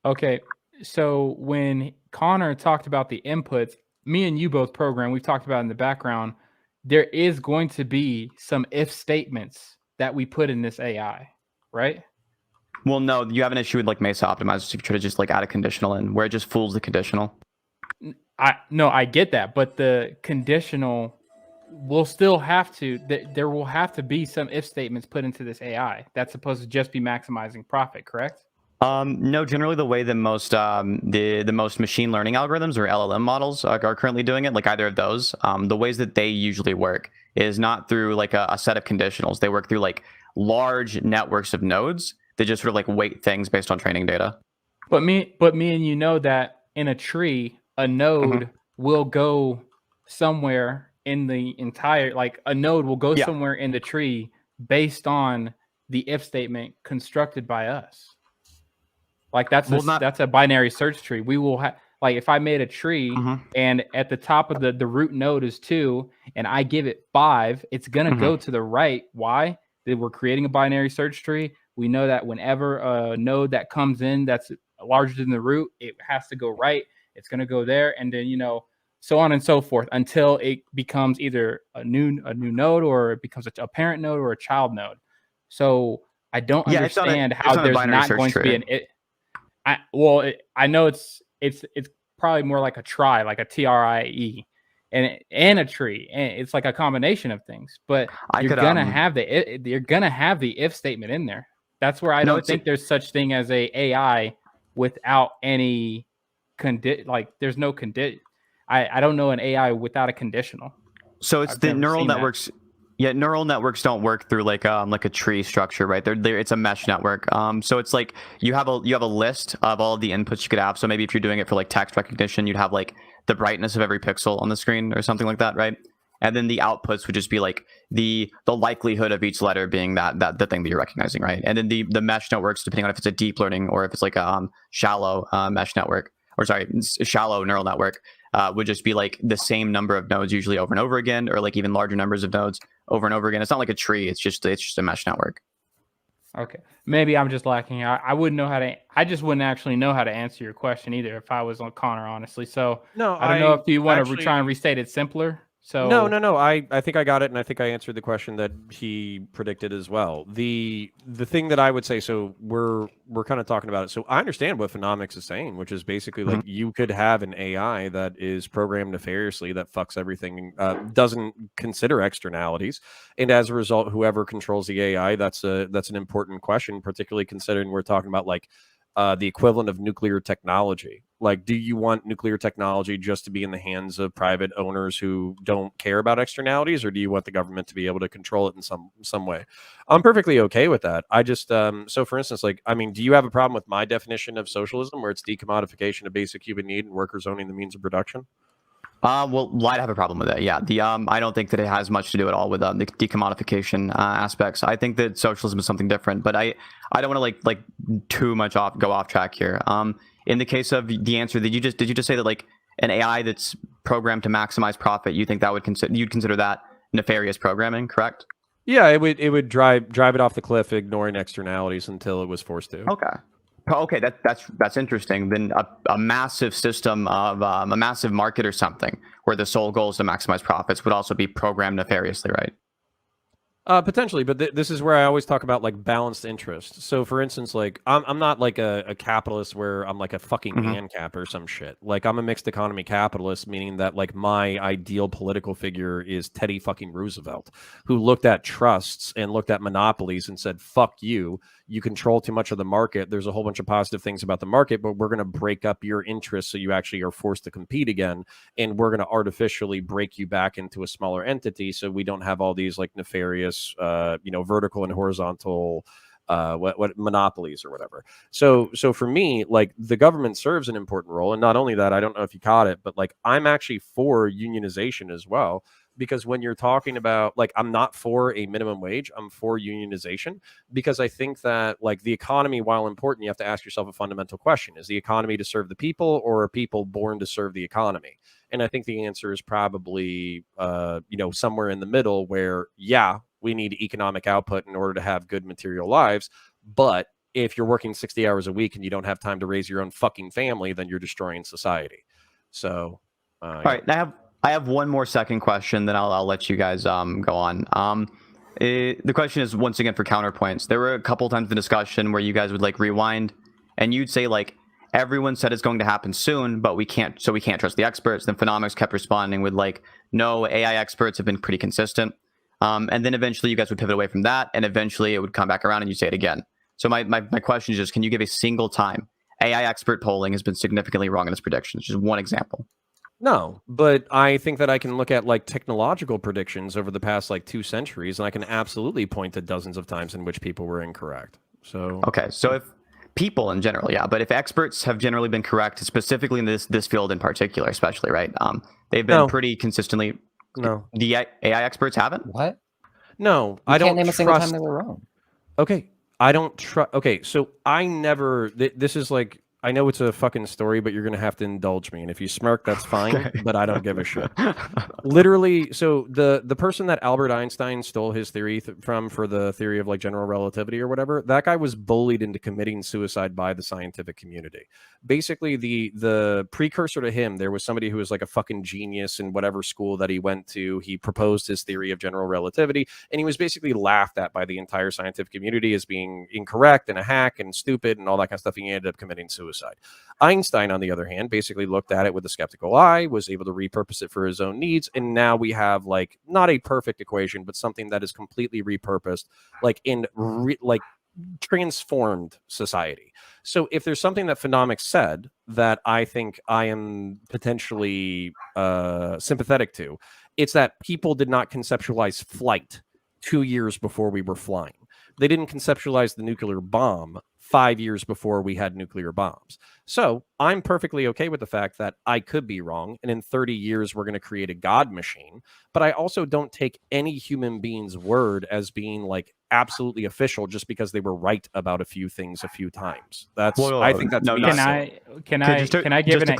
Okay. So when Connor talked about the inputs, me and you both program, we've talked about in the background, there is going to be some if statements that we put in this AI, right? Well, no, you have an issue with like Mesa optimizers if you try to just like add a conditional in where it just fools the conditional. I get that, but the conditional will still have to, there will have to be some if statements put into this AI that's supposed to just be maximizing profit, correct? No, generally the way that most the most machine learning algorithms or LLM models are currently doing it, like either of those, the ways that they usually work is not through like a set of conditionals. They work through like large networks of nodes that just sort of like weight things based on training data. But me and you know that in a tree, a node will go somewhere in the entire, like a node will go somewhere in the tree based on the if statement constructed by us. Like that's a binary search tree. We will have, like if I made a tree and at the top of the root node is 2 and I give it 5, it's going to go to the right. Why? We're creating a binary search tree. We know that whenever a node that comes in that's larger than the root, it has to go right. It's going to go there, and then so on and so forth until it becomes either a new node or it becomes a parent node or a child node. So I don't understand how there's not going to be an it. I know it's probably more like a trie, like a TRIE, and a tree, and it's like a combination of things. But you're gonna have the if statement in there. That's where I don't think there's such thing as a AI without any there's no I don't know an AI without a conditional. So it's I've the never neural seen that. networks. Yeah, neural networks don't work through like a tree structure, right? It's a mesh network. So it's like you have a list of all of the inputs you could have. So maybe if you're doing it for like text recognition, you'd have like the brightness of every pixel on the screen or something like that, right? And then the outputs would just be like the likelihood of each letter being that the thing that you're recognizing, right? And then the mesh networks, depending on if it's a deep learning or if it's like a shallow mesh network, or sorry, shallow neural network, would just be like the same number of nodes usually over and over again, or like even larger numbers of nodes over and over again. It's not like a tree. It's just a mesh network. Okay, maybe I'm just lacking. I wouldn't know how to. I just wouldn't actually know how to answer your question either if I was on Connor, honestly. So No, I don't know if you want to actually- try and restate it simpler. So No. I think I got it, and I think I answered the question that he predicted as well. The thing that I would say, so we're kind of talking about it. So I understand what Phenomics is saying, which is basically like you could have an AI that is programmed nefariously that fucks everything, doesn't consider externalities, and as a result, whoever controls the AI, that's an important question, particularly considering we're talking about like the equivalent of nuclear technology. Like, do you want nuclear technology just to be in the hands of private owners who don't care about externalities, or do you want the government to be able to control it in some way? I'm perfectly okay with that. I just so for instance, like, I mean, do you have a problem with my definition of socialism, where it's decommodification of basic human need and workers owning the means of production? Well, I'd have a problem with it. Yeah, I don't think that it has much to do at all with the decommodification aspects. I think that socialism is something different, but I don't want to like too much go off track here. In the case of the answer, did you just say that like an AI that's programmed to maximize profit, you think that you'd consider that nefarious programming, correct? Yeah, it would drive it off the cliff, ignoring externalities until it was forced to. Okay, that's interesting. Then a massive system of a massive market or something where the sole goal is to maximize profits would also be programmed nefariously, right? Potentially, but this is where I always talk about like balanced interest. So, for instance, like I'm not like a capitalist where I'm like a fucking ANCAP or some shit. Like I'm a mixed economy capitalist, meaning that like my ideal political figure is Teddy fucking Roosevelt, who looked at trusts and looked at monopolies and said, "Fuck you. You control too much of the market. There's a whole bunch of positive things about the market, but we're going to break up your interests so you actually are forced to compete again, and we're going to artificially break you back into a smaller entity so we don't have all these like nefarious, vertical and horizontal what monopolies or whatever." So for me, like the government serves an important role, and not only that, I don't know if you caught it, but like I'm actually for unionization as well. Because when you're talking about like, I'm not for a minimum wage, I'm for unionization, because I think that like the economy, while important, you have to ask yourself a fundamental question: is the economy to serve the people, or are people born to serve the economy? And I think the answer is probably somewhere in the middle, where yeah, we need economic output in order to have good material lives, but if you're working 60 hours a week and you don't have time to raise your own fucking family, then you're destroying society. So all right, I have one more second question, then I'll let you guys go on. The question is once again for counterpoints. There were a couple times in the discussion where you guys would like rewind, and you'd say like, everyone said it's going to happen soon, but we can't trust the experts. Then Phenomics kept responding with like, no, AI experts have been pretty consistent. And then eventually you guys would pivot away from that, and eventually it would come back around and you say it again. So my question is just, can you give a single time AI expert polling has been significantly wrong in its predictions? Just one example. No, but I think that I can look at like technological predictions over the past like 2 centuries, and I can absolutely point to dozens of times in which people were incorrect. So okay, so if people in general, yeah, but if experts have generally been correct, specifically in this field in particular, especially, right? They've been pretty consistently. No, the AI experts haven't. What? No, I don't can't name a single time trust. they were wrong. Okay, I don't trust. Okay, so I never. This is like, I know it's a fucking story, but you're gonna have to indulge me. And if you smirk, that's fine. Okay. But I don't give a shit. Literally, so the person that Albert Einstein stole his theory from for the theory of like general relativity or whatever, that guy was bullied into committing suicide by the scientific community. Basically, the precursor to him, there was somebody who was like a fucking genius in whatever school that he went to. He proposed his theory of general relativity, and he was basically laughed at by the entire scientific community as being incorrect and a hack and stupid and all that kind of stuff. He ended up committing suicide. Einstein, on the other hand, basically looked at it with a skeptical eye, was able to repurpose it for his own needs, and now we have like not a perfect equation, but something that is completely repurposed, like in like transformed society. So if there's something that Phenomics said that I think I am potentially sympathetic to, it's that people did not conceptualize flight 2 years before we were flying. They didn't conceptualize the nuclear bomb 5 years before we had nuclear bombs. So I'm perfectly okay with the fact that I could be wrong, and in 30 years we're going to create a God machine. But I also don't take any human being's word as being like absolutely official just because they were right about a few things a few times. That's I think that's no, me. Can I give an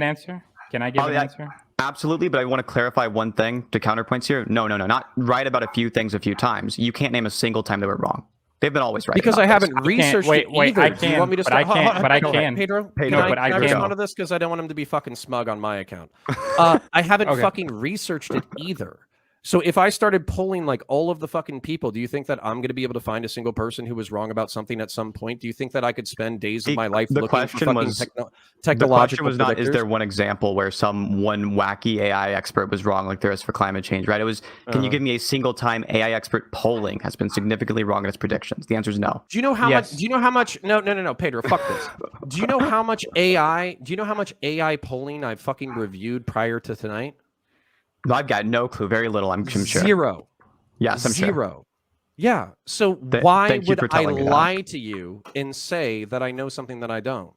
answer? Can I give an answer? Absolutely, but I want to clarify one thing to counterpoints here. No, not right about a few things a few times. You can't name a single time they were wrong. They've been always right. Because I haven't researched it either. I Do you want me to but I start? can't. But I can. Pedro, No, can but I I respond can. to this because I don't want him to be fucking smug on my account. I haven't fucking researched it either. So if I started pulling like all of the fucking people, do you think that I'm going to be able to find a single person who was wrong about something at some point? Do you think that I could spend days of my life looking for fucking technological The question was not, predictors? is there one example where one wacky AI expert was wrong like there is for climate change, right? It was, can you give me a single time AI expert polling has been significantly wrong in its predictions? The answer is no. Do you know how much? Do you know how much? No, Pedro, fuck this. Do you know how much AI? Do you know how much AI polling I've fucking reviewed prior to tonight? I've got no clue. Very little, I'm sure. Zero. Yes, I'm sure. Zero. Yeah. So why would I me lie to you and say that I know something that I don't?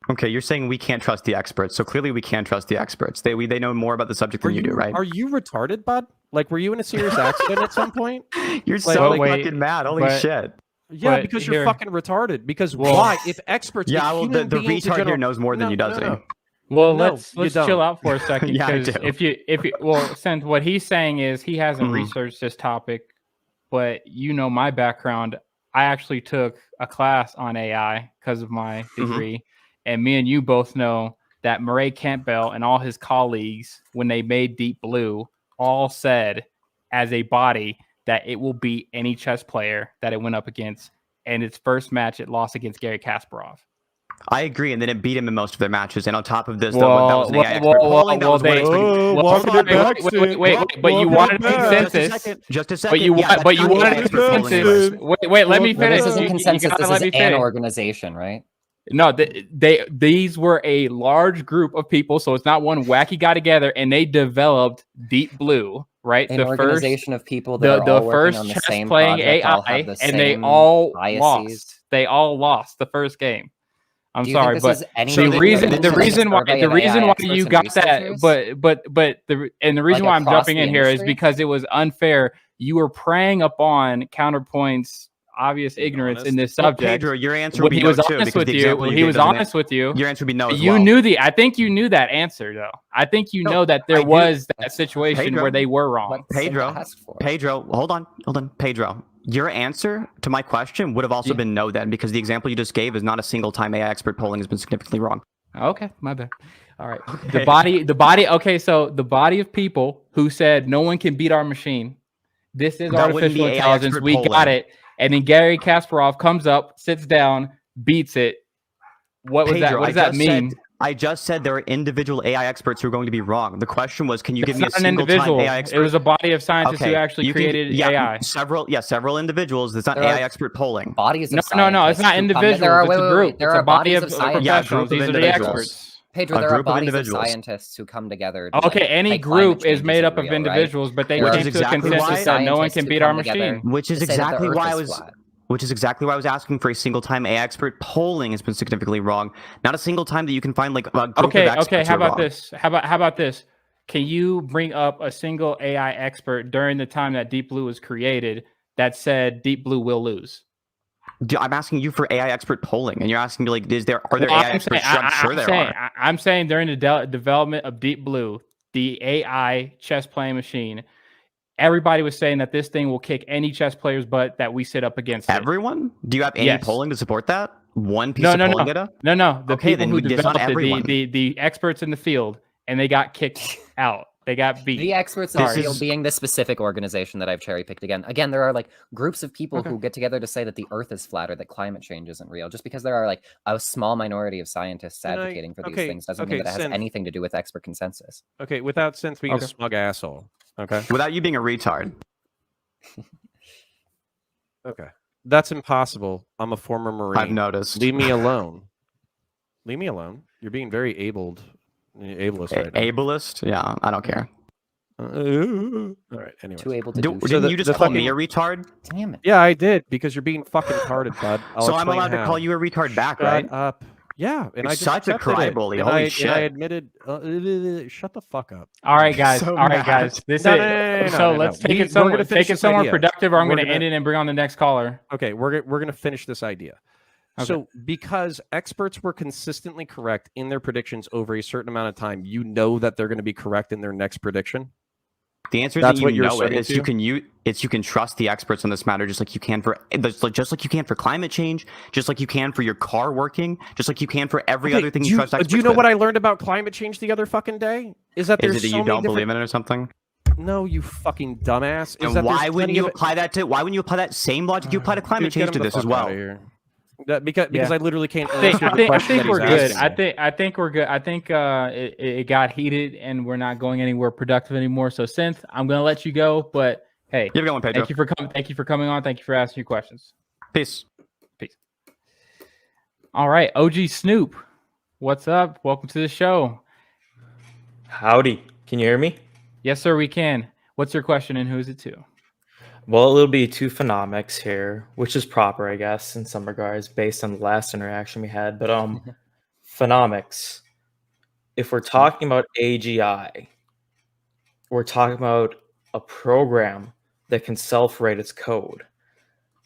Okay, you're saying we can't trust the experts. So clearly we can't trust the experts. They know more about the subject than you do, right? Are you retarded, bud? Like, were you in a serious accident at some point? You're Like, so fucking mad. Holy shit. Yeah, because you're fucking retarded. Because why? If experts, yeah, if well, the retard here knows more than you, does he? Well, let's chill out for a second, Yeah, because if you since what he's saying is he hasn't researched this topic, but you know my background, I actually took a class on AI because of my degree, and me and you both know that Murray Campbell and all his colleagues, when they made Deep Blue, all said as a body that it will beat any chess player that it went up against, and its first match it lost against Garry Kasparov. I agree, and then it beat him in most of their matches. And on top of this, that was an AI expert polling. Wait, but you wanted a consensus. Just a second. But you wanted a consensus. Wait, let me finish. This isn't consensus. This is an organization, right? No, these were a large group of people, so it's not one wacky guy together, and they developed Deep Blue, right? An organization of people that are all working on the same playing project, AI, and they all biases. lost. They all lost the first game. I'm sorry, but the reason why you got that, the reason why I'm jumping in here is because it was unfair. You were preying upon Counterpoints' obvious ignorance in this subject. Pedro, your answer would be no too, because the example he was honest with you. Your answer would be no as you well. knew I think you knew that answer though. I think you know that there was that situation where they were wrong. Pedro, hold on, Pedro. Your answer to my question would have also been no then, because the example you just gave is not a single time AI expert polling has been significantly wrong. Okay, my bad. All right. The body. Okay, so the body of people who said no one can beat our machine. This is artificial intelligence. We got it. And then Garry Kasparov comes up, sits down, beats it. What was that? What does that mean? I just said there are individual AI experts who are going to be wrong. The question was, can you give me a single time AI expert? It was a body of scientists who actually created AI. Several individuals. It's not AI expert polling. Bodies of no, it's not individuals. It's a group. It's a body of professionals. These are the experts. Pedro, there are bodies of scientists who come together. Okay, any group is made up of individuals, but they came to a consensus that no one can beat our machine. Which is exactly why I was asking for a single time AI expert polling has been significantly wrong. Not a single time that you can find like a group of experts. Okay. How about this? How about this? Can you bring up a single AI expert during the time that Deep Blue was created that said Deep Blue will lose? I'm asking you for AI expert polling, and you're asking me like, are there AI experts? I'm sure there are. I'm saying during the development of Deep Blue, the AI chess playing machine, everybody was saying that this thing will kick any chess player's butt that we sit up against. Everyone? Do you have any polling to support that? One piece of polling data? No. The people who developed it, the experts in the field, and they got kicked out. They got beat. The experts in the field being this specific organization that I've cherry picked again. Again, there are like groups of people who get together to say that the Earth is flat or that climate change isn't real. Just because there are like a small minority of scientists advocating for these things doesn't mean that it has anything to do with expert consensus. Okay, without Synth being a smug asshole. Okay. Without you being a retard. Okay. That's impossible. I'm a former Marine. I've noticed. Leave me alone. Leave me alone. You're being very ableist right now. Ableist? Yeah, I don't care. All right. Anyways. Too able to do Didn't shit. you just the call me fucking- a retard? Damn it. Yeah, I did because you're being fucking retarded, bud. So I'm allowed to call you a retard back, Shut right? up. Yeah, and You're I just such a accepted it. crybaby. And Holy I shit. admitted. Shut the fuck up. All right, guys. So All right, mad. guys. This No, is no, so. no, Let's no. take We're it somewhere. gonna finish Take it this somewhere idea. productive, or I'm We're going to gonna- end it and bring on the next caller. Okay, we're gonna finish this idea. Okay. So, because experts were consistently correct in their predictions over a certain amount of time, you know that they're going to be correct in their next prediction. The answer is That's that what you you're know it. asserting Is you can trust the experts on this matter, just like you can for climate change, just like you can for your car working, just like you can for every other thing you trust experts do you know with. what I learned about climate change the other fucking day? Is that there's Is it that so you many don't believe different... in it or something? No, you fucking dumbass. Is And that why there's wouldn't plenty you of... apply that to? Why wouldn't you apply that same logic you apply to climate Dude, get change to him the this as fuck well? outta here. Because Yeah. I literally can't I answer the think question that we're he's good. asking me. I think we're good. I think it got heated and we're not going anywhere productive anymore. So, Synth, I'm going to let you go. But hey, You're going, Pedro. thank you for coming. Thank you for coming on. Thank you for asking your questions. Peace. All right, OG Snoop, what's up? Welcome to the show. Howdy. Can you hear me? Yes, sir, we can. What's your question and who is it to? Well, it'll be to phenomics here, which is proper, I guess, in some regards, based on the last interaction we had. But phenomics, if we're talking about AGI, we're talking about a program that can self-write its code,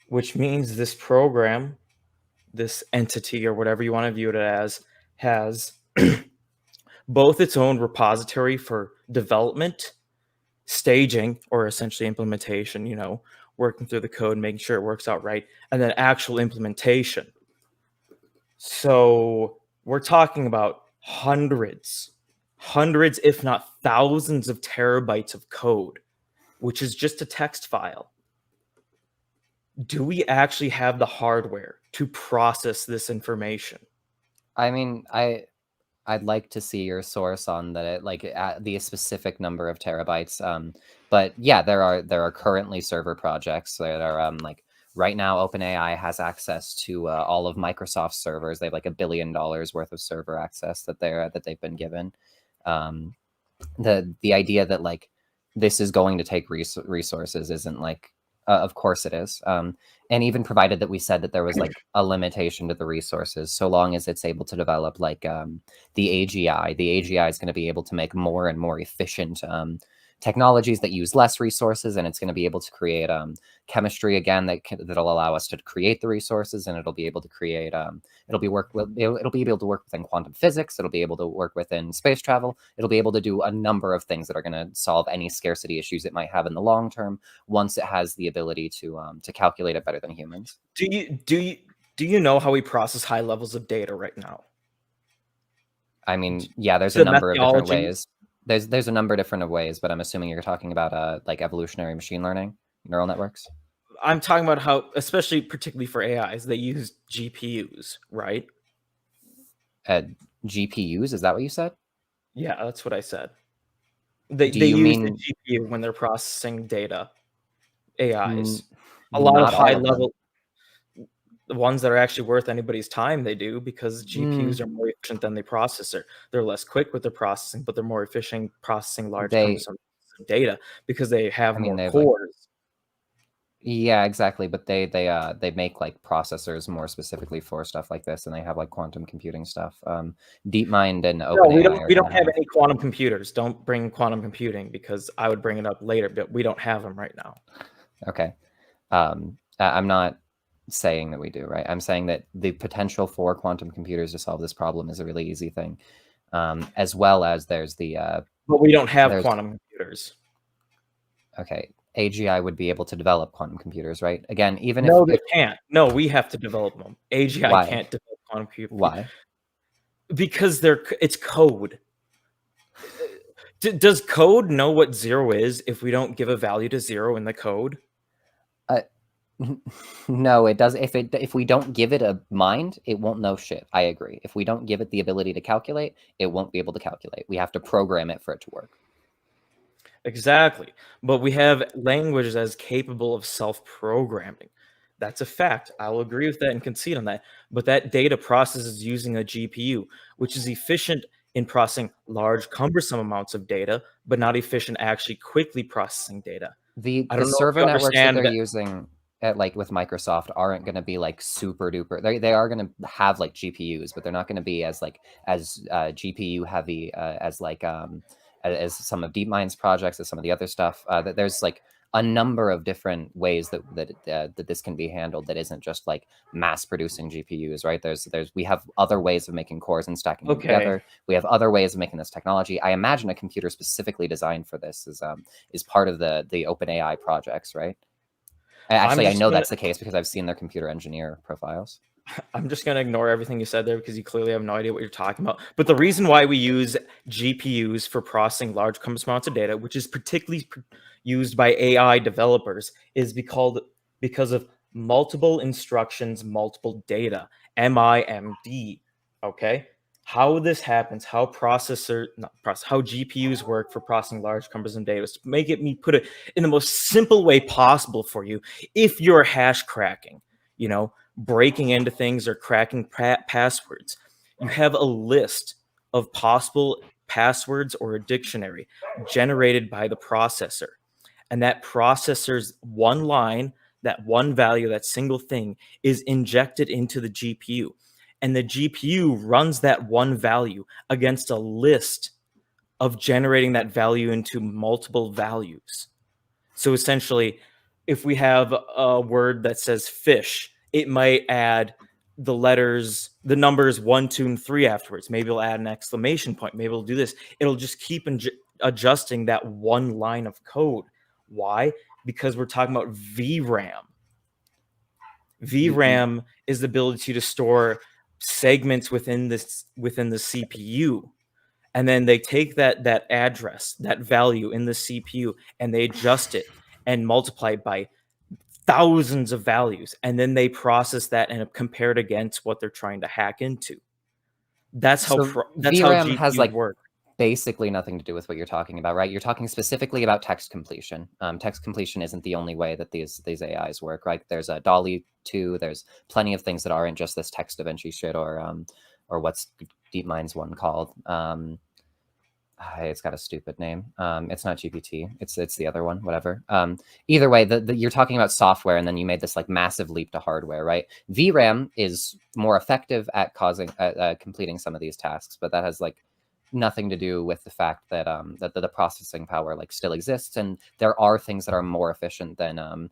which means this program, this entity or whatever you want to view it as, has both its own repository for development, staging, or essentially implementation, working through the code, making sure it works out right, and then actual implementation. So we're talking about hundreds, if not thousands of terabytes of code, which is just a text file. Do we actually have the hardware to process this information? I mean, I'd like to see your source on that, the specific number of terabytes. But yeah, there are currently server projects that are right now. OpenAI has access to all of Microsoft's servers. They have like $1 billion worth of server access that they've been given. The idea that this is going to take resources isn't of course it is. And even provided that we said that there was a limitation to the resources, so long as it's able to develop the AGI is going to be able to make more and more efficient technologies that use less resources, and it's going to be able to create chemistry again that'll allow us to create the resources, and it'll be able to create it'll be able to work within quantum physics, it'll be able to work within space travel, it'll be able to do a number of things that are going to solve any scarcity issues it might have in the long term once it has the ability to calculate it better than humans. Do you know how we process high levels of data right now? I mean, yeah, there's The a number of different methodology- ways. There's a number of different ways, but I'm assuming you're talking about evolutionary machine learning, neural networks. I'm talking about how, particularly for AIs, they use GPUs, right? GPUs, is that what you said? Yeah, that's what I said. They Do you use mean- the GPU when they're processing data. AIs. A Not lot of all high them. level, the ones that are actually worth anybody's time, they do, because GPUs are more efficient than the processor. They're less quick with their processing, but they're more efficient processing large cumbersome data because they have I mean, more they have, cores. Yeah, exactly. But they make processors more specifically for stuff like this, and they have quantum computing stuff. DeepMind and No, OpenAI. we don't have any quantum computers. Don't bring quantum computing, because I would bring it up later, but we don't have them right now. Okay. I'm not saying that we do, right? I'm saying that the potential for quantum computers to solve this problem is a really easy thing, as well as there's the But we don't have quantum computers. Okay, AGI would be able to develop quantum computers, right? Again, even No, if they can't. No, we have to develop them. AGI Why? can't develop quantum computers. Why? Because it's code. Does code know what 0 is if we don't give a value to 0 in the code? No, it does. If we don't give it a mind, it won't know shit. I agree. If we don't give it the ability to calculate, it won't be able to calculate. We have to program it for it to work. Exactly. But we have languages as capable of self-programming. That's a fact. I'll agree with that and concede on that. But that data processes using a GPU, which is efficient in processing large, cumbersome amounts of data, but not efficient actually quickly processing data. The I don't know if server you networks that understand they're that. using at like with Microsoft aren't going to be like super duper. They are going to have like GPUs, but they're not going to be as like as GPU heavy as like as some of DeepMind's projects, as some of the other stuff. That there's like a number of different ways that this can be handled that isn't just like mass producing GPUs, right? We have other ways of making cores and stacking them together. We have other ways of making this technology. I imagine a computer specifically designed for this is part of the OpenAI projects, right? Actually, I know that's the case because I've seen their computer engineer profiles. I'm just going to ignore everything you said there because you clearly have no idea what you're talking about. But the reason why we use GPUs for processing large cumbersome amounts of data, which is particularly used by AI developers, is because of multiple instructions, multiple data, MIMD. Okay? How this happens, how GPUs work for processing large cumbersome data, is to me put it in the most simple way possible for you. If you're hash cracking, breaking into things or cracking passwords, you have a list of possible passwords or a dictionary generated by the processor. And that processor's one line, that one value, that single thing is injected into the GPU. And the GPU runs that one value against a list of generating that value into multiple values. So essentially, if we have a word that says fish, it might add the numbers 1, 2, and 3 afterwards. Maybe it'll add an exclamation point. Maybe it'll do this. It'll just keep adjusting that one line of code. Why? Because we're talking about VRAM. VRAM is the ability to store segments within the CPU. And then they take that address, that value in the CPU, and they adjust it and multiply it by thousands of values. And then they process that and compare it against what they're trying to hack into. That's how VRAM has like work. Basically nothing to do with what you're talking about, right? You're talking specifically about text completion. Text completion isn't the only way that these AIs work, right? There's a DALL-E 2. There's plenty of things that aren't just this text Da Vinci shit or what's DeepMind's one called. It's got a stupid name. It's not GPT. It's the other one. Whatever. Either way, you're talking about software, and then you made this like massive leap to hardware, right? VRAM is more effective at completing some of these tasks, but that has like nothing to do with the fact that that the processing power like still exists, and there are things that are more efficient than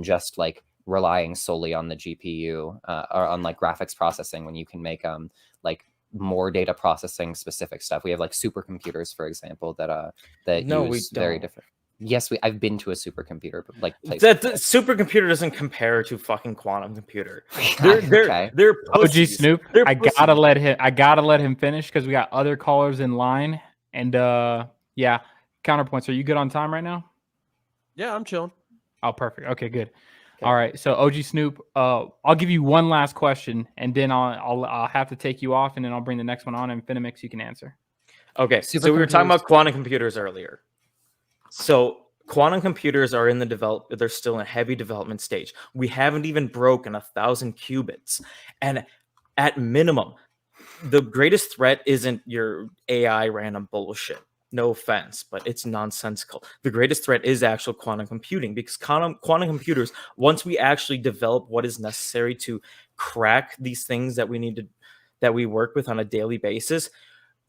just like relying solely on the GPU or on like graphics processing, when you can make like more data processing specific stuff. We have like supercomputers, for example, that use very different. Yes, I've been to a supercomputer, but like that supercomputer doesn't compare to fucking quantum computer. Okay. They're OG pussies. Snoop. They're I pussies. gotta let him finish because we got other callers in line. And yeah, Counterpoints. Are you good on time right now? Yeah, I'm chilling. Oh, perfect. Okay, good. Okay. All right. So OG Snoop, I'll give you one last question, and then I'll have to take you off, and then I'll bring the next one on, and Finamix, you can answer. Okay. So we were talking about quantum computers earlier. So quantum computers are in they're still in a heavy development stage. We haven't even broken 1,000 qubits. And at minimum, the greatest threat isn't your AI random bullshit. No offense, but it's nonsensical. The greatest threat is actual quantum computing, because quantum computers, once we actually develop what is necessary to crack these things that we work with on a daily basis,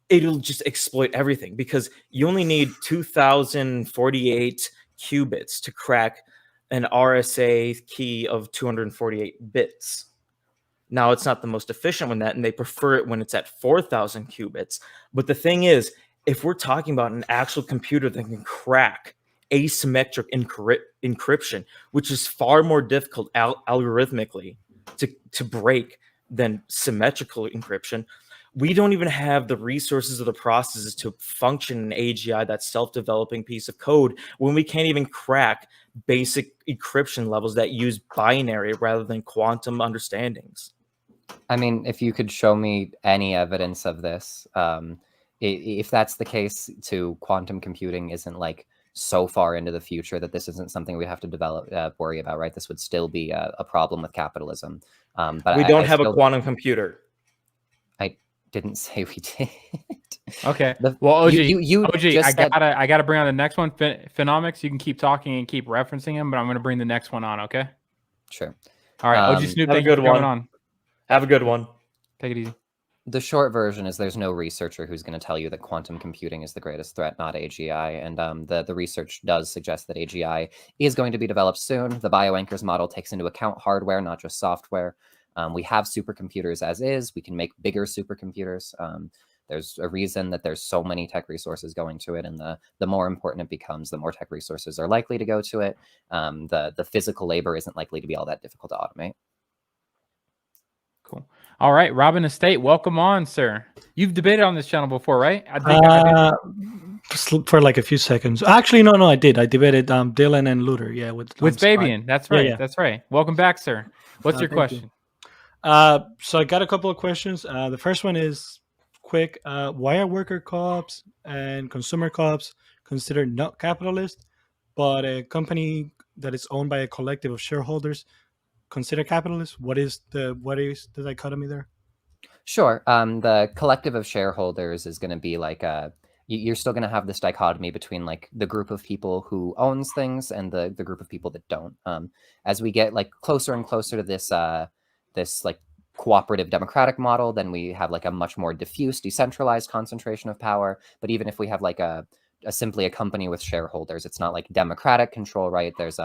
it'll just exploit everything, because you only need 2048 qubits to crack an RSA key of 248 bits. Now, it's not the most efficient one, and they prefer it when it's at 4,000 qubits. But the thing is, if we're talking about an actual computer that can crack asymmetric encryption, which is far more difficult algorithmically to break than symmetrical encryption, we don't even have the resources or the processes to function in AGI, that self-developing piece of code, when we can't even crack basic encryption levels that use binary rather than quantum understandings. I mean, if you could show me any evidence of this, if that's the case, to quantum computing isn't like so far into the future that this isn't something we have to worry about, right? This would still be a problem with capitalism. But We don't have a quantum computer. I didn't say we did. Okay. The- Well, OG, you OG, just said- I gotta bring on the next one. Phenomics. You can keep talking and keep referencing him, but I'm gonna bring the next one on. Okay. Sure. All right. OG Um, Snoop, have a thank you for good coming one. on. Have a good one. Take it easy. The short version is there's no researcher who's going to tell you that quantum computing is the greatest threat, not AGI. And the research does suggest that AGI is going to be developed soon. The bioanchors model takes into account hardware, not just software. We have supercomputers as is. We can make bigger supercomputers. There's a reason that there's so many tech resources going to it. And the more important it becomes, the more tech resources are likely to go to it. The physical labor isn't likely to be all that difficult to automate. Cool. All right, Robin Estate, welcome on, sir. You've debated on this channel before, right? I think just for like a few seconds. Actually, no, I did. I debated Dylan and Luther. Yeah, with Fabian. That's right. Yeah. That's right. Welcome back, sir. What's your Thank question? So I got a couple of questions. The first one is quick. Why are worker co-ops and consumer co-ops considered not capitalist, but a company that is owned by a collective of shareholders considered capitalist? What is the dichotomy there? Sure. The collective of shareholders is going to be like you're still going to have this dichotomy between like the group of people who owns things and the group of people that don't. As we get like closer and closer to this this like cooperative democratic model, then we have like a much more diffuse, decentralized concentration of power. But even if we have like a simply a company with shareholders, it's not like democratic control, right? There's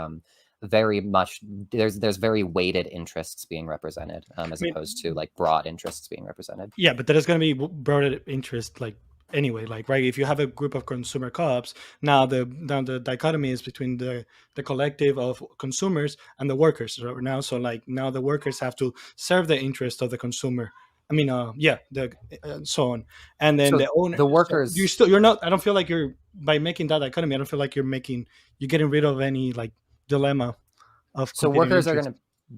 very much there's very weighted interests being represented as opposed to like broad interests being represented. Yeah, but there is going to be broad interest like anyway, like right, if you have a group of consumer co-ops, now the dichotomy is between the collective of consumers and the workers right now. So like now the workers have to serve the interest of the consumer. I mean, so on, and then So the owner, the workers. you're not. I don't feel like you're by making that dichotomy. I don't feel like you're getting rid of any like dilemma of. So workers are going to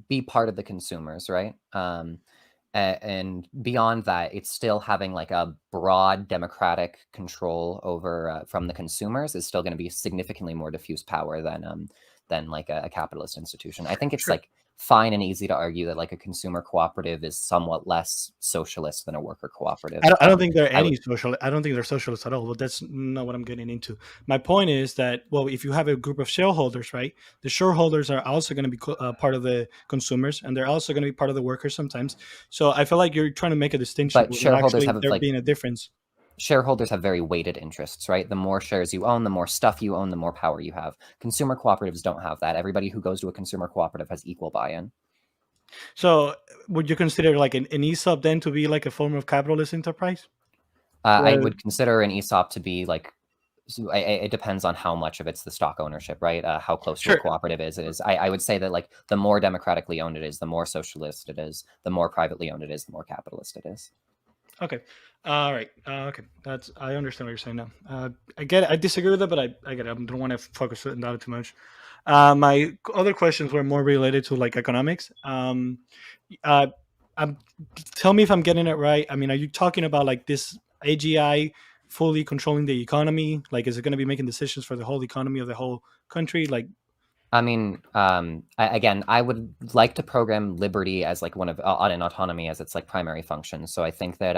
be part of the consumers, right? And beyond that, it's still having like a broad democratic control over from the consumers is still going to be significantly more diffuse power than like a capitalist institution. I think it's like fine and easy to argue that like a consumer cooperative is somewhat less socialist than a worker cooperative. I don't think they're I don't think they're socialists at all, but that's not what I'm getting into. My point is that, well, if you have a group of shareholders, right, the shareholders are also going to be part of the consumers, and they're also going to be part of the workers sometimes. So I feel like you're trying to make a distinction. But shareholders have there like being a difference. Shareholders have very weighted interests, right? The more shares you own, the more stuff you own, the more power you have. Consumer cooperatives don't have that. Everybody who goes to a consumer cooperative has equal buy-in. So would you consider like an ESOP then to be like a form of capitalist enterprise? I would consider an ESOP to be like, it depends on how much of it's the stock ownership, right? How close to a cooperative it is. I would say that like the more democratically owned it is, the more socialist it is. The more privately owned it is, the more capitalist it is. Okay. All right. Okay. I understand what you're saying now. I get it. I disagree with it, but I get it. I don't want to focus on that too much. My other questions were more related to like economics. Tell me if I'm getting it right. I mean, are you talking about like this AGI fully controlling the economy? Like, is it going to be making decisions for the whole economy of the whole country? Like, I mean, I would like to program liberty as like one of and autonomy as its like primary function. So I think that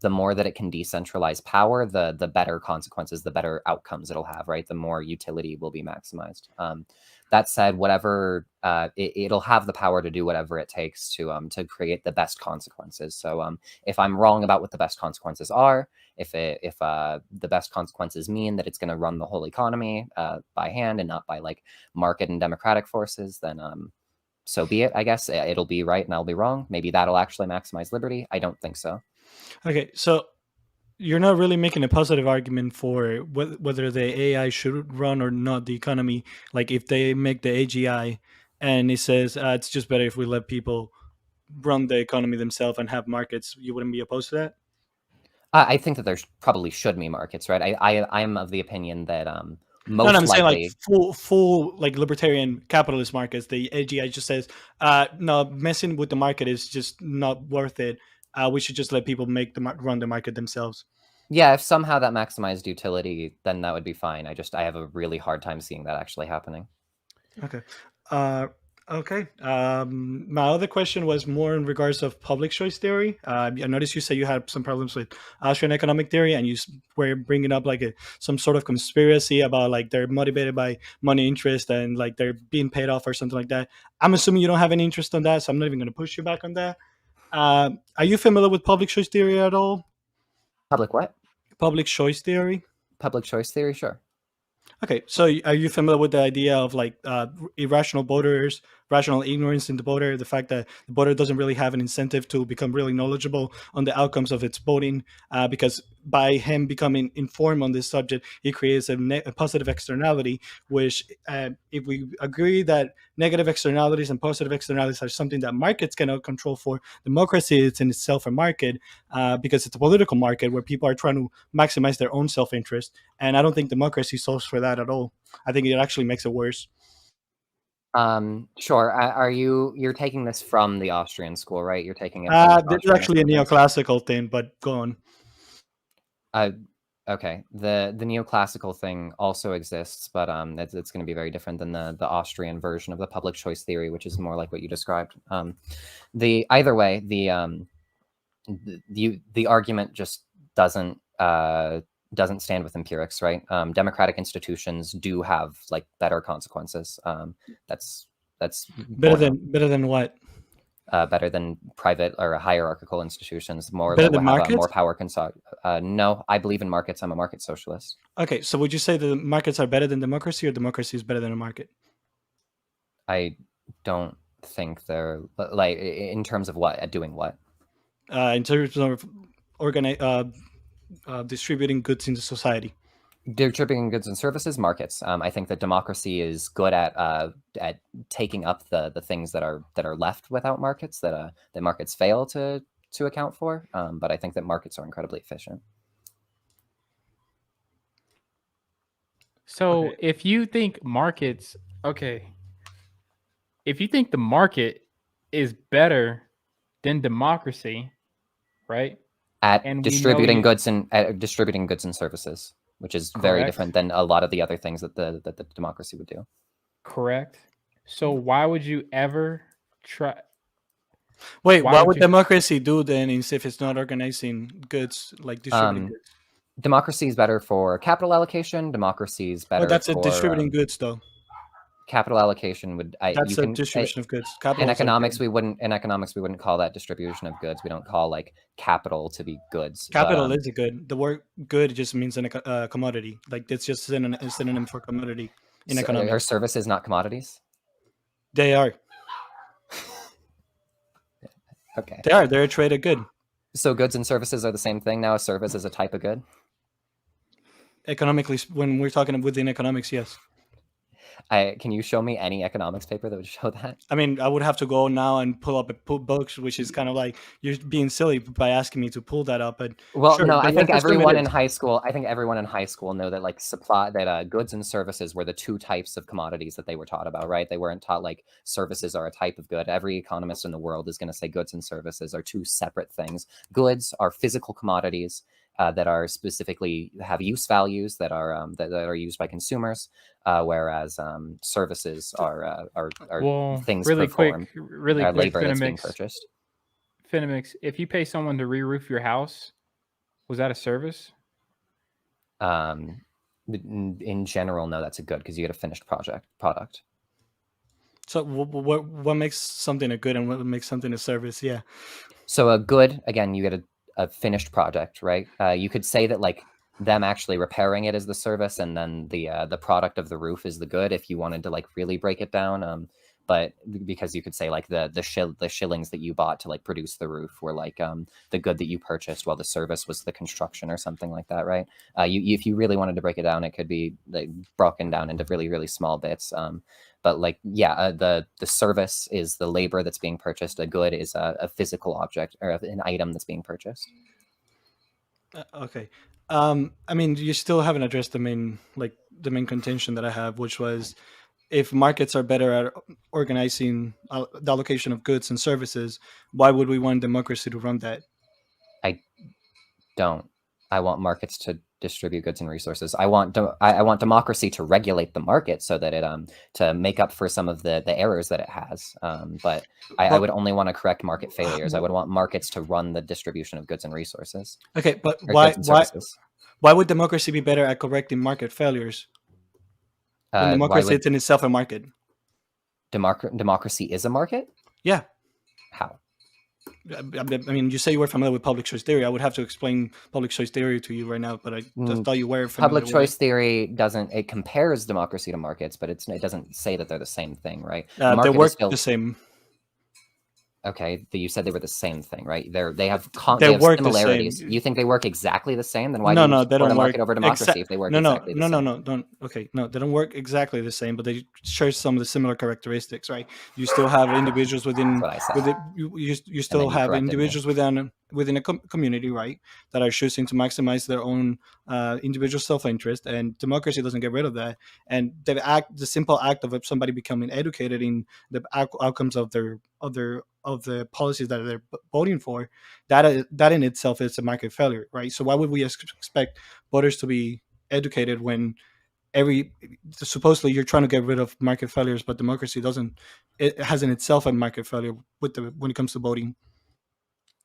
the more that it can decentralize power, the better consequences, the better outcomes it'll have, right? The more utility will be maximized. That said, whatever it'll have the power to do whatever it takes to create the best consequences. So if I'm wrong about what the best consequences are, if the best consequences mean that it's going to run the whole economy by hand and not by like market and democratic forces, then so be it. I guess it'll be right and I'll be wrong. Maybe that'll actually maximize liberty. I don't think so. Okay, so you're not really making a positive argument for whether the AI should run or not the economy. Like if they make the AGI and it says it's just better if we let people run the economy themselves and have markets, you wouldn't be opposed to that? I think that there probably should be markets, right? I'm of the opinion that most I'm likely... saying like full like libertarian capitalist markets. The AGI just says no, messing with the market is just not worth it. We should just let people run the market themselves. Yeah, if somehow that maximized utility, then that would be fine. I have a really hard time seeing that actually happening. Okay. Okay. My other question was more in regards of public choice theory. I noticed you said you had some problems with Austrian economic theory, and were bringing up like some sort of conspiracy about like they're motivated by money interest and like they're being paid off or something like that. I'm assuming you don't have any interest on that, so I'm not even going to push you back on that. Are you familiar with public choice theory at all? Public what? Public choice theory? Public choice theory, sure. Okay, so are you familiar with the idea of like irrational voters, rational ignorance in the voter, the fact that the voter doesn't really have an incentive to become really knowledgeable on the outcomes of its voting, because by him becoming informed on this subject, he creates a positive externality, which if we agree that negative externalities and positive externalities are something that markets cannot control for, democracy is in itself a market, because it's a political market where people are trying to maximize their own self-interest. And I don't think democracy solves for that at all. I think it actually makes it worse. Sure. You're taking this from the Austrian school, right? You're taking it from This is actually a neoclassical thing, but go on. Okay. The neoclassical thing also exists, but it's going to be very different than the Austrian version of the public choice theory, which is more like what you described. Either way, the argument just doesn't stand with empirics, right? Democratic institutions do have like better consequences. That's better than what? Better than private or hierarchical institutions. More better that than have markets? more power. No, I believe in markets. I'm a market socialist. Okay, so would you say that markets are better than democracy, or democracy is better than a market? I don't think they're like in terms of what doing what. In terms of distributing goods into society. Distributing goods and services, markets. I think that democracy is good at taking up the things that are left without markets, that markets fail to account for. But I think that markets are incredibly efficient. So Okay. if you think if you think the market is better than democracy, right? At And distributing goods and services, which is very Correct. different than a lot of the other things that the democracy would do. Correct. So why would you ever try? Wait, Why what would would you- democracy do then if it's not organizing goods, like distributing goods? Democracy is better for capital allocation. Democracy is better Well, that's for a distributing goods, though. capital allocation. That's a distribution of goods. In economics, we wouldn't call that distribution of goods. We don't call like capital to be goods. Capital is a good. The word "good" just means a commodity. Like it's just a synonym for commodity in economics. Are services not commodities? They are. Okay. They're a traded good. So goods and services are the same thing now. A service is a type of good. Economically, when we're talking within economics, yes. Can you show me any economics paper that would show that? I mean, I would have to go now and pull up books, which is kind of like you're being silly by asking me to pull that up. But well, sure, no, I think everyone in it. high school. I think everyone in high school know that like goods and services were the two types of commodities that they were taught about, right? They weren't taught like services are a type of good. Every economist in the world is going to say goods and services are two separate things. Goods are physical commodities that are specifically have use values that are used by consumers, whereas services are things really performed. Really quick, labor that's being purchased. Finamix, if you pay someone to re-roof your house, was that a service? In general, no, that's a good because you get a finished product. So what makes something a good and what makes something a service? Yeah. So a good, again, you get a finished product, right? You could say that like them actually repairing it is the service, and then the product of the roof is the good if you wanted to like really break it down. But because you could say like the shillings that you bought to like produce the roof were like the good that you purchased, while the service was the construction or something like that, right? If you really wanted to break it down, it could be like broken down into really, really small bits. But like, yeah, the service is the labor that's being purchased. A good is a physical object or an item that's being purchased. Okay. I mean, you still haven't addressed the main contention that I have, which was if markets are better at organizing the allocation of goods and services, why would we want democracy to run that? I don't. I want markets to distribute goods and resources. I want democracy to regulate the market so that it to make up for some of the errors that it has. But I would only want to correct market failures. I would want markets to run the distribution of goods and resources. Okay, but Or goods and services. why would democracy be better at correcting market failures when democracy is in itself a market? Democracy is a market? Yeah. How? I mean, you say you were familiar with public choice theory. I would have to explain public choice theory to you right now, but I just thought you were familiar. Public choice theory it compares democracy to markets, but it doesn't say that they're the same thing, right? They work the same. Okay, you said they were the same thing, right? They have work similarities. the same. You think they work exactly the same? Then why no, do you they don't a market work over democracy if they work exactly the same? Don't. Okay, no, they don't work exactly the same, but they share some of the similar characteristics, right? You still have individuals within you still have individuals within a community, right, that are choosing to maximize their own individual self-interest, and democracy doesn't get rid of that. And the simple act of somebody becoming educated in the outcomes of the policies that they're voting for, that in itself is a market failure, right? So why would we expect voters to be educated when supposedly you're trying to get rid of market failures, but democracy doesn't? It has in itself a market failure when it comes to voting.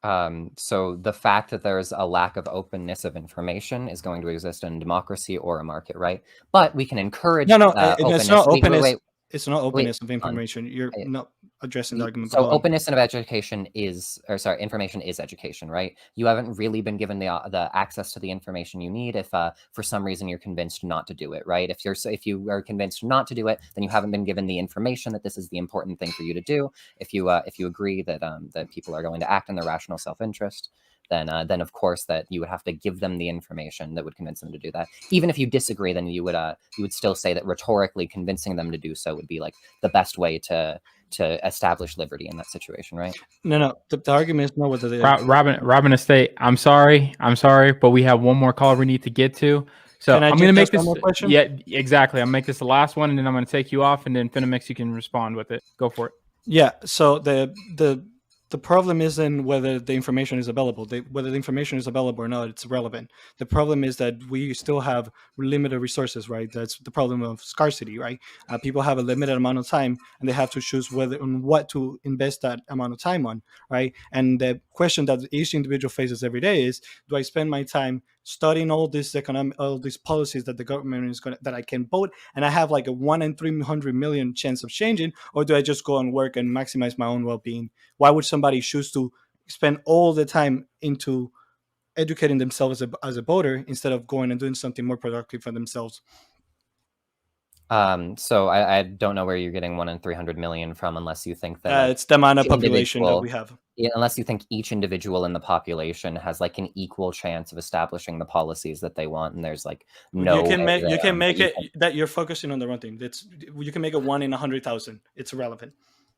So the fact that there's a lack of openness of information is going to exist in democracy or a market, right? But we can encourage it's not openness. It's not openness of information. You're not addressing the argument. So openness of education information is education, right? You haven't really been given the access to the information you need if for some reason you're convinced not to do it, right? If you are convinced not to do it, then you haven't been given the information that this is the important thing for you to do. If you agree that that people are going to act in their rational self-interest, then of course that you would have to give them the information that would convince them to do that. Even if you disagree, then you would still say that rhetorically convincing them to do so would be like the best way to establish liberty in that situation, right? No. The argument is not whether they Robin Estate. I'm sorry, but we have one more call we need to get to. So I'm going to make this. Yeah, exactly. I'm going to make this the last one, and then I'm going to take you off, and then Finamix, you can respond with it. Go for it. Yeah. So the problem isn't whether the information is available. Whether the information is available or not, it's irrelevant. The problem is that we still have limited resources, right? That's the problem of scarcity, right? People have a limited amount of time, and they have to choose what to invest that amount of time on, right? And the question that each individual faces every day is: do I spend my time studying all these policies that the government is that I can vote, and I have like a 1 in 300 million chance of changing, or do I just go and work and maximize my own well-being? Why would somebody choose to spend all the time into educating themselves as a voter instead of going and doing something more productive for themselves? So I don't know where you're getting 1 in 300 million from, unless you think that it's the amount of population that we have. Unless you think each individual in the population has like an equal chance of establishing the policies that they want, and there's like no. You can make it that you're focusing on the wrong thing. You can make it 1 in 100,000. It's irrelevant.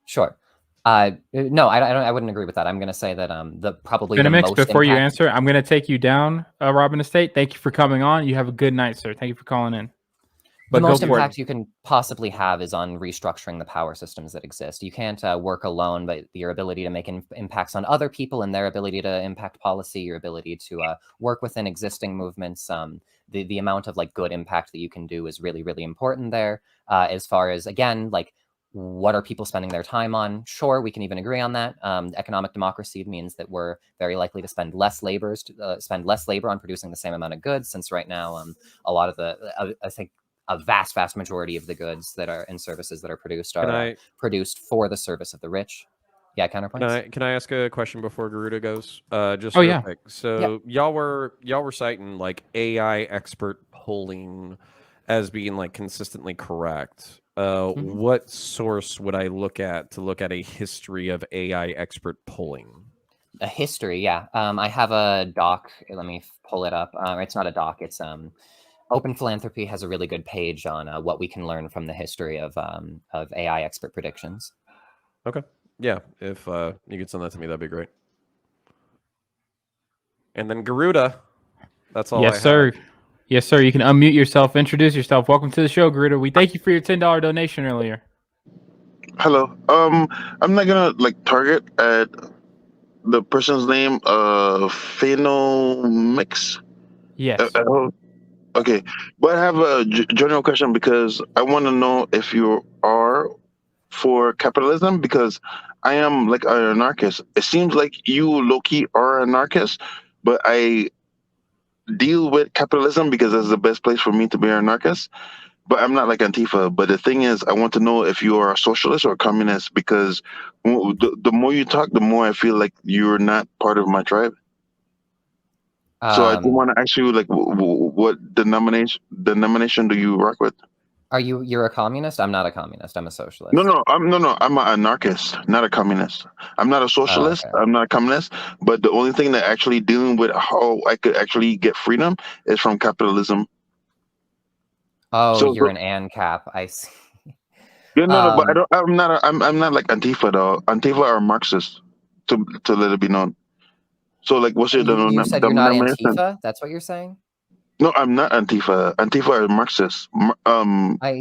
Sure. No, I wouldn't agree with that. I'm going to say that Finamix, before you answer, I'm going to take you down, Robin Estate. Thank you for coming on. You have a good night, sir. Thank you for calling in. But the most impact you can possibly have is on restructuring the power systems that exist. You can't work alone, but your ability to make impacts on other people and their ability to impact policy, your ability to work within existing movements, the amount of like good impact that you can do is really, really important there. As far as, again, like, what are people spending their time on? Sure, we can even agree on that. Economic democracy means that we're very likely to spend less labor on producing the same amount of goods, since right now a lot of I think a vast majority of the goods that are and services that are produced are produced for the service of the rich. Yeah, Counterpoints. Can I ask a question before Garuda goes? Just real quick. So y'all were citing like AI expert polling as being like consistently correct. What source would I look at to look at a history of AI expert polling? A history, yeah. I have a doc. Let me pull it up. It's not a doc. It's Open Philanthropy has a really good page on what we can learn from the history of AI expert predictions. Okay. Yeah. If you could send that to me, that'd be great. And then Garuda. That's all. Yes, sir. Yes, sir. You can unmute yourself, introduce yourself. Welcome to the show, Garuda. We thank you for your $10 donation earlier. Hello. I'm not gonna target at the person's name, Phenomix. Yes. Okay, but I have a general question because I want to know if you are for capitalism because I am like an anarchist. It seems like you low-key are an anarchist, but I deal with capitalism because that's the best place for me to be an anarchist. But I'm not like Antifa. But the thing is, I want to know if you are a socialist or a communist because the more you talk, the more I feel like you're not part of my tribe. So I do Um, want to ask you, like, what denomination do you rock with? you're a communist? I'm not a communist. I'm a socialist. No, I'm an anarchist, not a communist. I'm not a socialist. Okay. I'm not a communist. But the only thing that actually dealing with how I could actually get freedom is from capitalism. Oh, So, you're an ANCAP. I see. yeah, no, but I Um, don't. I'm not like Antifa though. Antifa are Marxists, to let it be known. So, like, what's your you said you're not denomination? Antifa? That's what you're saying? No, I'm not Antifa. Antifa are Marxists.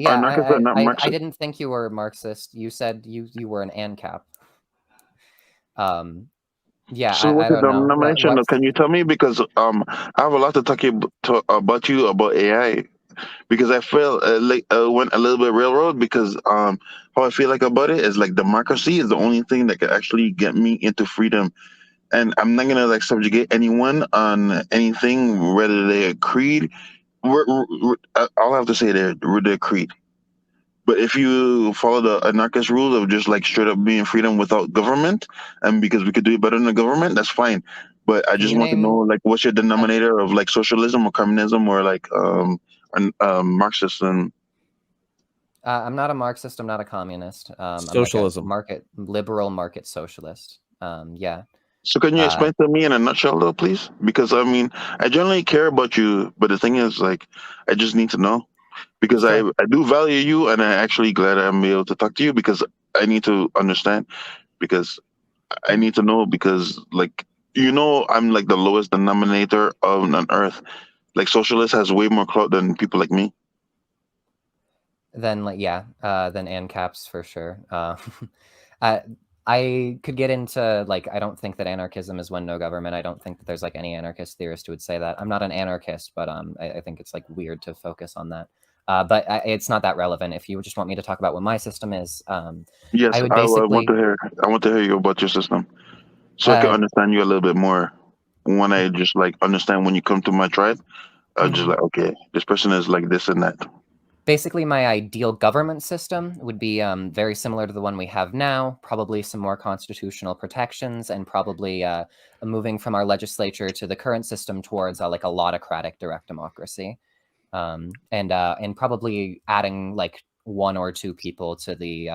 Anarchists are not I Marxists. didn't think you were Marxist. You said you were an ANCAP. Yeah, So what's I the don't know. denomination? What's Can you tell me? Because I have a lot to talk about you about AI. Because I feel like went a little bit railroad because how I feel like about it is like democracy is the only thing that can actually get me into freedom, and I'm not gonna like subjugate anyone on anything, whether they're creed. All I have to say they're creed. But if you follow the anarchist rule of just like straight up being freedom without government, and because we could do it better than the government, that's fine. But I Can just you want to know name? like what's your denominator of like socialism or communism or like Marxist and I'm not a Marxist. I'm not a communist. I'm like a Socialism. liberal market socialist. Yeah. so can you Uh, explain to me in a nutshell though, please? Because I mean, I generally care about you, but the thing is like I just need to know because sure. I do value you and I actually glad I'm able to talk to you because I need to understand because I need to know because like I'm like the lowest denominator on earth. Like socialist has way more clout than people like me. Then then ANCAPs for sure. I I could get into like I don't think that anarchism is when no government. I don't think that there's like any anarchist theorist who would say that. I'm not an anarchist, but I think it's like weird to focus on that. But it's not that relevant. If you just want me to talk about what my system is, Yes, I would I want basically to hear. I want to hear you about your system so I can uh, understand you a little bit more. When I just like understand when you come to my tribe, I'm just mhm. like, okay, this person is like this and that. Basically, my ideal government system would be very similar to the one we have now, probably some more constitutional protections, and probably moving from our legislature to the current system towards like a laudocratic direct democracy, and probably adding like one or two people to the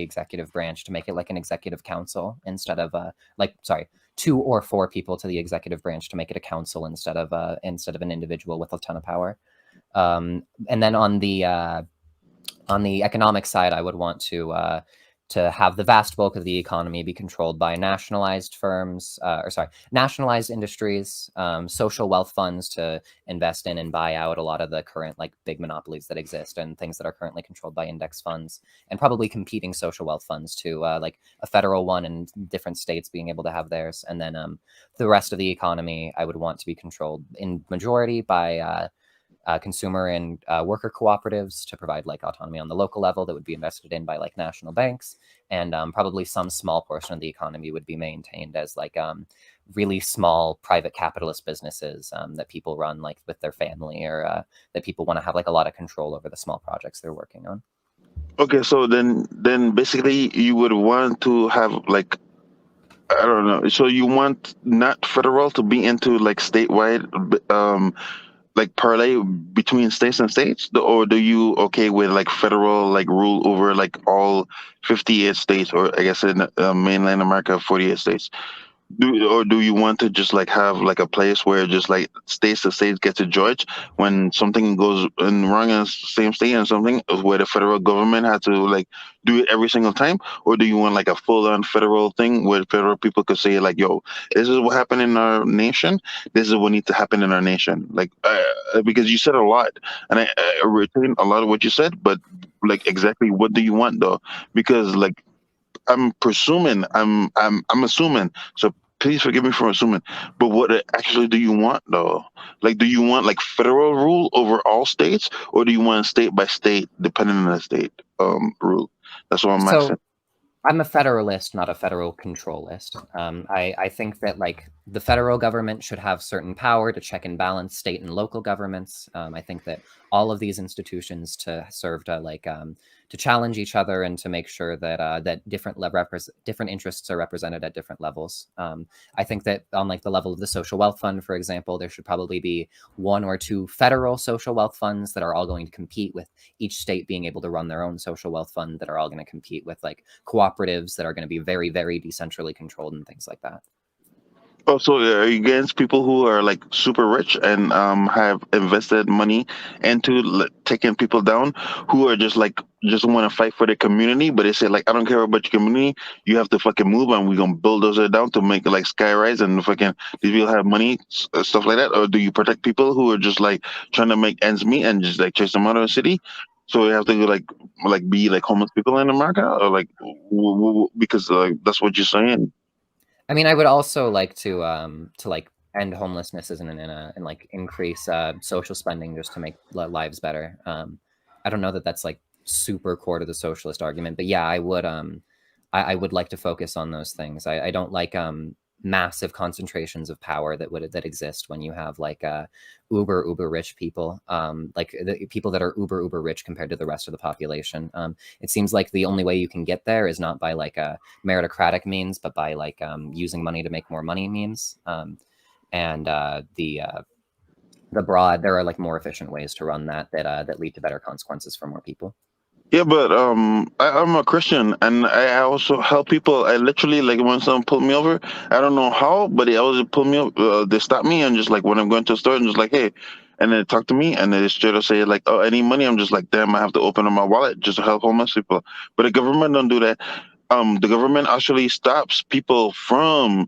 executive branch to make it like an executive council instead of sorry, 2 or 4 people to the executive branch to make it a council instead of an individual with a ton of power. And then on the economic side, I would want to have the vast bulk of the economy be controlled by nationalized firms, nationalized industries, social wealth funds to invest in and buy out a lot of the current like big monopolies that exist and things that are currently controlled by index funds, and probably competing social wealth funds too, like a federal one and different states being able to have theirs. And then the rest of the economy, I would want to be controlled in majority by consumer and worker cooperatives to provide like autonomy on the local level that would be invested in by like national banks, and probably some small portion of the economy would be maintained as like really small private capitalist businesses that people run like with their family, or that people want to have like a lot of control over the small projects they're working on. Okay, so then basically you would want to have like I don't know. So you want not federal to be into like statewide like parlay between states and states, or do you okay with like federal like rule over like all 58 states, or I guess in mainland America 48 states? Do you want to just like have like a place where just like states to states get to judge when something goes wrong in the same state and something where the federal government had to like do it every single time? Or do you want like a full on federal thing where federal people could say like, yo, this is what happened in our nation, this is what needs to happen in our nation? Like because you said a lot and I retain a lot of what you said, but like exactly what do you want though? Because like I'm assuming. So please forgive me for assuming, but what actually do you want though? Like, do you want like federal rule over all states, or do you want state by state, depending on the state rule? That's what I'm asking. So I'm a federalist, not a federal controlist. I think that like the federal government should have certain power to check and balance state and local governments. I think that all of these institutions to serve to like to challenge each other and to make sure that that different interests are represented at different levels. I think that on like the level of the social wealth fund, for example, there should probably be 1 or 2 federal social wealth funds that are all going to compete, with each state being able to run their own social wealth fund that are all going to compete with like cooperatives that are going to be very, very decentrally controlled and things like that. Oh, so are you against people who are like super rich and have invested money into taking people down, who are just want to fight for their community, but they say like, I don't care about your community, you have to fucking move, and we're gonna bulldoze it down to make like skyrise and fucking these people have money, stuff like that? Or do you protect people who are just like trying to make ends meet and just like chase them out of the city? So we have to like be like homeless people in America, or like because that's what you're saying. I mean, I would also like to like end homelessness and like increase social spending just to make lives better. I don't know that that's like super core to the socialist argument, but yeah, I would like to focus on those things. I don't like massive concentrations of power that exist when you have like uber rich people, like the people that are uber rich compared to the rest of the population. It seems like the only way you can get there is not by like a meritocratic means, but by like using money to make more money means. And there are like more efficient ways to run that lead to better consequences for more people. Yeah, but I'm a Christian, and I also help people. I literally, like, when someone pulled me over, I don't know how, but they always pull me up. They stop me, and just like when I'm going to the store, and just like, hey, and then they talk to me, and they straight up say like, oh, any money? I'm just like, damn, I have to open up my wallet just to help homeless people. But the government don't do that. The government actually stops people from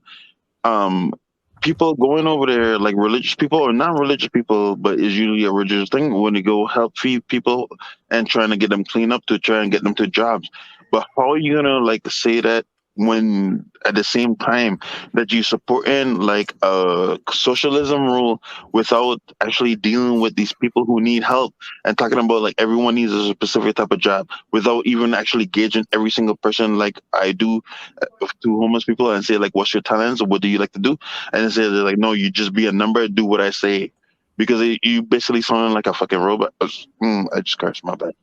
people going over there, like religious people or non-religious people, but it's usually a religious thing when they go help feed people and trying to get them clean up to try and get them to jobs. But how are you gonna like say that when at the same time that you supporting like a socialism rule without actually dealing with these people who need help, and talking about like everyone needs a specific type of job without even actually gauging every single person like I do to homeless people and say like, what's your talents or what do you like to do? And they say they're like, no, you just be a number, do what I say, because you basically sound like a fucking robot. I just cursed, my bad.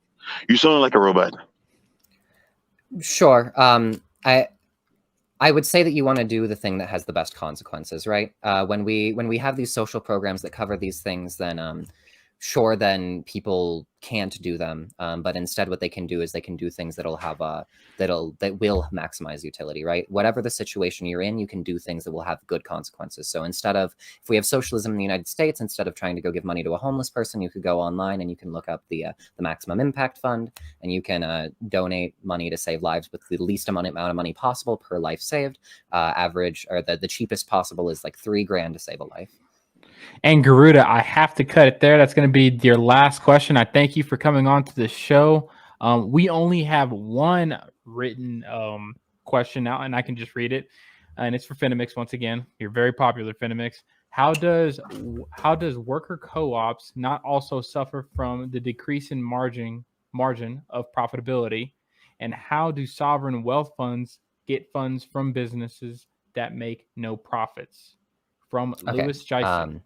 You sound like a robot. Sure. I would say that you want to do the thing that has the best consequences, right? When we have these social programs that cover these things, then sure, then people can't do them. But instead, what they can do is they can do things that'll have that will maximize utility, right? Whatever the situation you're in, you can do things that will have good consequences. So instead of, if we have socialism in the United States, instead of trying to go give money to a homeless person, you could go online and you can look up the Maximum Impact Fund, and you can donate money to save lives with the least amount of money possible per life saved. Average, or the cheapest possible is like $3,000 to save a life. And Garuda, I have to cut it there. That's going to be your last question. I thank you for coming on to the show. We only have one written question now, and I can just read it. And it's for Finamix once again. You're very popular, Finamix. How does worker co-ops not also suffer from the decrease in margin of profitability? And how do sovereign wealth funds get funds from businesses that make no profits? From Lewis Jason.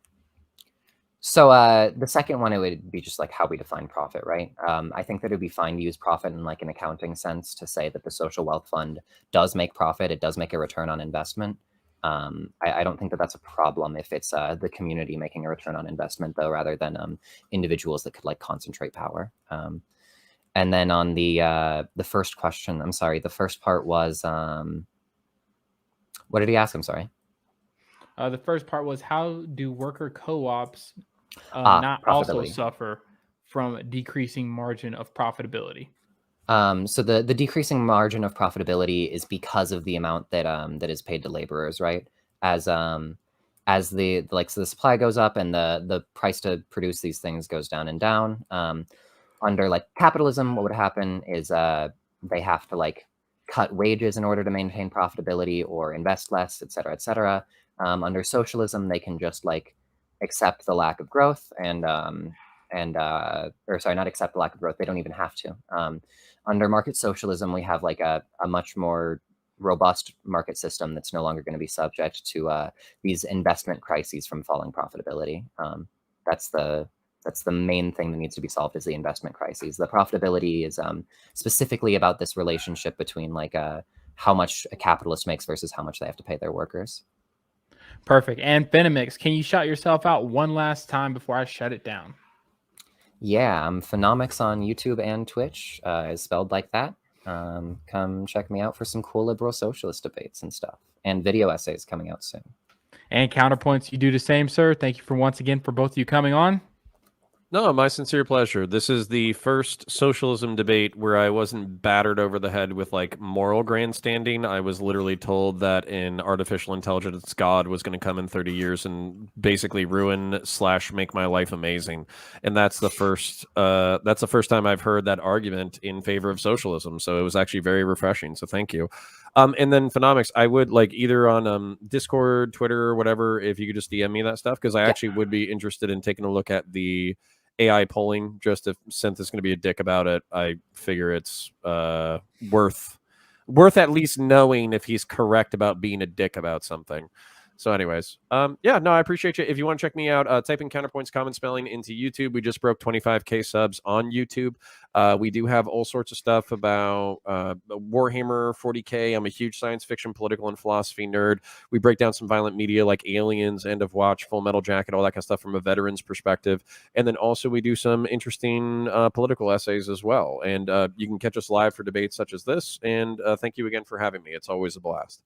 So the second one, it would be just like how we define profit, right? I think that it would be fine to use profit in like an accounting sense to say that the social wealth fund does make profit. It does make a return on investment. I don't think that that's a problem if it's the community making a return on investment, though, rather than individuals that could like concentrate power. And then on the first question, I'm sorry, the first part was, what did he ask? I'm sorry. The first part was, how do worker co-ops not also suffer from decreasing margin of profitability? So the decreasing margin of profitability is because of the amount that that is paid to laborers, right? As the supply goes up and the price to produce these things goes down and down. Under like capitalism, what would happen is they have to like cut wages in order to maintain profitability or invest less, et cetera, et cetera. Under socialism, they can just like accept the lack of growth or sorry, not accept the lack of growth. They don't even have to. Under market socialism, we have like a much more robust market system that's no longer going to be subject to these investment crises from falling profitability. That's the main thing that needs to be solved, is the investment crises. The profitability is specifically about this relationship between like how much a capitalist makes versus how much they have to pay their workers. Perfect. And Phenomix, can you shout yourself out one last time before I shut it down? Yeah, I'm Phenomix on YouTube and Twitch, is spelled like that. Come check me out for some cool liberal socialist debates and stuff, and video essays coming out soon. And Counterpoints, you do the same, sir. Thank you for once again for both of you coming on. No, my sincere pleasure. This is the first socialism debate where I wasn't battered over the head with like moral grandstanding. I was literally told that an artificial intelligence god was going to come in 30 years and basically ruin / make my life amazing. And that's the first time I've heard that argument in favor of socialism. So it was actually very refreshing. So thank you. And then Phenomix, I would like either on Discord, Twitter, or whatever, if you could just DM me that stuff, because I actually would be interested in taking a look at the AI polling. Just if Synth is going to be a dick about it, I figure it's worth at least knowing if he's correct about being a dick about something. So anyways, yeah, no, I appreciate you. If you want to check me out, type in Counterpoints Common Spelling into YouTube. We just broke 25K subs on YouTube. We do have all sorts of stuff about Warhammer 40K. I'm a huge science fiction, political, and philosophy nerd. We break down some violent media like Aliens, End of Watch, Full Metal Jacket, all that kind of stuff from a veteran's perspective. And then also we do some interesting political essays as well. And you can catch us live for debates such as this. And thank you again for having me. It's always a blast.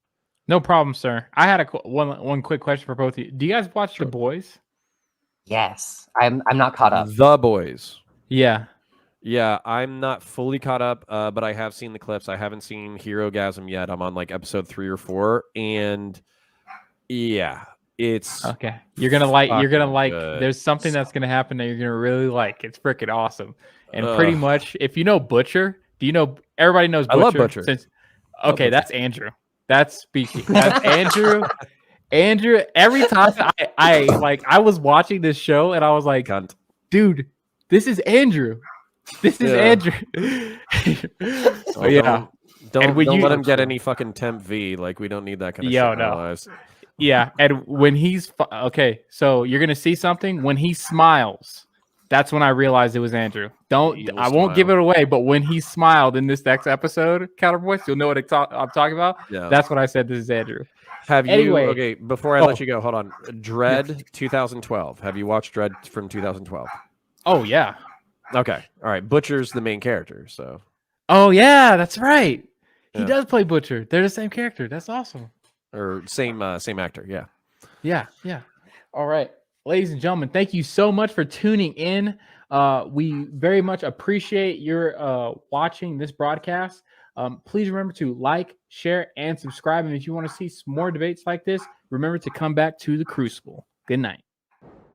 No problem, sir. I had one quick question for both of you. Do you guys watch The Boys? Yes, I'm not caught up. The Boys. Yeah. Yeah, I'm not fully caught up, but I have seen the clips. I haven't seen Herogasm yet. I'm on like episode 3 or 4, and yeah, it's okay. You're gonna like. good. There's something that's gonna happen that you're gonna really like. It's freaking awesome. And pretty much, if you know Butcher, do you know? Everybody knows Butcher. I love Butcher. Okay, that's Andrew. That's speaking. That's Andrew. Andrew. Every time I was watching this show and I was like, Cunt. dude, this is Andrew. This is Andrew. So yeah. Don't let him get any fucking temp V. Like, we don't need that kind of shit in our lives. Yeah, and when he's okay, so you're gonna see something when he smiles. That's when I realized it was Andrew. I won't give it away, but when he smiled in this next episode, Counterpoints, you'll know what I'm talking about. Yeah. That's what I said. This is Andrew. Okay, before I let you go, hold on. Dread 2012. Have you watched Dread from 2012? Oh yeah. Okay. All right. Butcher's the main character, so. Oh yeah, that's right. He Yeah. does play Butcher. They're the same character. That's awesome. Or same actor, yeah. Yeah. All right. Ladies and gentlemen, thank you so much for tuning in. We very much appreciate your watching this broadcast. Please remember to like, share, and subscribe. And if you want to see some more debates like this, remember to come back to the Crucible. Good night.